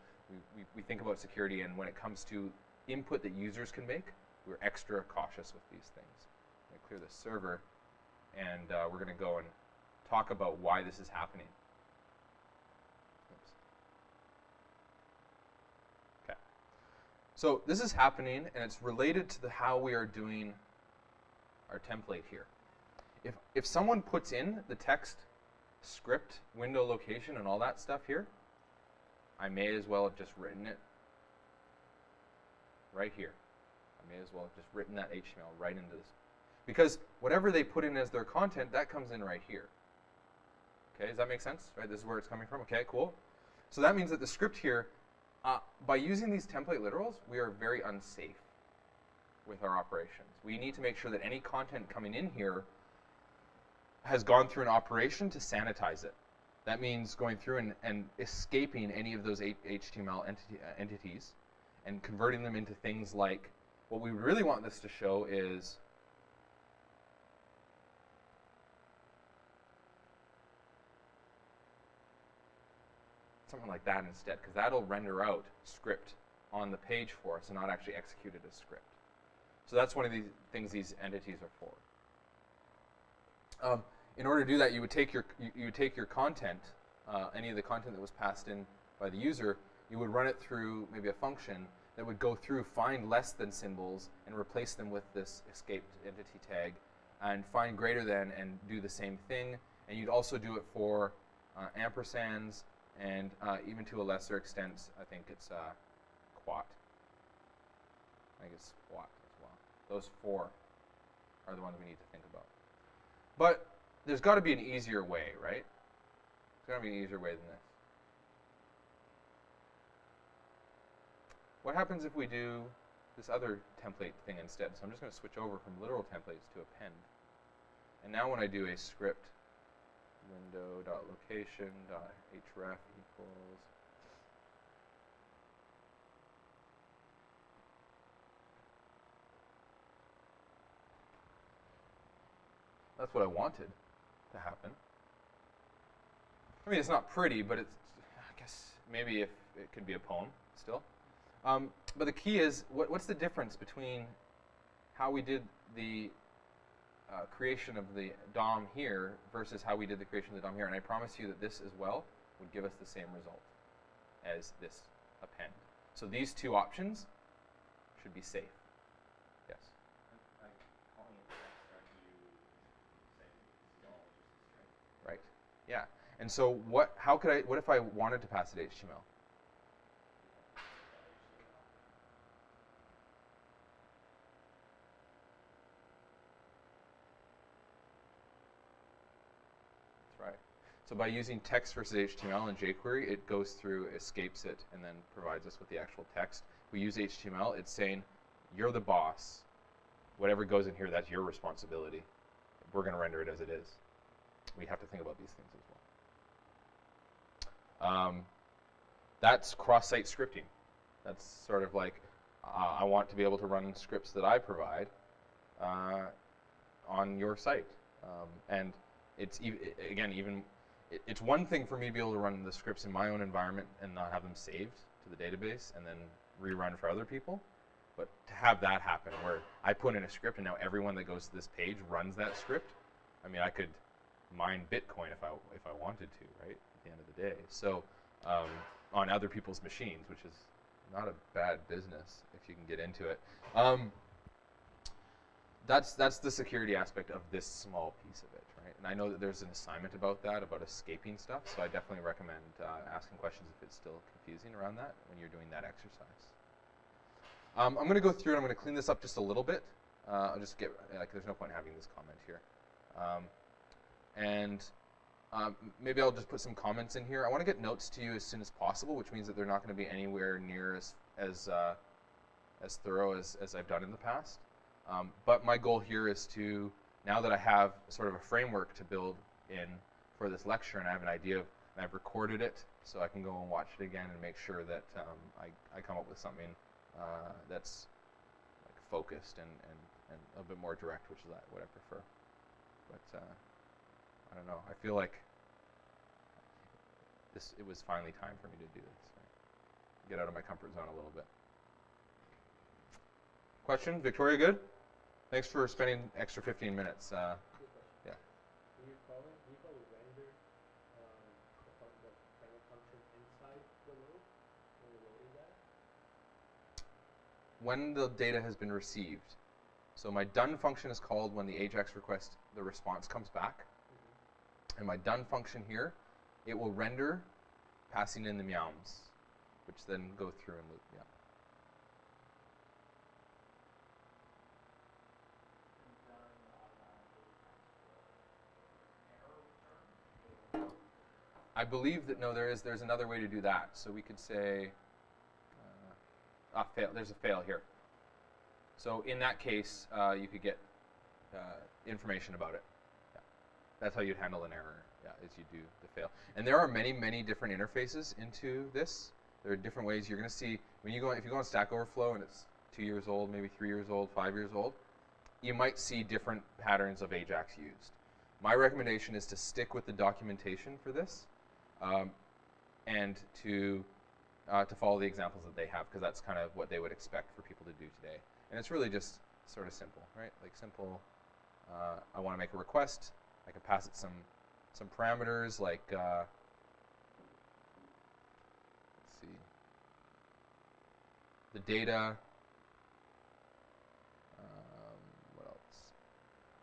we think about security, and when it comes to input that users can make, we're extra cautious with these things. I'm going to clear the server, and we're going to go and talk about why this is happening. Oops. Okay. So this is happening, and it's related to how we are doing our template here. If someone puts in the text, script, window location, and all that stuff here, I may as well have just written it right here. I may as well have just written that HTML right into this. Because whatever they put in as their content, that comes in right here. Okay, does that make sense? Right, this is where it's coming from. Okay, cool. So that means that the script here, by using these template literals, we are very unsafe with our operations. We need to make sure that any content coming in here has gone through an operation to sanitize it. That means going through and escaping any of those HTML entities and converting them into things like, what we really want this to show is something like that instead, because that'll render out script on the page for us and not actually execute it as script. So that's one of the things these entities are for. In order to do that, you would take your content, any of the content that was passed in by the user, you would run it through maybe a function that would go through, find less than symbols, and replace them with this escaped entity tag, and find greater than and do the same thing. And you'd also do it for ampersands, and even to a lesser extent, I think it's quat. I think it's squat as well. Those four are the ones we need to think about. But there's got to be an easier way, right? There's got to be an easier way than this. What happens if we do this other template thing instead? So I'm just going to switch over from literal templates to append. And now when I do a script, window.location.href equals that's what I wanted to happen. I mean, it's not pretty, but it's, I guess maybe if it could be a poem still. But the key is, what's the difference between how we did the creation of the DOM here versus how we did the creation of the DOM here? And I promise you that this as well would give us the same result as this append. So these two options should be safe. Yes? Calling it text, aren't you saying it's all just a string? Right. Yeah. And so what if I wanted to pass it HTML? So by using text versus HTML in jQuery, it goes through, escapes it, and then provides us with the actual text. We use HTML, it's saying, you're the boss. Whatever goes in here, that's your responsibility. We're going to render it as it is. We have to think about these things as well. That's cross-site scripting. That's sort of like, I want to be able to run scripts that I provide on your site. And it's, it's one thing for me to be able to run the scripts in my own environment and not have them saved to the database and then rerun for other people. But to have that happen where I put in a script and now everyone that goes to this page runs that script, I mean, I could mine Bitcoin if I wanted to, right, at the end of the day. So on other people's machines, which is not a bad business if you can get into it. That's the security aspect of this small piece of it, right? And I know that there's an assignment about that, about escaping stuff, so I definitely recommend asking questions if it's still confusing around that when you're doing that exercise. I'm going to go through and I'm going to clean this up just a little bit. I'll just get, there's no point having this comment here. Maybe I'll just put some comments in here. I want to get notes to you as soon as possible, which means that they're not going to be anywhere near as thorough as I've done in the past. But my goal here is to, now that I have sort of a framework to build in for this lecture and I have an idea of, and I've recorded it so I can go and watch it again and make sure that I come up with something that's like focused and a bit more direct, which is what I prefer. But I don't know. I feel like it was finally time for me to do this. Right? Get out of my comfort zone a little bit. Question? Victoria, good? Thanks for spending extra 15 minutes. Yeah. Do you probably render the final function inside the load when you're loading that? When the data has been received. So my done function is called when the AJAX request, the response comes back. Mm-hmm. And my done function here, it will render passing in the meows, which then go through and loop. Yeah. I believe that, no, there's another way to do that. So we could say, fail. There's a fail here. So in that case, you could get information about it. Yeah. That's how you'd handle an error, is you do the fail. And there are many, many different interfaces into this. There are different ways you're going to see, if you go on Stack Overflow and it's 2 years old, maybe 3 years old, 5 years old, you might see different patterns of AJAX used. My recommendation is to stick with the documentation for this. And to follow the examples that they have, because that's kind of what they would expect for people to do today. And it's really just sort of simple, right? Like simple, I want to make a request. I can pass it some parameters like, let's see, the data. What else?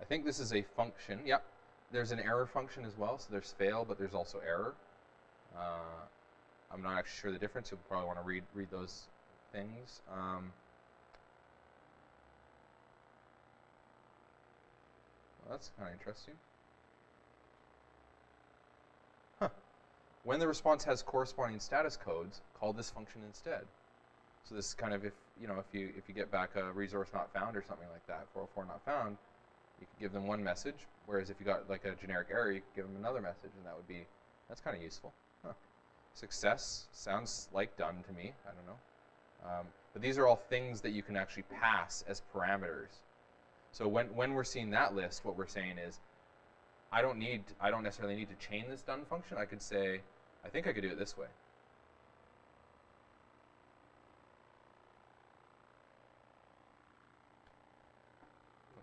I think this is a function. Yep. There's an error function as well. So there's fail, but there's also error. I'm not actually sure the difference. You'll probably want to read those things. Well, that's kind of interesting. Huh. when the response has corresponding status codes, call this function instead. So this is kind of if you get back a resource not found or something like that, 404 not found, you could give them one message, whereas if you got like a generic error, you could give them another message, and that's kind of useful. Huh. Success sounds like done to me. I don't know. But these are all things that you can actually pass as parameters. So when we're seeing that list, what we're saying is, I don't necessarily need to chain this done function. I could say, I think I could do it this way.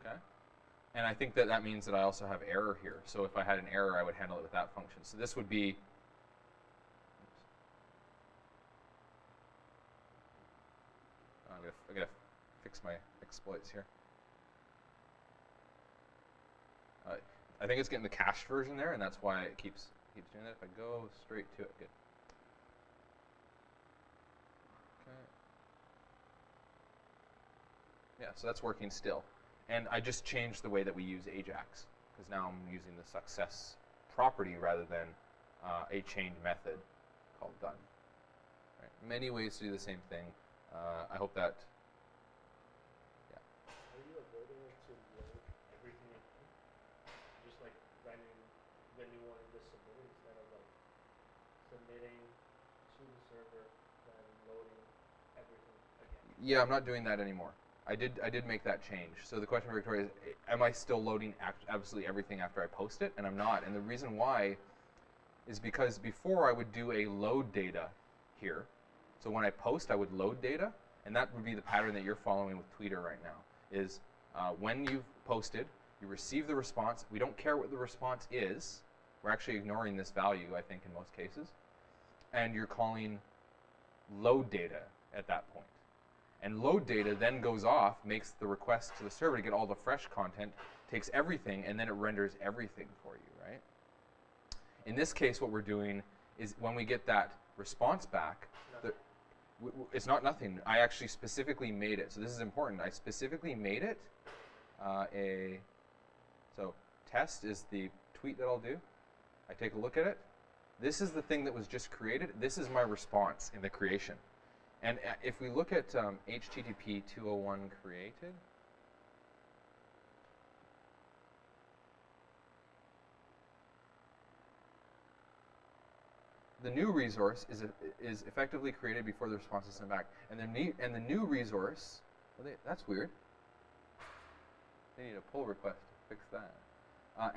Okay? And I think that means that I also have error here. So if I had an error, I would handle it with that function. So this would be, I gotta fix my exploits here. I think it's getting the cached version there, and that's why it keeps doing that. If I go straight to it, good. Okay. Yeah, so that's working still. And I just changed the way that we use Ajax, because now I'm using the success property rather than a chained method called done. Right. Many ways to do the same thing. I hope that. Yeah. Are you avoiding it to load everything again? Just like running the new one in the submitter instead of like submitting to the server, then loading everything again? Yeah, I'm not doing that anymore. I did make that change. So the question for Victoria is, am I still loading absolutely everything after I post it? And I'm not. And the reason why is because before I would do a load data here. So when I post, I would load data, and that would be the pattern that you're following with Tweeter right now. Is when you've posted, you receive the response. We don't care what the response is. We're actually ignoring this value, I think, in most cases. And you're calling load data at that point. And load data then goes off, makes the request to the server to get all the fresh content, takes everything, and then it renders everything for you, right? In this case, what we're doing is when we get that response back, it's not nothing. I actually specifically made it. So this is important. I specifically made it so test is the tweet that I'll do. I take a look at it. This is the thing that was just created. This is my response in the creation. And if we look at HTTP 201 created, the new resource is effectively created before the response is sent back. And the new resource, well, that's weird. They need a pull request to fix that.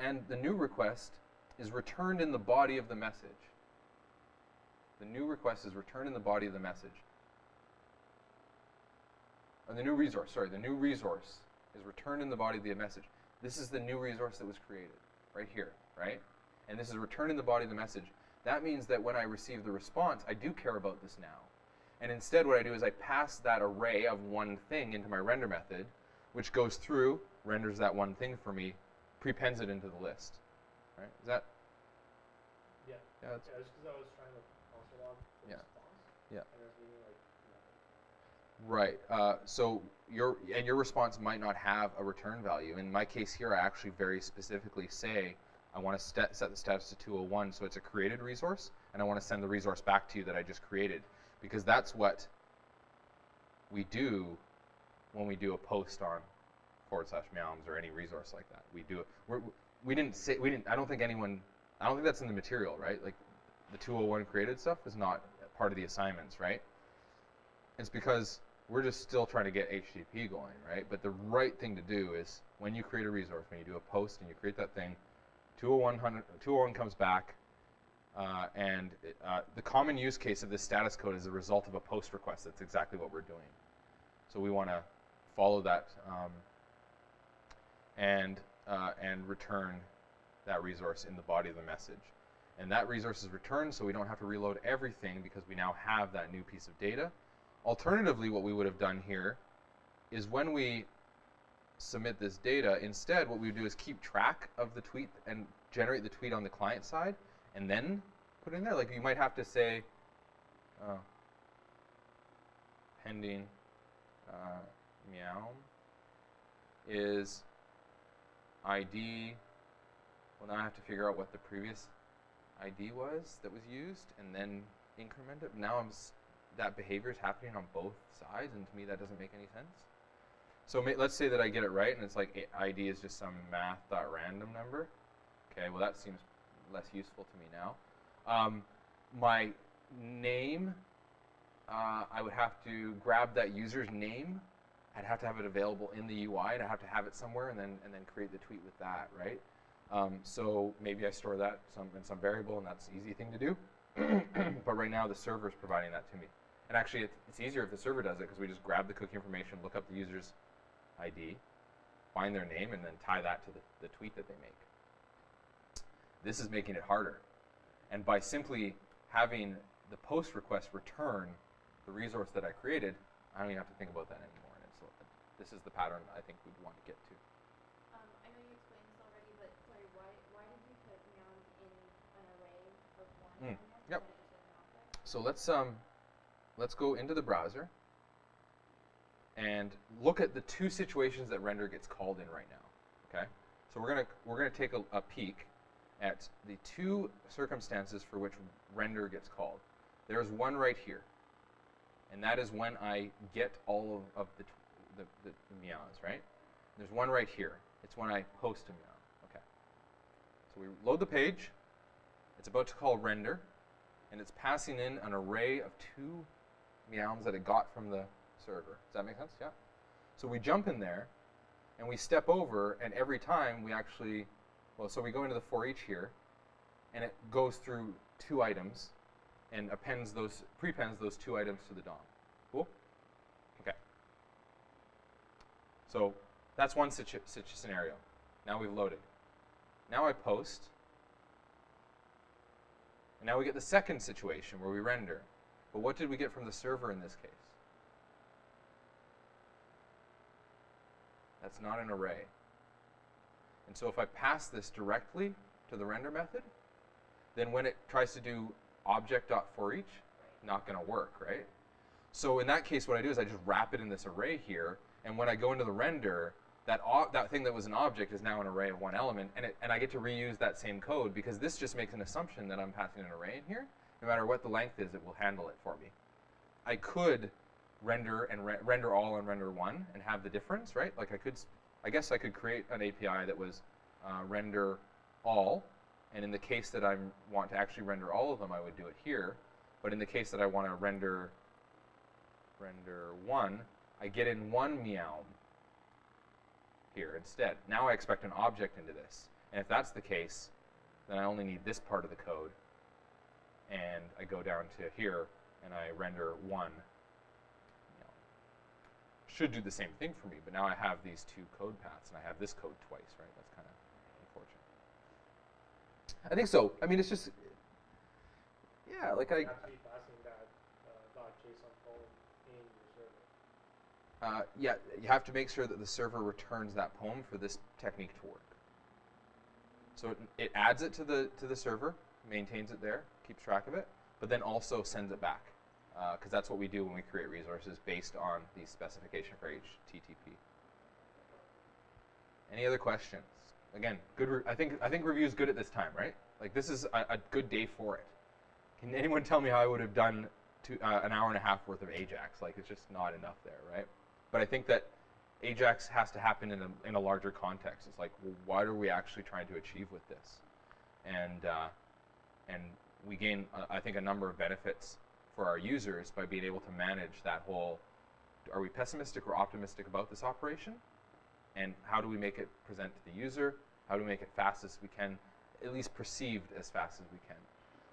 And the new request is returned in the body of the message. The new request is returned in the body of the message. Or the new resource is returned in the body of the message. This is the new resource that was created, right here, right? And this is returned in the body of the message. That means that when I receive the response, I do care about this now. And instead what I do is I pass that array of one thing into my render method, which goes through, renders that one thing for me, prepends it into the list. Right? Is that? Yeah. Yeah, Just because I was trying to console log the response. Yeah. And I was being like, Right. So your response might not have a return value. In my case here, I actually very specifically say I want to set the status to 201, so it's a created resource, and I want to send the resource back to you that I just created, because that's what we do when we do a post on /meows or any resource like that. We do it. I don't think that's in the material, right? Like the 201 created stuff is not part of the assignments, right? It's because we're just still trying to get HTTP going, right? But the right thing to do is when you create a resource, when you do a post and you create that thing, 201 comes back, and the common use case of this status code is a result of a post request. That's exactly what we're doing. So we want to follow that and return that resource in the body of the message. And that resource is returned, so we don't have to reload everything because we now have that new piece of data. Alternatively, what we would have done here is when we submit this data, instead what we would do is keep track of the tweet and generate the tweet on the client side and then put it in there. Like you might have to say pending meow is ID. Well, now I have to figure out what the previous ID was that was used, and then increment it. Now that behavior is happening on both sides, and to me that doesn't make any sense. So let's say that I get it right, and it's like ID is just some math.random number. Okay, well that seems less useful to me now. My name, I would have to grab that user's name. I'd have to have it available in the UI, and I have to have it somewhere, and then create the tweet with that, right? So maybe I store that in some variable, and that's an easy thing to do. But right now the server is providing that to me. And actually, it's easier if the server does it, because we just grab the cookie information, look up the user's ID, find their name, and then tie that to the tweet that they make. This is making it harder. And by simply having the post request return the resource that I created, I don't even have to think about that anymore. And this is the pattern I think we'd want to get to. I know you explained this already, but sorry, why did you put nouns in an array of one element Yep. instead of just an object? So let's go into the browser and look at the two situations that render gets called in right now. Okay, so we're gonna take a peek at the two circumstances for which render gets called. There's one right here, and that is when I get all of the meows, right? There's one right here. It's when I post a meow. Okay. So we load the page. It's about to call render, and it's passing in an array of two meows that it got from the server. Does that make sense? Yeah. So we jump in there, and we step over, and every time we actually, so we go into the for each here, and it goes through two items, and prepends those two items to the DOM. Cool? Okay. So that's one scenario. Now we've loaded. Now I post, and now we get the second situation where we render. But what did we get from the server in this case? That's not an array. And so if I pass this directly to the render method, then when it tries to do object.forEach, not going to work, right? So in that case, what I do is I just wrap it in this array here, and when I go into the render, that thing that was an object is now an array of one element, and I get to reuse that same code, because this just makes an assumption that I'm passing an array in here. No matter what the length is, it will handle it for me. I could render and render all and render one and have the difference, right? Like I guess I could create an API that was render all, and in the case that I want to actually render all of them, I would do it here. But in the case that I want to render one, I get in one meow here instead. Now I expect an object into this. And if that's the case, then I only need this part of the code. And I go down to here, and I render one. Should do the same thing for me, but now I have these two code paths, and I have this code twice, right? That's kind of unfortunate. I think so. I mean, it's just, yeah, like You have to be passing that .json poem in your server. yeah, you have to make sure that the server returns that poem for this technique to work. So it adds it to the server, maintains it there, keeps track of it, but then also sends it back, because that's what we do when we create resources based on the specification for HTTP. Any other questions? Again, good. I think review's good at this time, right? Like this is a good day for it. Can anyone tell me how I would have done an hour and a half worth of Ajax? Like it's just not enough there, right? But I think that Ajax has to happen in a larger context. It's like, well, what are we actually trying to achieve with this? And we gain, I think, a number of benefits for our users by being able to manage that whole, are we pessimistic or optimistic about this operation? And how do we make it present to the user? How do we make it fast as we can, at least perceived as fast as we can?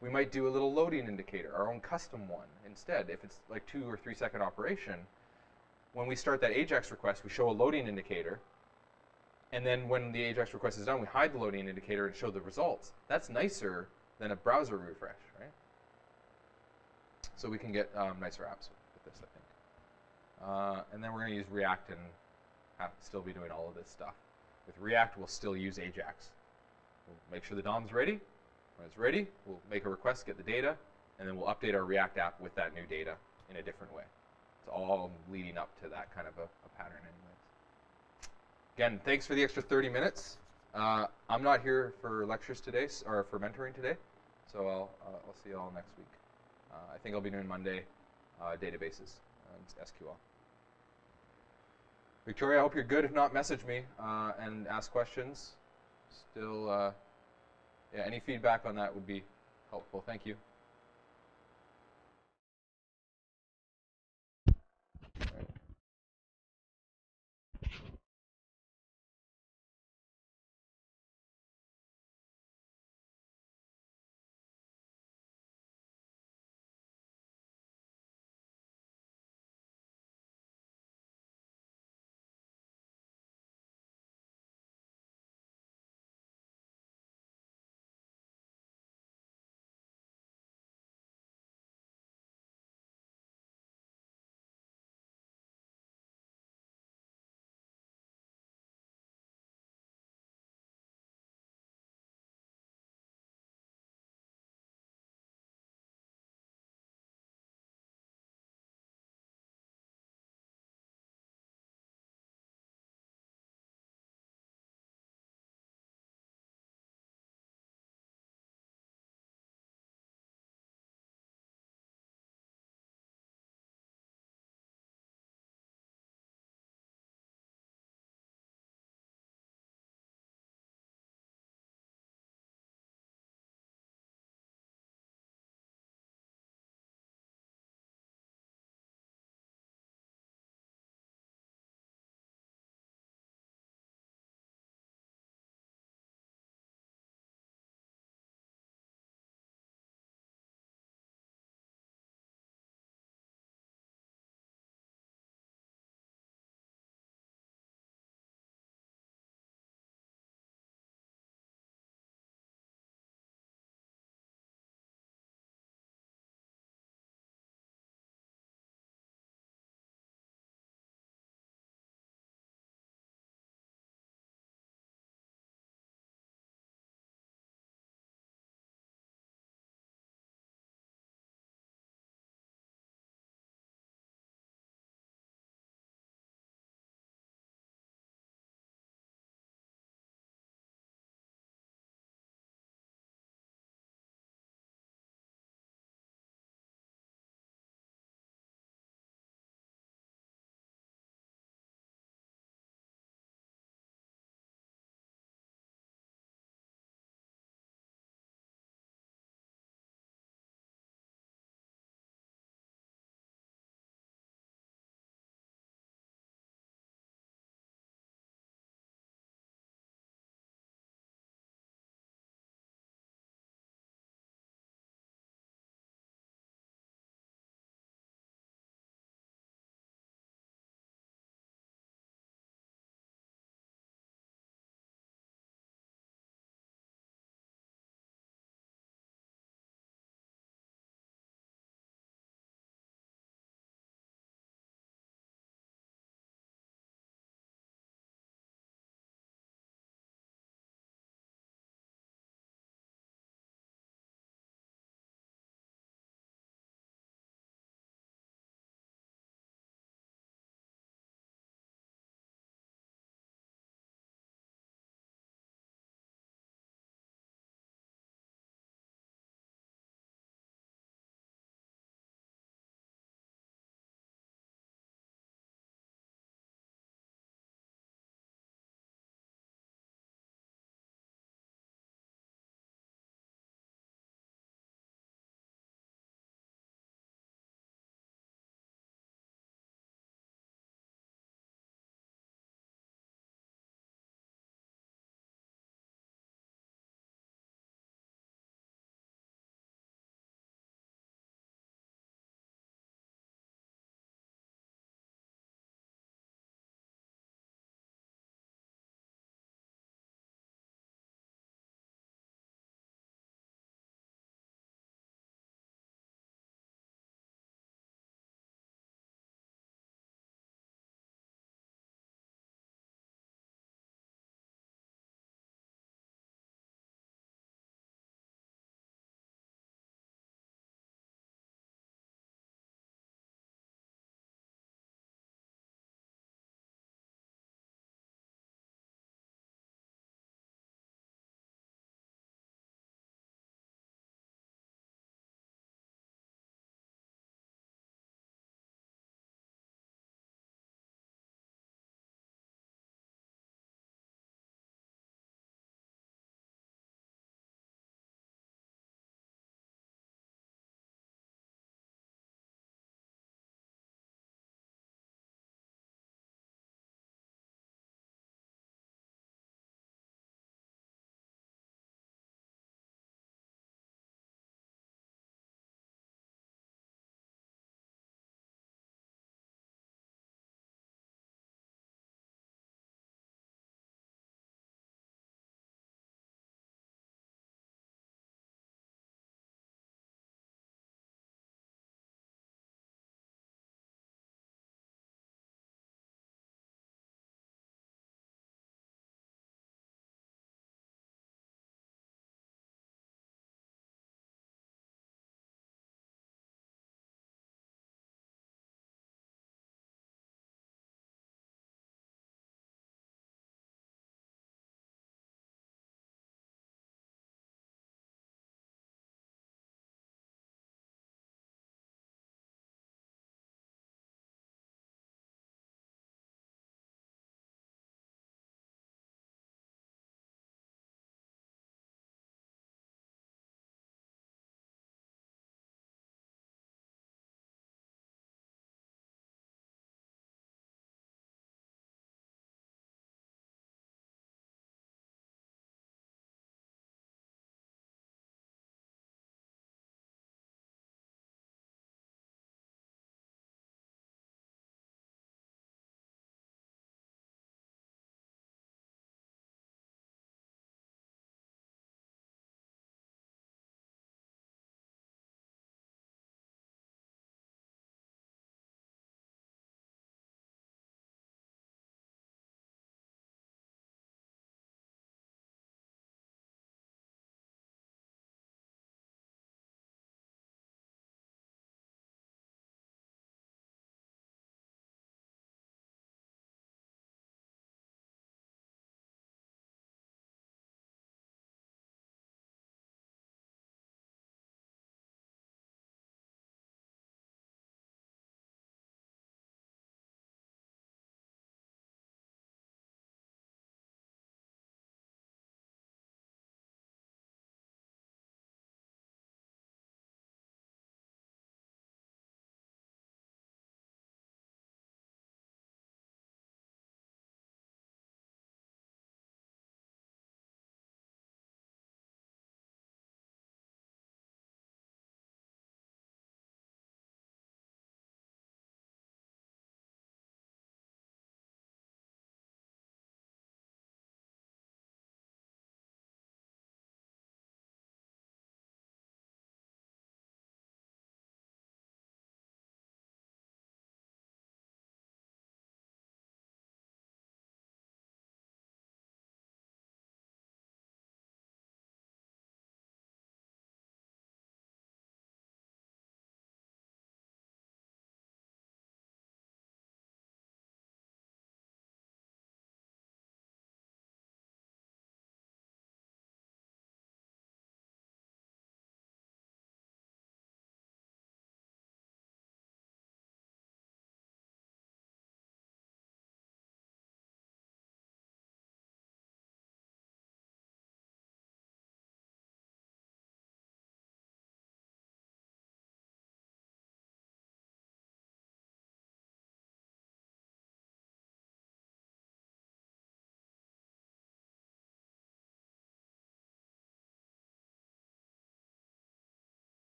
We might do a little loading indicator, our own custom one instead. If it's like 2 or 3 second operation, when we start that Ajax request, we show a loading indicator. And then when the Ajax request is done, we hide the loading indicator and show the results. That's nicer than a browser refresh, right? So we can get nicer apps with this, I think. And then we're going to use React and still be doing all of this stuff. With React, we'll still use Ajax. We'll make sure the DOM's ready. When it's ready, we'll make a request, get the data, and then we'll update our React app with that new data in a different way. It's all leading up to that kind of a pattern anyways. Again, thanks for the extra 30 minutes. I'm not here for lectures today, or for mentoring today. So I'll see you all next week. I think I'll be doing Monday databases and SQL. Victoria, I hope you're good. If not, message me and ask questions. Still, yeah, any feedback on that would be helpful. Thank you.